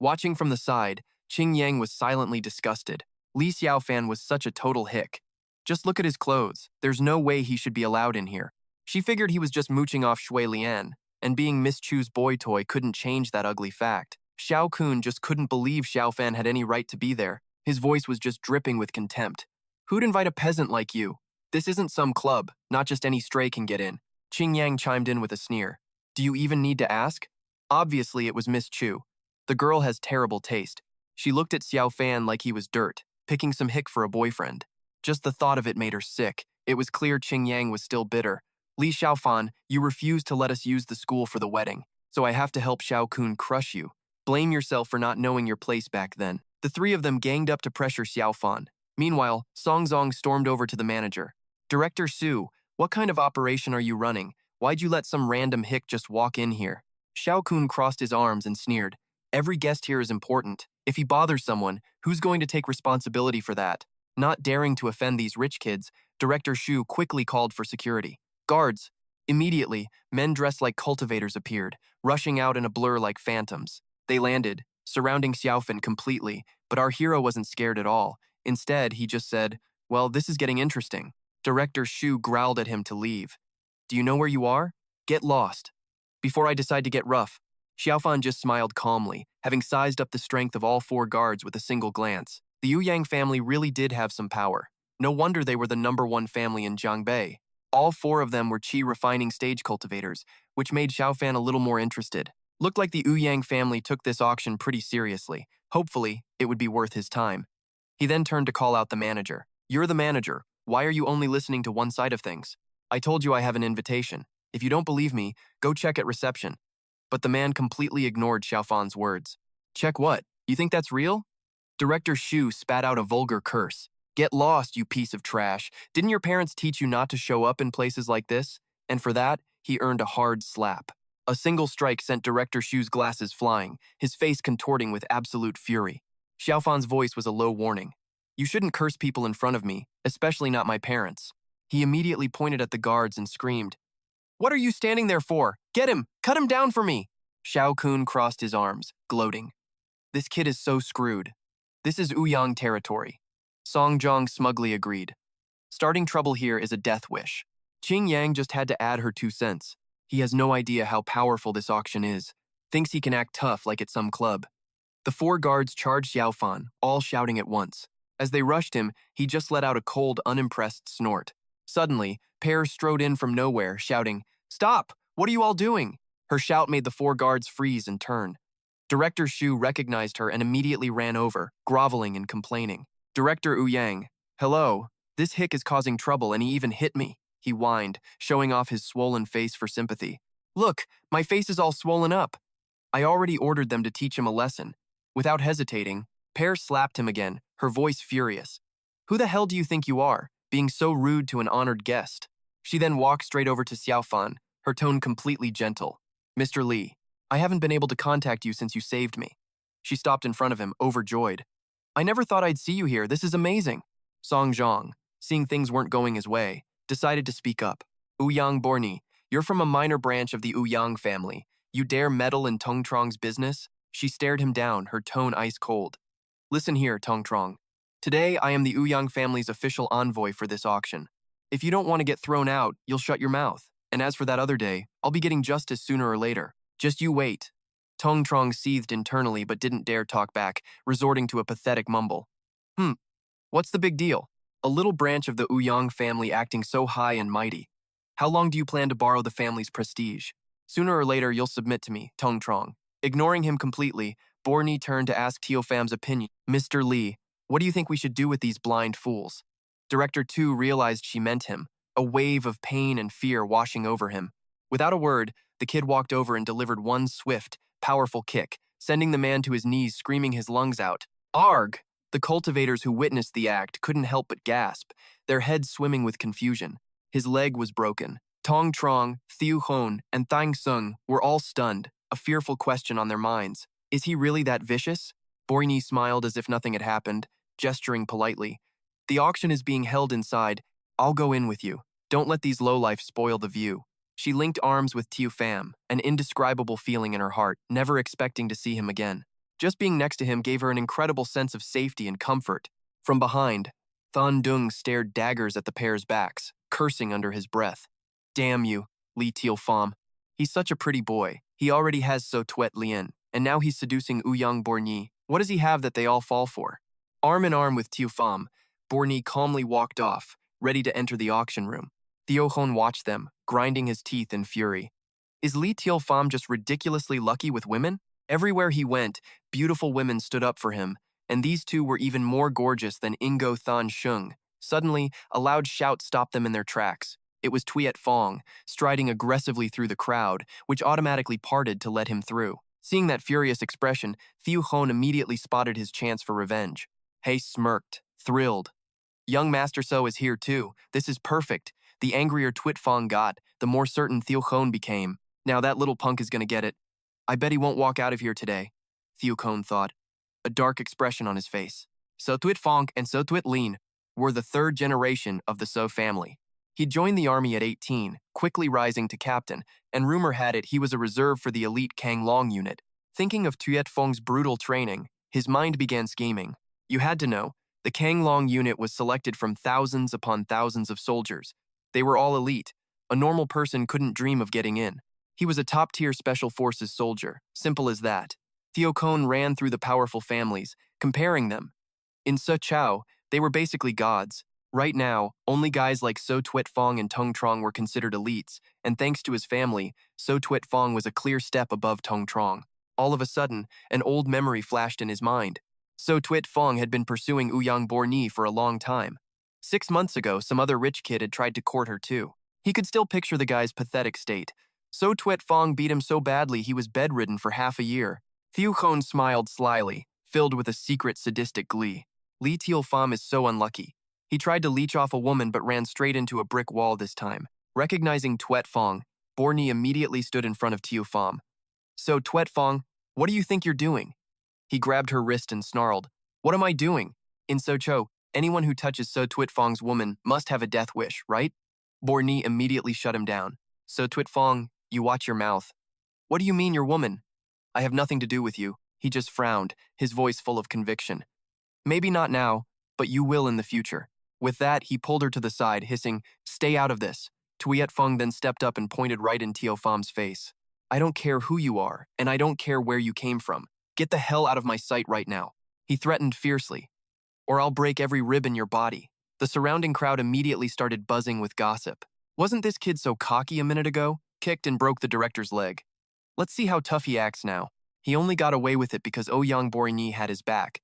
A: Watching from the side, Qing Yang was silently disgusted. Li Xiaofan was such a total hick. Just look at his clothes. There's no way he should be allowed in here. She figured he was just mooching off Shui Lian, and being Miss Chu's boy toy couldn't change that ugly fact. Xiao Kun just couldn't believe Xiaofan had any right to be there. His voice was just dripping with contempt. "Who'd invite a peasant like you? This isn't some club, not just any stray can get in." Qing Yang chimed in with a sneer. "Do you even need to ask?" Obviously, it was Miss Chu. The girl has terrible taste. She looked at Xiaofan like he was dirt, picking some hick for a boyfriend. Just the thought of it made her sick. It was clear Qing Yang was still bitter. "Li Xiaofan, you refused to let us use the school for the wedding, so I have to help Xiao Kun crush you. Blame yourself for not knowing your place back then." The three of them ganged up to pressure Xiaofan. Meanwhile, Song Zhang stormed over to the manager. "Director Su, what kind of operation are you running? Why'd you let some random hick just walk in here?" Xiao Kun crossed his arms and sneered. "Every guest here is important. If he bothers someone, who's going to take responsibility for that?" Not daring to offend these rich kids, Director Shu quickly called for security. "Guards!" Immediately, men dressed like cultivators appeared, rushing out in a blur like phantoms. They landed, surrounding Xiaofan completely, but our hero wasn't scared at all. Instead, he just said, "Well, this is getting interesting." Director Shu growled at him to leave. "Do you know where you are? Get lost. Before I decide to get rough." Xiaofan just smiled calmly, having sized up the strength of all four guards with a single glance. The Ouyang family really did have some power. No wonder they were the #1 family in Jiangbei. All four of them were qi refining stage cultivators, which made Xiaofan a little more interested. Looked like the Ouyang family took this auction pretty seriously. Hopefully, it would be worth his time. He then turned to call out the manager. You're the manager. Why are you only listening to one side of things? I told you I have an invitation. If you don't believe me, go check at reception. But the man completely ignored Xiaofan's words. Check what? You think that's real? Director Xu spat out a vulgar curse. Get lost, you piece of trash. Didn't your parents teach you not to show up in places like this? And for that, he earned a hard slap. A single strike sent Director Xu's glasses flying, his face contorting with absolute fury. Xiaofan's voice was a low warning. You shouldn't curse people in front of me, especially not my parents. He immediately pointed at the guards and screamed, What are you standing there for? Get him! Cut him down for me! Xiao Kun crossed his arms, gloating. This kid is so screwed. This is Ouyang territory. Song Zhong smugly agreed. Starting trouble here is a death wish. Qing Yang just had to add her 2 cents. He has no idea how powerful this auction is. Thinks he can act tough like at some club. The 4 guards charged Xiaofan, all shouting at once. As they rushed him, he just let out a cold, unimpressed snort. Suddenly, Pear strode in from nowhere, shouting, Stop! What are you all doing? Her shout made the 4 guards freeze and turn. Director Xu recognized her and immediately ran over, groveling and complaining. Director Ouyang, hello, this hick is causing trouble and he even hit me, he whined, showing off his swollen face for sympathy. Look, my face is all swollen up. I already ordered them to teach him a lesson. Without hesitating, Pear slapped him again, her voice furious. Who the hell do you think you are, being so rude to an honored guest? She then walked straight over to Xiaofan, her tone completely gentle. Mr. Li, I haven't been able to contact you since you saved me. She stopped in front of him, overjoyed. I never thought I'd see you here. This is amazing. Song Zhong, seeing things weren't going his way, decided to speak up. Ouyang Borni, you're from a minor branch of the Ouyang family. You dare meddle in Tong Trong's business? She stared him down, her tone ice cold. Listen here, Tong Trong. Today, I am the Ouyang family's official envoy for this auction. If you don't want to get thrown out, you'll shut your mouth. And as for that other day, I'll be getting justice sooner or later. Just you wait. Tong Trong seethed internally but didn't dare talk back, resorting to a pathetic mumble. What's the big deal? A little branch of the Ouyang family acting so high and mighty. How long do you plan to borrow the family's prestige? Sooner or later, you'll submit to me, Tong Trong. Ignoring him completely, Borni turned to ask Xiaofan's opinion. Mr. Li, what do you think we should do with these blind fools? Director Tu realized she meant him, a wave of pain and fear washing over him. Without a word, the kid walked over and delivered one swift, powerful kick, sending the man to his knees, screaming his lungs out. Arg! The cultivators who witnessed the act couldn't help but gasp, their heads swimming with confusion. His leg was broken. Tong Trong, Thiu Hon, and Thang Sung were all stunned, a fearful question on their minds. Is he really that vicious? Borni smiled as if nothing had happened, gesturing politely. The auction is being held inside. I'll go in with you. Don't let these lowlifes spoil the view. She linked arms with Xiaofan, an indescribable feeling in her heart, never expecting to see him again. Just being next to him gave her an incredible sense of safety and comfort. From behind, Thon Dung stared daggers at the pair's backs, cursing under his breath. Damn you, Li Taixuan. He's such a pretty boy. He already has So Tuet Lien, and now he's seducing Ouyang Borni. What does he have that they all fall for? Arm in arm with Xiaofan, Borni calmly walked off, ready to enter the auction room. Thiu Hon watched them, grinding his teeth in fury. Is Li Taixuan just ridiculously lucky with women? Everywhere he went, beautiful women stood up for him, and these two were even more gorgeous than Ingo Than Sheng. Suddenly, a loud shout stopped them in their tracks. It was Tuet Fong, striding aggressively through the crowd, which automatically parted to let him through. Seeing that furious expression, Thiu Hon immediately spotted his chance for revenge. He smirked, thrilled. Young Master So is here too. This is perfect. The angrier Tuet Fong got, the more certain Thiu Hon became. Now that little punk is gonna get it. I bet he won't walk out of here today, Thiu Hon thought, a dark expression on his face. So Tuet Fong and So Tuet Lin were the 3rd generation of the So family. He joined the army at 18, quickly rising to captain, and rumor had it he was a reserve for the elite Kang Long unit. Thinking of Tuet Fong's brutal training, his mind began scheming. You had to know, the Kang Long unit was selected from thousands upon thousands of soldiers. They were all elite. A normal person couldn't dream of getting in. He was a top-tier special forces soldier, simple as that. Thiu Hon ran through the powerful families, comparing them. In Se Chao, they were basically gods. Right now, only guys like So Tuet Fong and Tong Trong were considered elites, and thanks to his family, So Tuet Fong was a clear step above Tong Trong. All of a sudden, an old memory flashed in his mind. So Tuet Fong had been pursuing Ouyang Borni for a long time. 6 months ago, some other rich kid had tried to court her too. He could still picture the guy's pathetic state. So Tuet Fong beat him so badly he was bedridden for half a year. Thieu Khon smiled slyly, filled with a secret sadistic glee. Li Taixuan is so unlucky. He tried to leech off a woman but ran straight into a brick wall this time. Recognizing Tuet Fong, Borny immediately stood in front of Taixuan. So Tuet Fong, what do you think you're doing? He grabbed her wrist and snarled. What am I doing? In Socho, anyone who touches So Tuet Fong's woman must have a death wish, right? Borny immediately shut him down. So Tuet Fong, you watch your mouth. What do you mean, your woman? I have nothing to do with you. He just frowned, his voice full of conviction. Maybe not now, but you will in the future. With that, he pulled her to the side, hissing, stay out of this. Tuet Fong then stepped up and pointed right in Taixuan's face. I don't care who you are, and I don't care where you came from. Get the hell out of my sight right now. He threatened fiercely. Or I'll break every rib in your body. The surrounding crowd immediately started buzzing with gossip. Wasn't this kid so cocky a minute ago? Kicked and broke the director's leg. Let's see how tough he acts now. He only got away with it because Ouyang Borigny had his back.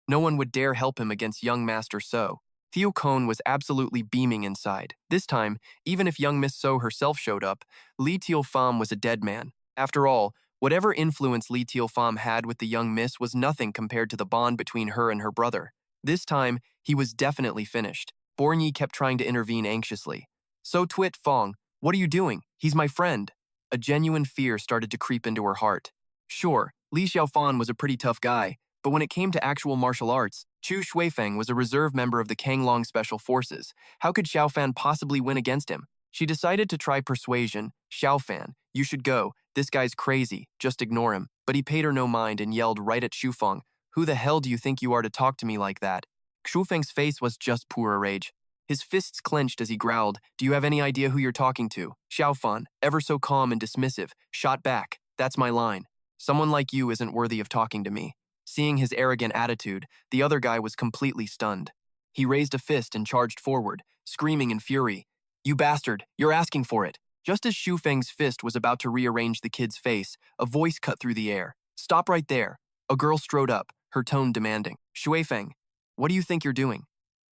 A: No one would dare help him against young Master So. Thieu Khon was absolutely beaming inside. This time, even if young Miss So herself showed up, Li Taixuan was a dead man. After all, whatever influence Li Taixuan had with the young miss was nothing compared to the bond between her and her brother. This time, he was definitely finished. Borigny kept trying to intervene anxiously. So Tuet Fong, what are you doing? He's my friend. A genuine fear started to creep into her heart. Sure, Li Xiaofan was a pretty tough guy, but when it came to actual martial arts, Chu Shuifeng was a reserve member of the Kanglong Special Forces. How could Xiaofan possibly win against him? She decided to try persuasion. Xiaofan, you should go. This guy's crazy. Just ignore him. But he paid her no mind and yelled right at Shufeng. Who the hell do you think you are to talk to me like that? Shufeng's face was just pure rage. His fists clenched as he growled, do you have any idea who you're talking to? Xiaofan, ever so calm and dismissive, shot back. That's my line. Someone like you isn't worthy of talking to me. Seeing his arrogant attitude, the other guy was completely stunned. He raised a fist and charged forward, screaming in fury. You bastard, you're asking for it. Just as Shufeng's fist was about to rearrange the kid's face, a voice cut through the air. Stop right there. A girl strode up, her tone demanding. Shuifeng, what do you think you're doing?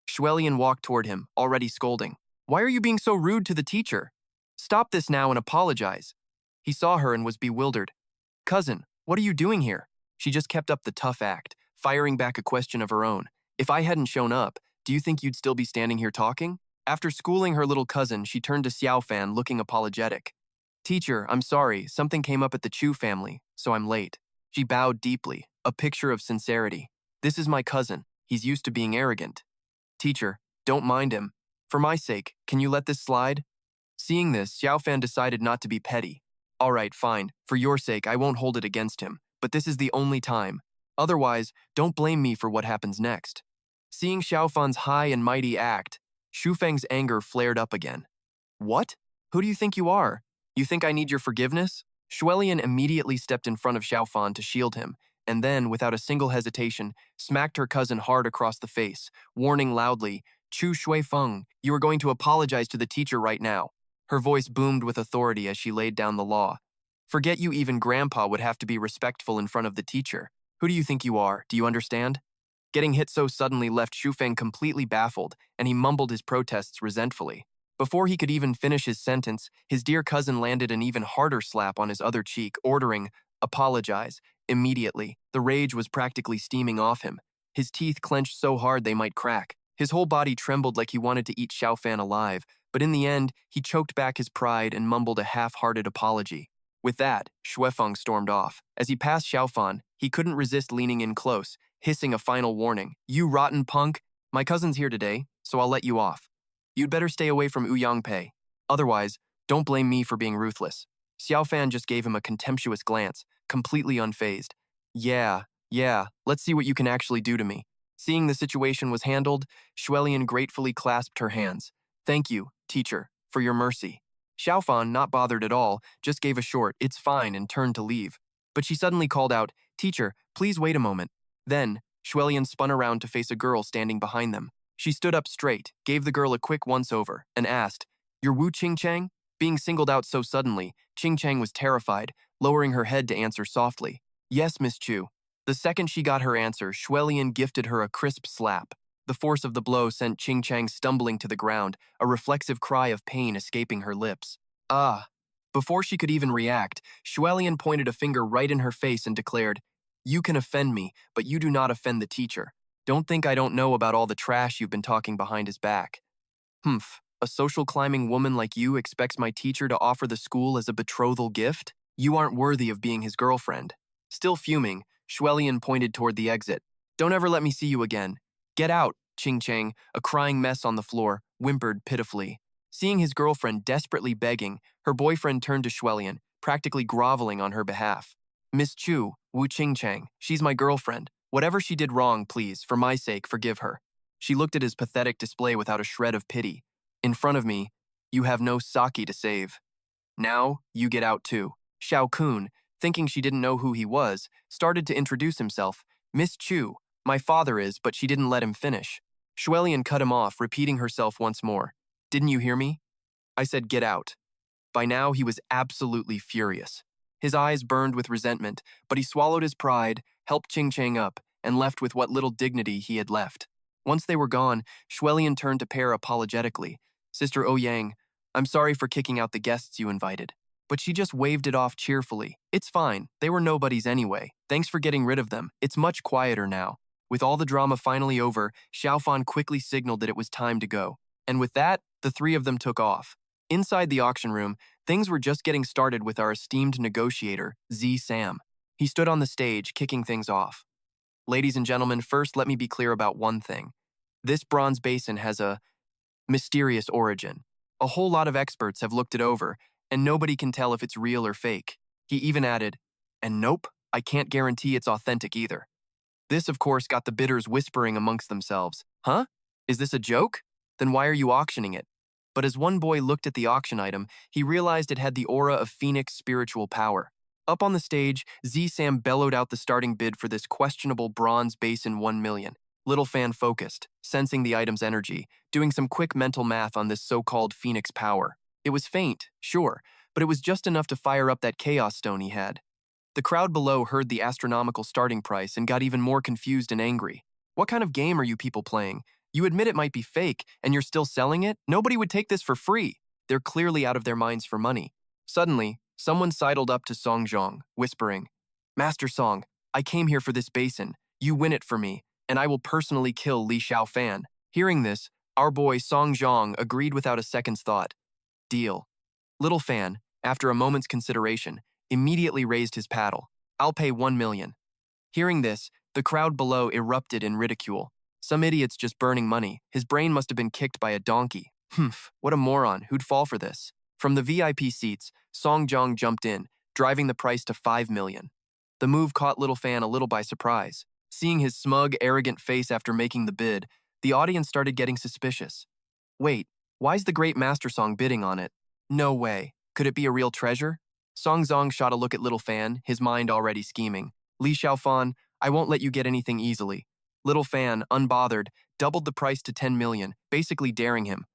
A: Shuelian walked toward him, already scolding. Why are you being so rude to the teacher? Stop this now and apologize. He saw her and was bewildered. Cousin, what are you doing here? She just kept up the tough act, firing back a question of her own. If I hadn't shown up, do you think you'd still be standing here talking? After schooling her little cousin, she turned to Xiaofan, looking apologetic. Teacher, I'm sorry, something came up at the Chu family, so I'm late. She bowed deeply, a picture of sincerity. This is my cousin. He's used to being arrogant. Teacher, don't mind him. For my sake, can you let this slide? Seeing this, Xiaofan decided not to be petty. All right, fine. For your sake, I won't hold it against him. But this is the only time. Otherwise, don't blame me for what happens next. Seeing Xiaofan's high and mighty act, Shufeng's anger flared up again. What? Who do you think you are? You think I need your forgiveness? Shuelian immediately stepped in front of Xiaofan to shield him, and then, without a single hesitation, smacked her cousin hard across the face, warning loudly, Chu Shuifeng, you are going to apologize to the teacher right now. Her voice boomed with authority as she laid down the law. Forget you, even Grandpa would have to be respectful in front of the teacher. Who do you think you are? Do you understand? Getting hit so suddenly left Shufeng completely baffled, and he mumbled his protests resentfully. Before he could even finish his sentence, his dear cousin landed an even harder slap on his other cheek, ordering, apologize, immediately. The rage was practically steaming off him. His teeth clenched so hard they might crack. His whole body trembled like he wanted to eat Xiaofan alive, but in the end, he choked back his pride and mumbled a half-hearted apology. With that, Shuifeng stormed off. As he passed Xiaofan, he couldn't resist leaning in close, hissing a final warning. You rotten punk! My cousin's here today, so I'll let you off. You'd better stay away from Ouyang Pei. Otherwise, don't blame me for being ruthless. Xiaofan just gave him a contemptuous glance, completely unfazed. Yeah, let's see what you can actually do to me. Seeing the situation was handled, Shuelian gratefully clasped her hands. Thank you, teacher, for your mercy. Xiaofan, not bothered at all, just gave a short, it's fine, and turned to leave. But she suddenly called out, Teacher, please wait a moment. Then, Shuelian spun around to face a girl standing behind them. She stood up straight, gave the girl a quick once-over, and asked, You're Wu Qingchang? Being singled out so suddenly, Qingchang was terrified, lowering her head to answer softly. Yes, Miss Chu. The second she got her answer, Shuelian gifted her a crisp slap. The The force of the blow sent Qing Chang stumbling to the ground, a reflexive cry of pain escaping her lips. Ah! Before she could even react, Xuelian pointed a finger right in her face and declared, "You can offend me, but you do not offend the teacher. Don't think I don't know about all the trash you've been talking behind his back." Humph, a social climbing woman like you expects my teacher to offer the school as a betrothal gift? You aren't worthy of being his girlfriend. Still fuming, Xuelian pointed toward the exit. "Don't ever let me see you again. Get out," Qing Chang, a crying mess on the floor, whimpered pitifully. Seeing his girlfriend desperately begging, her boyfriend turned to Xuelian, practically groveling on her behalf. "Miss Chu, Wu Qing Chang, she's my girlfriend. Whatever she did wrong, please, for my sake, forgive her." She looked at his pathetic display without a shred of pity. "In front of me, you have no sake to save. Now, you get out too." Xiao Kun, thinking she didn't know who he was, started to introduce himself. "Miss Chu, my father is," but she didn't let him finish. Xuelian cut him off, repeating herself once more. "Didn't you hear me? I said get out." By now, he was absolutely furious. His eyes burned with resentment, but he swallowed his pride, helped Qing Chang up, and left with what little dignity he had left. Once they were gone, Xuelian turned to Pear apologetically. "Sister Ouyang, I'm sorry for kicking out the guests you invited." But she just waved it off cheerfully. "It's fine, they were nobodies anyway. Thanks for getting rid of them. It's much quieter now." With all the drama finally over, Xiaofan quickly signaled that it was time to go. And with that, the three of them took off. Inside the auction room, things were just getting started with our esteemed negotiator, Z Sam. He stood on the stage, kicking things off. "Ladies and gentlemen, first let me be clear about one thing. This bronze basin has a mysterious origin. A whole lot of experts have looked it over, and nobody can tell if it's real or fake." He even added, "And nope, I can't guarantee it's authentic either." This, of course, got the bidders whispering amongst themselves. "Huh? Is this a joke? Then why are you auctioning it?" But as one boy looked at the auction item, he realized it had the aura of Phoenix spiritual power. Up on the stage, Z Sam bellowed out the starting bid for this questionable bronze basin 1 million. Little Fan focused, sensing the item's energy, doing some quick mental math on this so-called Phoenix power. It was faint, sure, but it was just enough to fire up that chaos stone he had. The crowd below heard the astronomical starting price and got even more confused and angry. "What kind of game are you people playing? You admit it might be fake, and you're still selling it? Nobody would take this for free." They're clearly out of their minds for money. Suddenly, someone sidled up to Song Zhong, whispering, "Master Song, I came here for this basin. You win it for me, and I will personally kill Li Xiaofan." Hearing this, our boy Song Zhong agreed without a second's thought. "Deal." Little Fan, after a moment's consideration, immediately raised his paddle. "I'll pay 1 million. Hearing this, the crowd below erupted in ridicule. Some idiot's just burning money. His brain must have been kicked by a donkey. Humph, what a moron, who'd fall for this? From the VIP seats, Song Zhong jumped in, driving the price to 5 million. The move caught Little Fan a little by surprise. Seeing his smug, arrogant face after making the bid, the audience started getting suspicious. Wait, why's the great Master Song bidding on it? No way. Could it be a real treasure? Song Zhong shot a look at Little Fan, his mind already scheming. "Li Xiaofan, I won't let you get anything easily." Little Fan, unbothered, doubled the price to 10 million, basically daring him.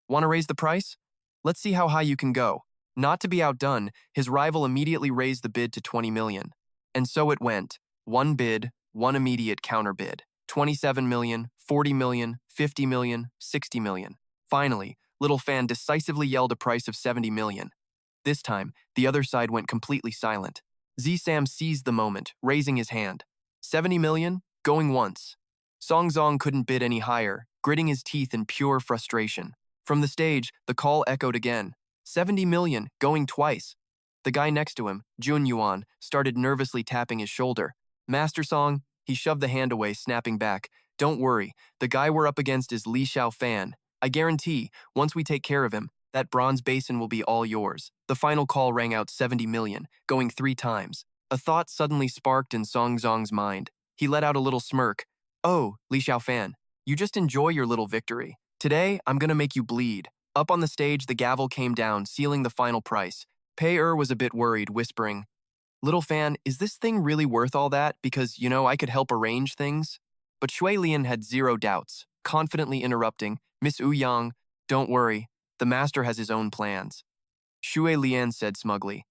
A: "Want to raise the price? Let's see how high you can go." Not to be outdone, his rival immediately raised the bid to 20 million. And so it went. One bid, one immediate counterbid. 27 million, 40 million, 50 million, 60 million. Finally, Little Fan decisively yelled a price of 70 million. This time, the other side went completely silent. Z Sam seized the moment, raising his hand. 70 million? Going once. Song Zong couldn't bid any higher, gritting his teeth in pure frustration. From the stage, the call echoed again. 70 million, going twice. The guy next to him, Jun Yuan, started nervously tapping his shoulder. "Master Song," he shoved the hand away, snapping back. "Don't worry, the guy we're up against is Li Xiaofan. I guarantee, once we take care of him, that bronze basin will be all yours." The final call rang out 70 million, going 3 times. A thought suddenly sparked in Song Zong's mind. He let out a little smirk. "Oh, Li Xiaofan, you just enjoy your little victory. Today, I'm gonna make you bleed." Up on the stage, the gavel came down, sealing the final price. Pei was a bit worried, whispering, "Little Fan, is this thing really worth all that? Because, I could help arrange things?" But Shui Lian had zero doubts, confidently interrupting, "Miss Ouyang, don't worry. The master has his own plans." Shui Lian said smugly,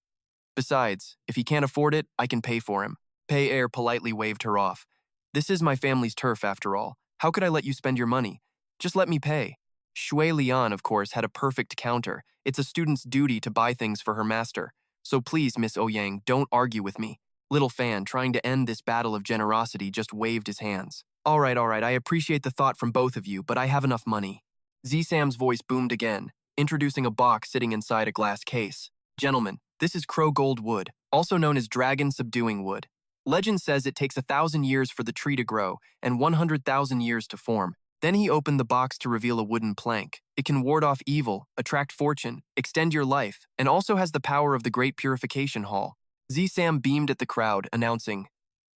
A: "Besides, if he can't afford it, I can pay for him." Pei politely waved her off. "This is my family's turf, after all. How could I let you spend your money? Just let me pay. Shui Lian, of course, had a perfect counter. It's a student's duty to buy things for her master. So please, Miss Ouyang, don't argue with me. Little Fan, trying to end this battle of generosity, just waved his hands. All right, I appreciate the thought from both of you, but I have enough money. Z-Sam's voice boomed again, introducing a box sitting inside a glass case. Gentlemen, this is crow gold wood, also known as dragon subduing wood. Legend says it takes 1,000 years for the tree to grow and 100,000 years to form. Then he opened the box to reveal a wooden plank. It can ward off evil, attract fortune, extend your life, and also has the power of the Great Purification Hall. Z-Sam beamed at the crowd, announcing,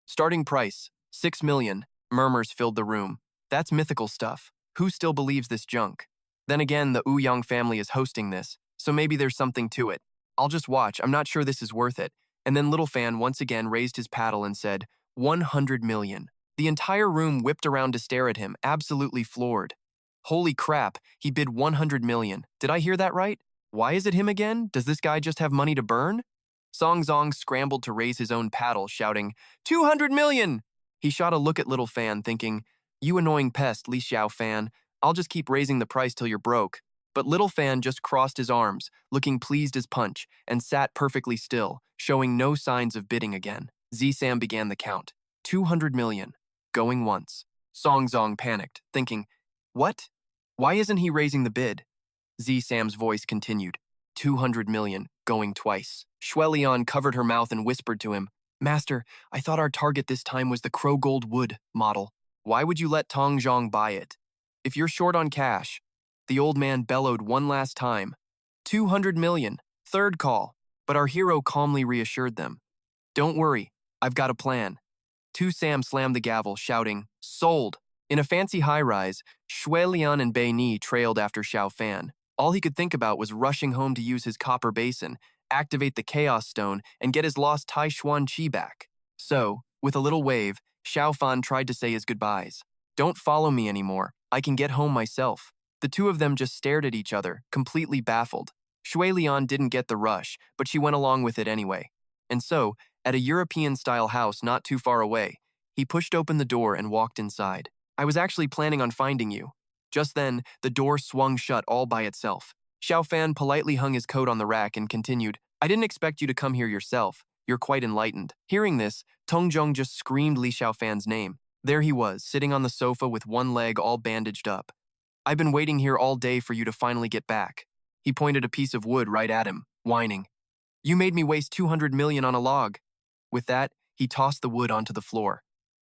A: "Starting price, 6 million. Murmurs filled the room. That's mythical stuff. Who still believes this junk? Then again, the Ouyang family is hosting this, so maybe there's something to it. I'll just watch, I'm not sure this is worth it." And then Little Fan once again raised his paddle and said, 100 million. The entire room whipped around to stare at him, absolutely floored. Holy crap, he bid 100 million. Did I hear that right? Why is it him again? Does this guy just have money to burn? Song Zong scrambled to raise his own paddle, shouting, 200 million! He shot a look at Little Fan, thinking, you annoying pest, Li Xiaofan. I'll just keep raising the price till you're broke. But Little Fan just crossed his arms, looking pleased as punch, and sat perfectly still, showing no signs of bidding again. Z-Sam began the count. 200 million. Going once. Song Zong panicked, thinking, what? Why isn't he raising the bid? Z-Sam's voice continued. 200 million, going twice. Shui Lian covered her mouth and whispered to him, Master, I thought our target this time was the crow gold wood model. Why would you let Tong Zhong buy it? If you're short on cash, the old man bellowed one last time. 200 million, third call. But our hero calmly reassured them. Don't worry, I've got a plan. Sam slammed the gavel, shouting, sold. In a fancy high-rise, Shui Lian and Bei Ni trailed after Xiaofan. All he could think about was rushing home to use his copper basin, activate the Chaos Stone, and get his lost Tai Xuan Chi back. So, with a little wave, Xiaofan tried to say his goodbyes. Don't follow me anymore. I can get home myself. The two of them just stared at each other, completely baffled. Shui Lian didn't get the rush, but she went along with it anyway. And so, at a European-style house not too far away, he pushed open the door and walked inside. I was actually planning on finding you. Just then, the door swung shut all by itself. Xiaofan politely hung his coat on the rack and continued, I didn't expect you to come here yourself. You're quite enlightened. Hearing this, Tong Zhong just screamed Li Xiaofan's name. There he was, sitting on the sofa with one leg all bandaged up. I've been waiting here all day for you to finally get back. He pointed a piece of wood right at him, whining. You made me waste 200 million on a log. With that, he tossed the wood onto the floor.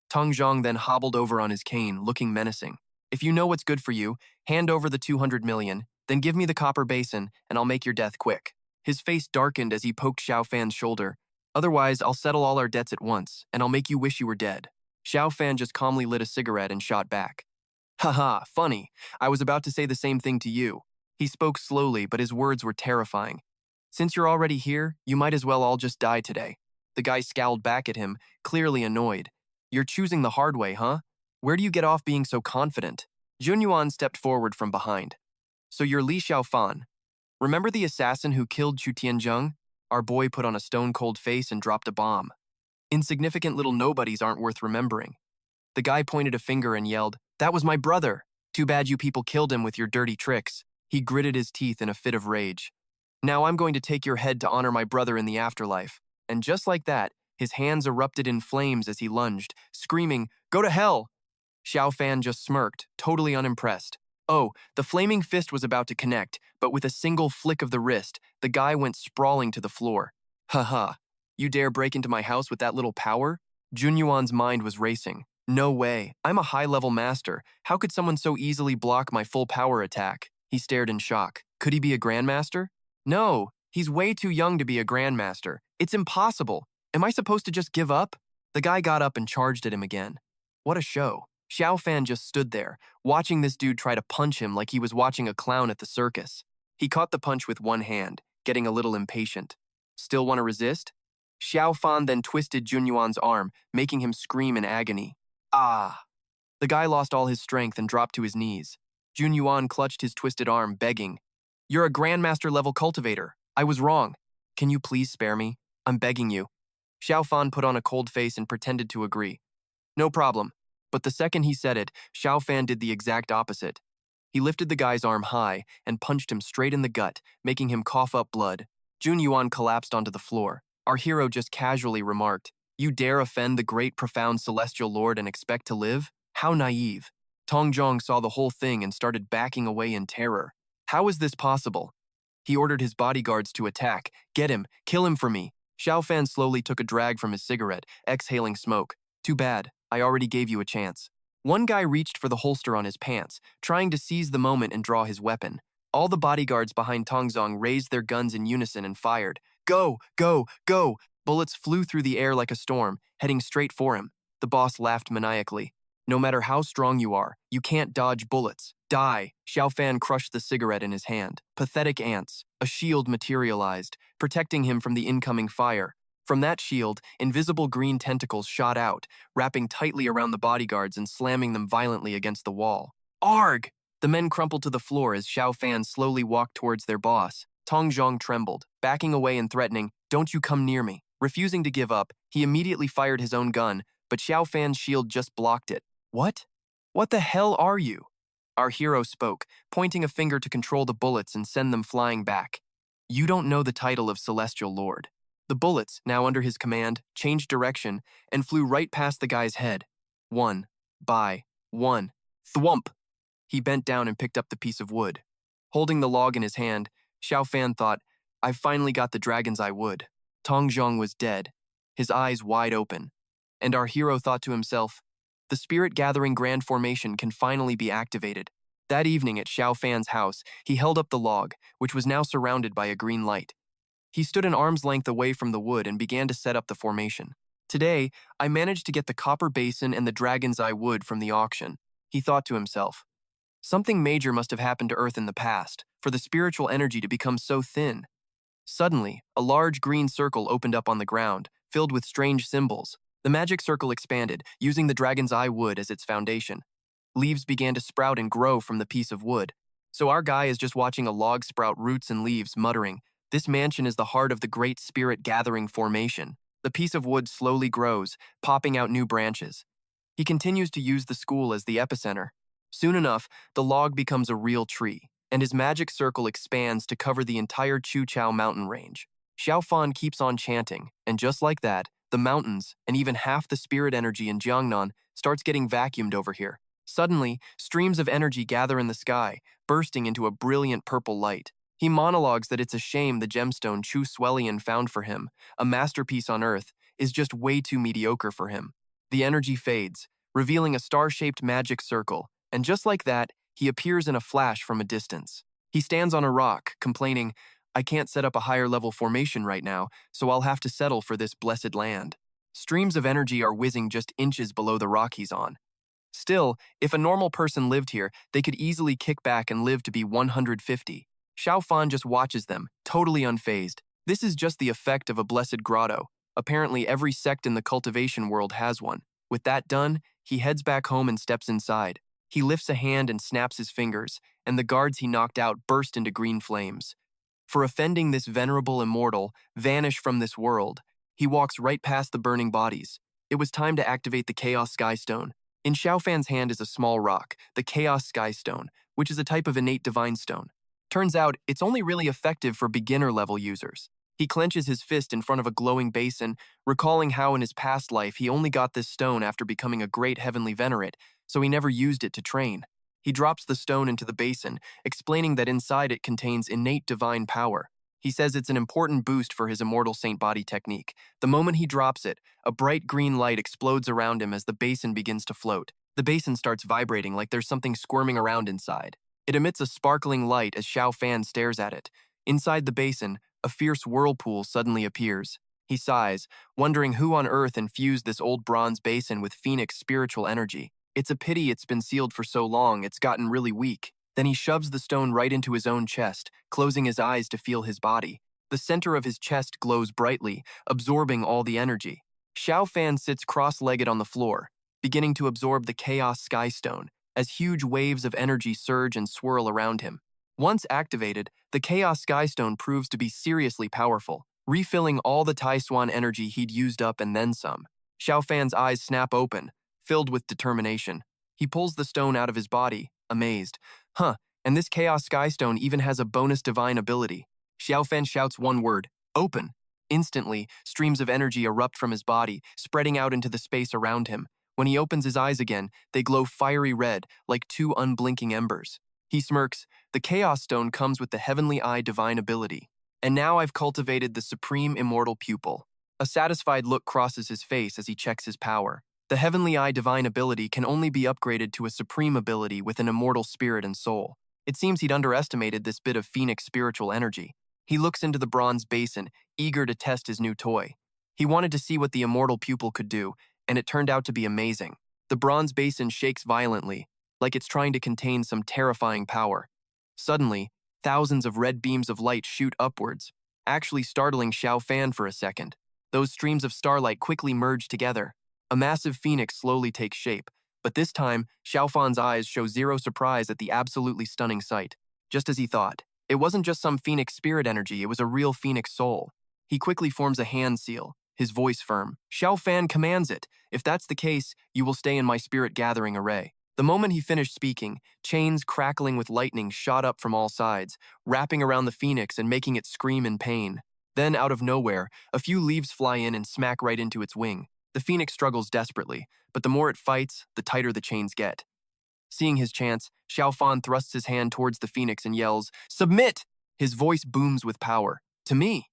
A: Tong Zhong then hobbled over on his cane, looking menacing. If you know what's good for you, hand over the 200 million, then give me the copper basin, and I'll make your death quick. His face darkened as he poked Xiaofan's shoulder. Otherwise, I'll settle all our debts at once, and I'll make you wish you were dead. Xiaofan just calmly lit a cigarette and shot back. Haha, funny. I was about to say the same thing to you. He spoke slowly, but his words were terrifying. Since you're already here, you might as well all just die today. The guy scowled back at him, clearly annoyed. You're choosing the hard way, huh? Where do you get off being so confident? Junyuan stepped forward from behind. So you're Li Xiaofan. Remember the assassin who killed Chu Tianzheng? Our boy put on a stone-cold face and dropped a bomb. Insignificant little nobodies aren't worth remembering. The guy pointed a finger and yelled, That was my brother! Too bad you people killed him with your dirty tricks. He gritted his teeth in a fit of rage. Now I'm going to take your head to honor my brother in the afterlife. And just like that, his hands erupted in flames as he lunged, screaming, Go to hell! Xiaofan just smirked, totally unimpressed. Oh, the flaming fist was about to connect, but with a single flick of the wrist, the guy went sprawling to the floor. Haha, you dare break into my house with that little power? Junyuan's mind was racing. No way, I'm a high-level master. How could someone so easily block my full power attack? He stared in shock. Could he be a grandmaster? No, he's way too young to be a grandmaster. It's impossible. Am I supposed to just give up? The guy got up and charged at him again. What a show. Xiaofan just stood there, watching this dude try to punch him like he was watching a clown at the circus. He caught the punch with one hand, getting a little impatient. Still want to resist? Xiaofan then twisted Junyuan's arm, making him scream in agony. Ah! The guy lost all his strength and dropped to his knees. Junyuan clutched his twisted arm, begging, You're a grandmaster-level cultivator. I was wrong. Can you please spare me? I'm begging you. Xiaofan put on a cold face and pretended to agree. No problem. But the second he said it, Xiaofan did the exact opposite. He lifted the guy's arm high and punched him straight in the gut, making him cough up blood. Jun Yuan collapsed onto the floor. Our hero just casually remarked, "You dare offend the great profound celestial lord and expect to live? How naive." Tong Zhong saw the whole thing and started backing away in terror. How is this possible? He ordered his bodyguards to attack. "Get him! Kill him for me!" Xiaofan slowly took a drag from his cigarette, exhaling smoke. "Too bad. I already gave you a chance." One guy reached for the holster on his pants, trying to seize the moment and draw his weapon. All the bodyguards behind Tongzong raised their guns in unison and fired. "Go! Go! Go!" Bullets flew through the air like a storm, heading straight for him. The boss laughed maniacally. "No matter how strong you are, you can't dodge bullets. Die!" Xiaofan crushed the cigarette in his hand. Pathetic ants. A shield materialized, protecting him from the incoming fire. From that shield, invisible green tentacles shot out, wrapping tightly around the bodyguards and slamming them violently against the wall. "Arg!" The men crumpled to the floor as Xiaofan slowly walked towards their boss. Tong Zhong trembled, backing away and threatening, "Don't you come near me." Refusing to give up, he immediately fired his own gun, but Xiaofan's shield just blocked it. "What? What the hell are you?" Our hero spoke, pointing a finger to control the bullets and send them flying back. "You don't know the title of Celestial Lord." The bullets, now under his command, changed direction and flew right past the guy's head. One by one. Thwump! He bent down and picked up the piece of wood. Holding the log in his hand, Xiaofan thought, "I've finally got the dragon's eye wood." Tong Zhong was dead, his eyes wide open. And our hero thought to himself, the spirit-gathering grand formation can finally be activated. That evening at Xiaofan's house, he held up the log, which was now surrounded by a green light. He stood an arm's length away from the wood and began to set up the formation. "Today, I managed to get the copper basin and the dragon's eye wood from the auction," he thought to himself. Something major must have happened to Earth in the past, for the spiritual energy to become so thin. Suddenly, a large green circle opened up on the ground, filled with strange symbols. The magic circle expanded, using the dragon's eye wood as its foundation. Leaves began to sprout and grow from the piece of wood. So our guy is just watching a log sprout roots and leaves, muttering, "This mansion is the heart of the great spirit-gathering formation." The piece of wood slowly grows, popping out new branches. He continues to use the school as the epicenter. Soon enough, the log becomes a real tree, and his magic circle expands to cover the entire Chuchao mountain range. Xiaofan keeps on chanting, and just like that, the mountains, and even half the spirit energy in Jiangnan, starts getting vacuumed over here. Suddenly, streams of energy gather in the sky, bursting into a brilliant purple light. He monologues that it's a shame the gemstone Chu Suelian found for him, a masterpiece on Earth, is just way too mediocre for him. The energy fades, revealing a star-shaped magic circle, and just like that, he appears in a flash from a distance. He stands on a rock, complaining, "I can't set up a higher-level formation right now, so I'll have to settle for this blessed land." Streams of energy are whizzing just inches below the rock he's on. Still, if a normal person lived here, they could easily kick back and live to be 150. Xiaofan just watches them, totally unfazed. This is just the effect of a blessed grotto. Apparently every sect in the cultivation world has one. With that done, he heads back home and steps inside. He lifts a hand and snaps his fingers, and the guards he knocked out burst into green flames. For offending this venerable immortal, vanish from this world. He walks right past the burning bodies. It was time to activate the Chaos Sky Stone. In Xiaofan's hand is a small rock, the Chaos Sky Stone, which is a type of innate divine stone. Turns out, it's only really effective for beginner-level users. He clenches his fist in front of a glowing basin, recalling how in his past life he only got this stone after becoming a great heavenly venerate, so he never used it to train. He drops the stone into the basin, explaining that inside it contains innate divine power. He says it's an important boost for his immortal saint body technique. The moment he drops it, a bright green light explodes around him as the basin begins to float. The basin starts vibrating like there's something squirming around inside. It emits a sparkling light as Xiaofan stares at it. Inside the basin, a fierce whirlpool suddenly appears. He sighs, wondering who on earth infused this old bronze basin with phoenix spiritual energy. It's a pity it's been sealed for so long, it's gotten really weak. Then he shoves the stone right into his own chest, closing his eyes to feel his body. The center of his chest glows brightly, absorbing all the energy. Xiaofan sits cross-legged on the floor, beginning to absorb the Chaos Sky Stone, as huge waves of energy surge and swirl around him. Once activated, the Chaos Sky Stone proves to be seriously powerful, refilling all the Tai Xuan energy he'd used up and then some. Xiaofan's eyes snap open, filled with determination. He pulls the stone out of his body, amazed. Huh, and this Chaos Sky Stone even has a bonus divine ability. Xiaofan shouts one word, open. Instantly, streams of energy erupt from his body, spreading out into the space around him. When he opens his eyes again, they glow fiery red, like two unblinking embers. He smirks, the Chaos Stone comes with the Heavenly Eye divine ability. And now I've cultivated the supreme immortal pupil. A satisfied look crosses his face as he checks his power. The Heavenly Eye divine ability can only be upgraded to a supreme ability with an immortal spirit and soul. It seems he'd underestimated this bit of Phoenix spiritual energy. He looks into the bronze basin, eager to test his new toy. He wanted to see what the immortal pupil could do, and it turned out to be amazing. The bronze basin shakes violently, like it's trying to contain some terrifying power. Suddenly, thousands of red beams of light shoot upwards, actually startling Xiaofan for a second. Those streams of starlight quickly merge together. A massive phoenix slowly takes shape, but this time, Xiaofan's eyes show zero surprise at the absolutely stunning sight. Just as he thought. It wasn't just some phoenix spirit energy, it was a real phoenix soul. He quickly forms a hand seal, his voice firm. Xiaofan commands it. If that's the case, you will stay in my spirit gathering array. The moment he finished speaking, chains crackling with lightning shot up from all sides, wrapping around the phoenix and making it scream in pain. Then, out of nowhere, a few leaves fly in and smack right into its wing. The phoenix struggles desperately, but the more it fights, the tighter the chains get. Seeing his chance, Xiaofan thrusts his hand towards the phoenix and yells, "Submit!" His voice booms with power. To me!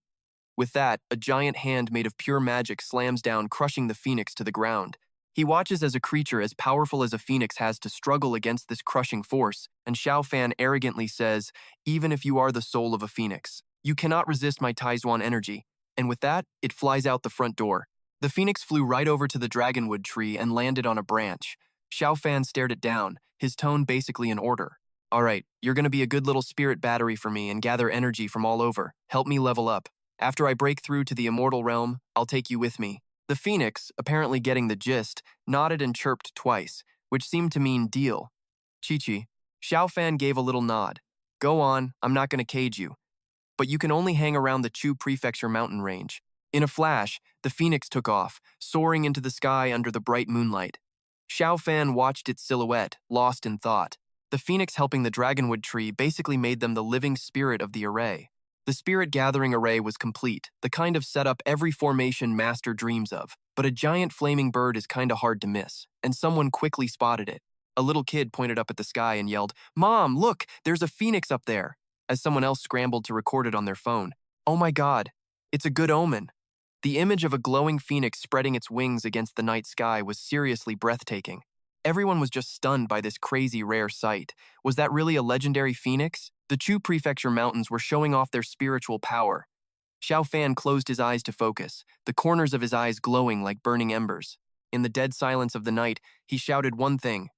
A: With that, a giant hand made of pure magic slams down, crushing the phoenix to the ground. He watches as a creature as powerful as a phoenix has to struggle against this crushing force, and Xiaofan arrogantly says, "Even if you are the soul of a phoenix, you cannot resist my Tai Xuan energy." And with that, it flies out the front door. The phoenix flew right over to the dragonwood tree and landed on a branch. Xiaofan stared it down, his tone basically an order. "All right, you're going to be a good little spirit battery for me and gather energy from all over. Help me level up. After I break through to the immortal realm, I'll take you with me." The phoenix, apparently getting the gist, nodded and chirped twice, which seemed to mean deal. Chi-Chi. Xiaofan gave a little nod. "Go on, I'm not going to cage you. But you can only hang around the Chu Prefecture mountain range." In a flash, the phoenix took off, soaring into the sky under the bright moonlight. Xiaofan watched its silhouette, lost in thought. The phoenix helping the dragonwood tree basically made them the living spirit of the array. The spirit gathering array was complete, the kind of setup every formation master dreams of. But a giant flaming bird is kinda hard to miss, and someone quickly spotted it. A little kid pointed up at the sky and yelled, "Mom, look, there's a phoenix up there," as someone else scrambled to record it on their phone. Oh my god, it's a good omen. The image of a glowing phoenix spreading its wings against the night sky was seriously breathtaking. Everyone was just stunned by this crazy rare sight. Was that really a legendary phoenix? The Chu Prefecture mountains were showing off their spiritual power. Xiaofan closed his eyes to focus, the corners of his eyes glowing like burning embers. In the dead silence of the night, he shouted one thing.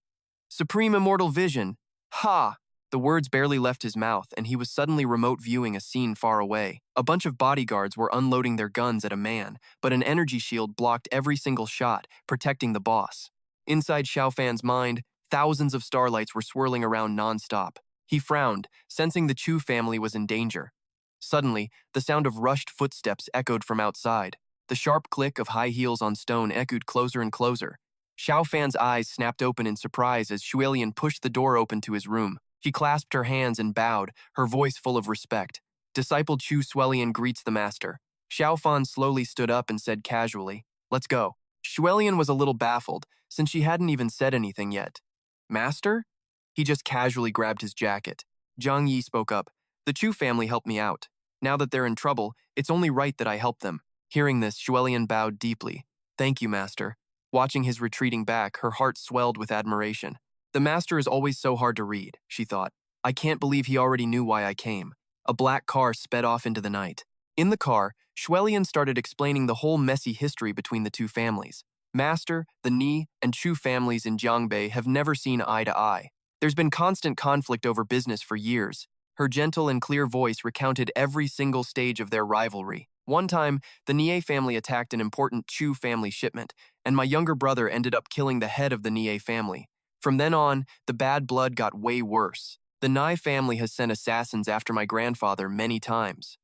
A: "Supreme immortal vision! Ha!" The words barely left his mouth, and he was suddenly remote viewing a scene far away. A bunch of bodyguards were unloading their guns at a man, but an energy shield blocked every single shot, protecting the boss. Inside Xiaofan's mind, thousands of starlights were swirling around non-stop. He frowned, sensing the Chu family was in danger. Suddenly, the sound of rushed footsteps echoed from outside. The sharp click of high heels on stone echoed closer and closer. Xiaofan's eyes snapped open in surprise as Xuelian pushed the door open to his room. She clasped her hands and bowed, her voice full of respect. Disciple Chu Xuelian greets the master. Xiaofan slowly stood up and said casually, "Let's go." Xuelian was a little baffled, since she hadn't even said anything yet. "Master?" He just casually grabbed his jacket. Zhang Yi spoke up. "The Chu family helped me out. Now that they're in trouble, it's only right that I help them." Hearing this, Xuelian bowed deeply. "Thank you, master." Watching his retreating back, her heart swelled with admiration. The master is always so hard to read, she thought. I can't believe he already knew why I came. A black car sped off into the night. In the car, Xuelian started explaining the whole messy history between the two families. Master, the Ni, and Chu families in Jiangbei have never seen eye to eye. There's been constant conflict over business for years. Her gentle and clear voice recounted every single stage of their rivalry. One time, the Nie family attacked an important Chu family shipment, and my younger brother ended up killing the head of the Nie family. From then on, the bad blood got way worse. The Nai family has sent assassins after my grandfather many times.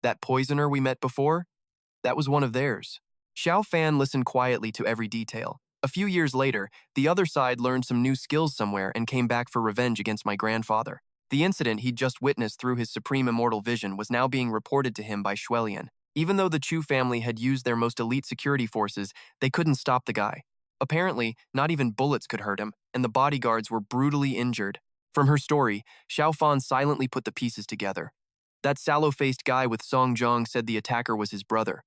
A: That poisoner we met before? That was one of theirs. Xiaofan listened quietly to every detail. A few years later, the other side learned some new skills somewhere and came back for revenge against my grandfather. The incident he'd just witnessed through his supreme immortal vision was now being reported to him by Xuelian. Even though the Chu family had used their most elite security forces, they couldn't stop the guy. Apparently, not even bullets could hurt him, and the bodyguards were brutally injured. From her story, Xiaofan silently put the pieces together. That sallow-faced guy with Song Zhong said the attacker was his brother,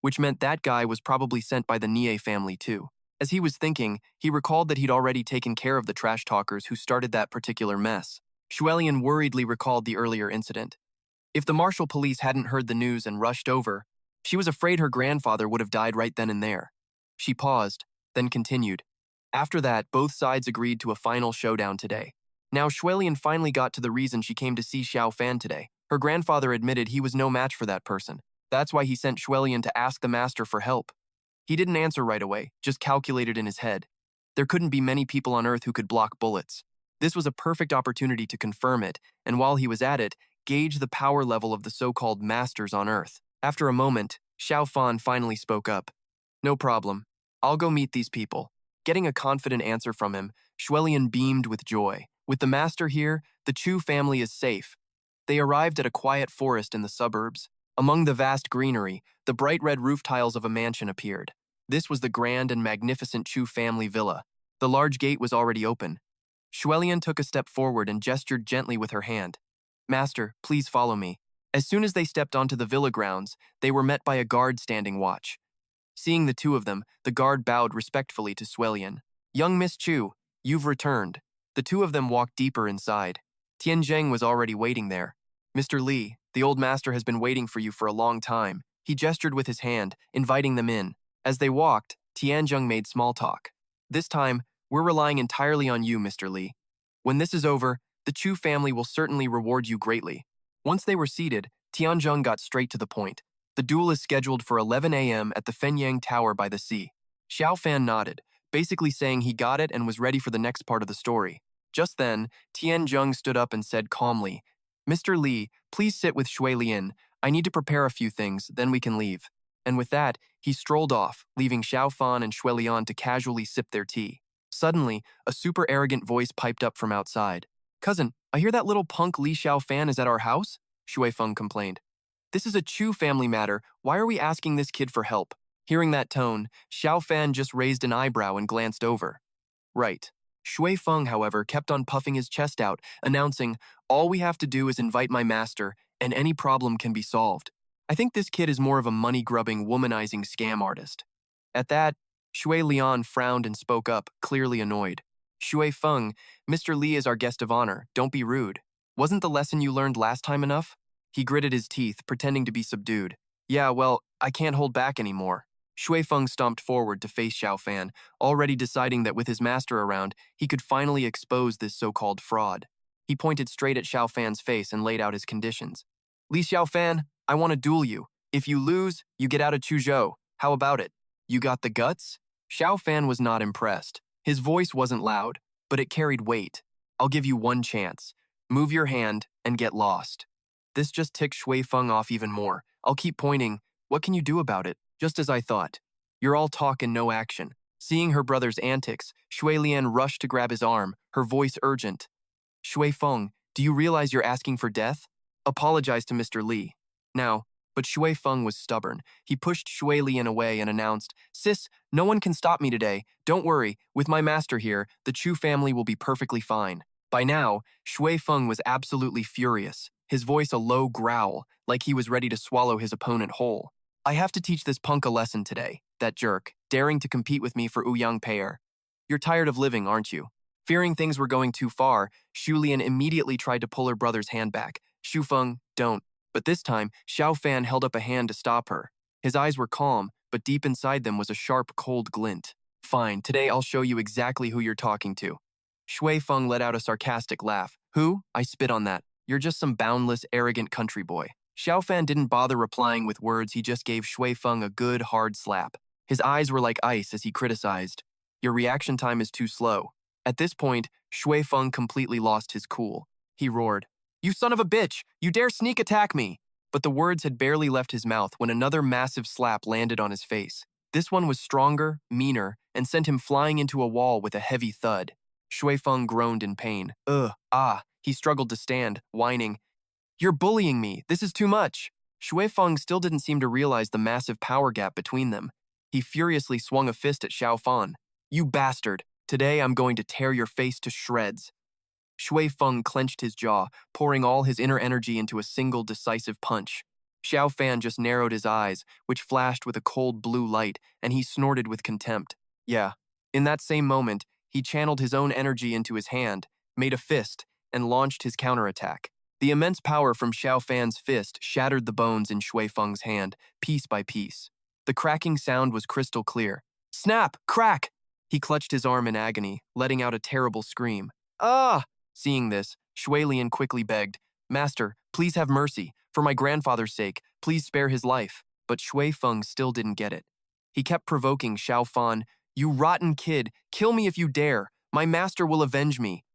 A: which meant that guy was probably sent by the Nie family too. As he was thinking, he recalled that he'd already taken care of the trash talkers who started that particular mess. Xuelian worriedly recalled the earlier incident. If the martial police hadn't heard the news and rushed over, she was afraid her grandfather would have died right then and there. She paused, then continued. After that, both sides agreed to a final showdown today. Now Xuelian finally got to the reason she came to see Xiaofan today. Her grandfather admitted he was no match for that person. That's why he sent Xuelian to ask the master for help. He didn't answer right away, just calculated in his head. There couldn't be many people on Earth who could block bullets. This was a perfect opportunity to confirm it, and while he was at it, gauge the power level of the so-called masters on Earth. After a moment, Xiaofan finally spoke up. No problem. I'll go meet these people. Getting a confident answer from him, Xuelian beamed with joy. With the master here, the Chu family is safe. They arrived at a quiet forest in the suburbs. Among the vast greenery, the bright red roof tiles of a mansion appeared. This was the grand and magnificent Chu family villa. The large gate was already open. Xuelian took a step forward and gestured gently with her hand. Master, please follow me. As soon as they stepped onto the villa grounds, they were met by a guard standing watch. Seeing the two of them, the guard bowed respectfully to Xuelian. Young Miss Chu, you've returned. The two of them walked deeper inside. Tianzheng was already waiting there. Mr. Li, the old master has been waiting for you for a long time. He gestured with his hand, inviting them in. As they walked, Tianzheng made small talk. This time, we're relying entirely on you, Mr. Li. When this is over, the Chu family will certainly reward you greatly. Once they were seated, Tianzheng got straight to the point. The duel is scheduled for 11 a.m. at the Fenyang Tower by the sea. Xiaofan nodded, basically saying he got it and was ready for the next part of the story. Just then, Tianzheng stood up and said calmly, Mr. Li, please sit with Xuelian. I need to prepare a few things, then we can leave. And with that, he strolled off, leaving Xiaofan and Xuelian to casually sip their tea. Suddenly, a super arrogant voice piped up from outside. Cousin, I hear that little punk Li Xiaofan is at our house? Xuefeng complained. This is a Chu family matter. Why are we asking this kid for help? Hearing that tone, Xiaofan just raised an eyebrow and glanced over. Right. Xuefeng, however, kept on puffing his chest out, announcing, all we have to do is invite my master, and any problem can be solved. I think this kid is more of a money-grubbing, womanizing scam artist. At that, Xuelian frowned and spoke up, clearly annoyed. Xuefeng, Mr. Li is our guest of honor. Don't be rude. Wasn't the lesson you learned last time enough? He gritted his teeth, pretending to be subdued. Yeah, well, I can't hold back anymore. Xuefeng stomped forward to face Xiaofan, already deciding that with his master around, he could finally expose this so-called fraud. He pointed straight at Xiaofan's face and laid out his conditions. Li Xiaofan, I want to duel you. If you lose, you get out of Chuzhou. How about it? You got the guts? Xiaofan was not impressed. His voice wasn't loud, but it carried weight. I'll give you one chance. Move your hand and get lost. This just ticked Xuefeng off even more. I'll keep pointing. What can you do about it? Just as I thought. You're all talk and no action. Seeing her brother's antics, Xuelian rushed to grab his arm, her voice urgent. Xuefeng, do you realize you're asking for death? Apologize to Mr. Li. Now, but Xuefeng was stubborn. He pushed Xuelian away and announced, Sis, no one can stop me today. Don't worry, with my master here, the Chu family will be perfectly fine. By now, Xuefeng was absolutely furious, his voice a low growl, like he was ready to swallow his opponent whole. I have to teach this punk a lesson today, that jerk, daring to compete with me for Ouyang Peer. You're tired of living, aren't you? Fearing things were going too far, Xuelian immediately tried to pull her brother's hand back. Xufeng, don't. But this time, Xiaofan held up a hand to stop her. His eyes were calm, but deep inside them was a sharp, cold glint. Fine, today I'll show you exactly who you're talking to. Xuefeng let out a sarcastic laugh. Who? I spit on that. You're just some boundless, arrogant country boy. Xiaofan didn't bother replying with words, he just gave Xuefeng a good, hard slap. His eyes were like ice as he criticized. Your reaction time is too slow. At this point, Xuefeng completely lost his cool. He roared, You son of a bitch! You dare sneak attack me! But the words had barely left his mouth when another massive slap landed on his face. This one was stronger, meaner, and sent him flying into a wall with a heavy thud. Xiaofan groaned in pain. He struggled to stand, whining, "You're bullying me. This is too much." Xiaofan still didn't seem to realize the massive power gap between them. He furiously swung a fist at Xiaofan. "You bastard! Today I'm going to tear your face to shreds." Xiaofan clenched his jaw, pouring all his inner energy into a single decisive punch. Xiaofan just narrowed his eyes, which flashed with a cold blue light, and he snorted with contempt. Yeah. In that same moment, he channeled his own energy into his hand, made a fist, and launched his counterattack. The immense power from Xiaofan's fist shattered the bones in Xiaofeng's hand, piece by piece. The cracking sound was crystal clear. Snap! Crack! He clutched his arm in agony, letting out a terrible scream. Ah! Seeing this, Shuilian quickly begged, "Master, please have mercy. For my grandfather's sake, please spare his life." But Xiaofeng still didn't get it. He kept provoking Xiaofan, "You rotten kid, kill me if you dare. My master will avenge me."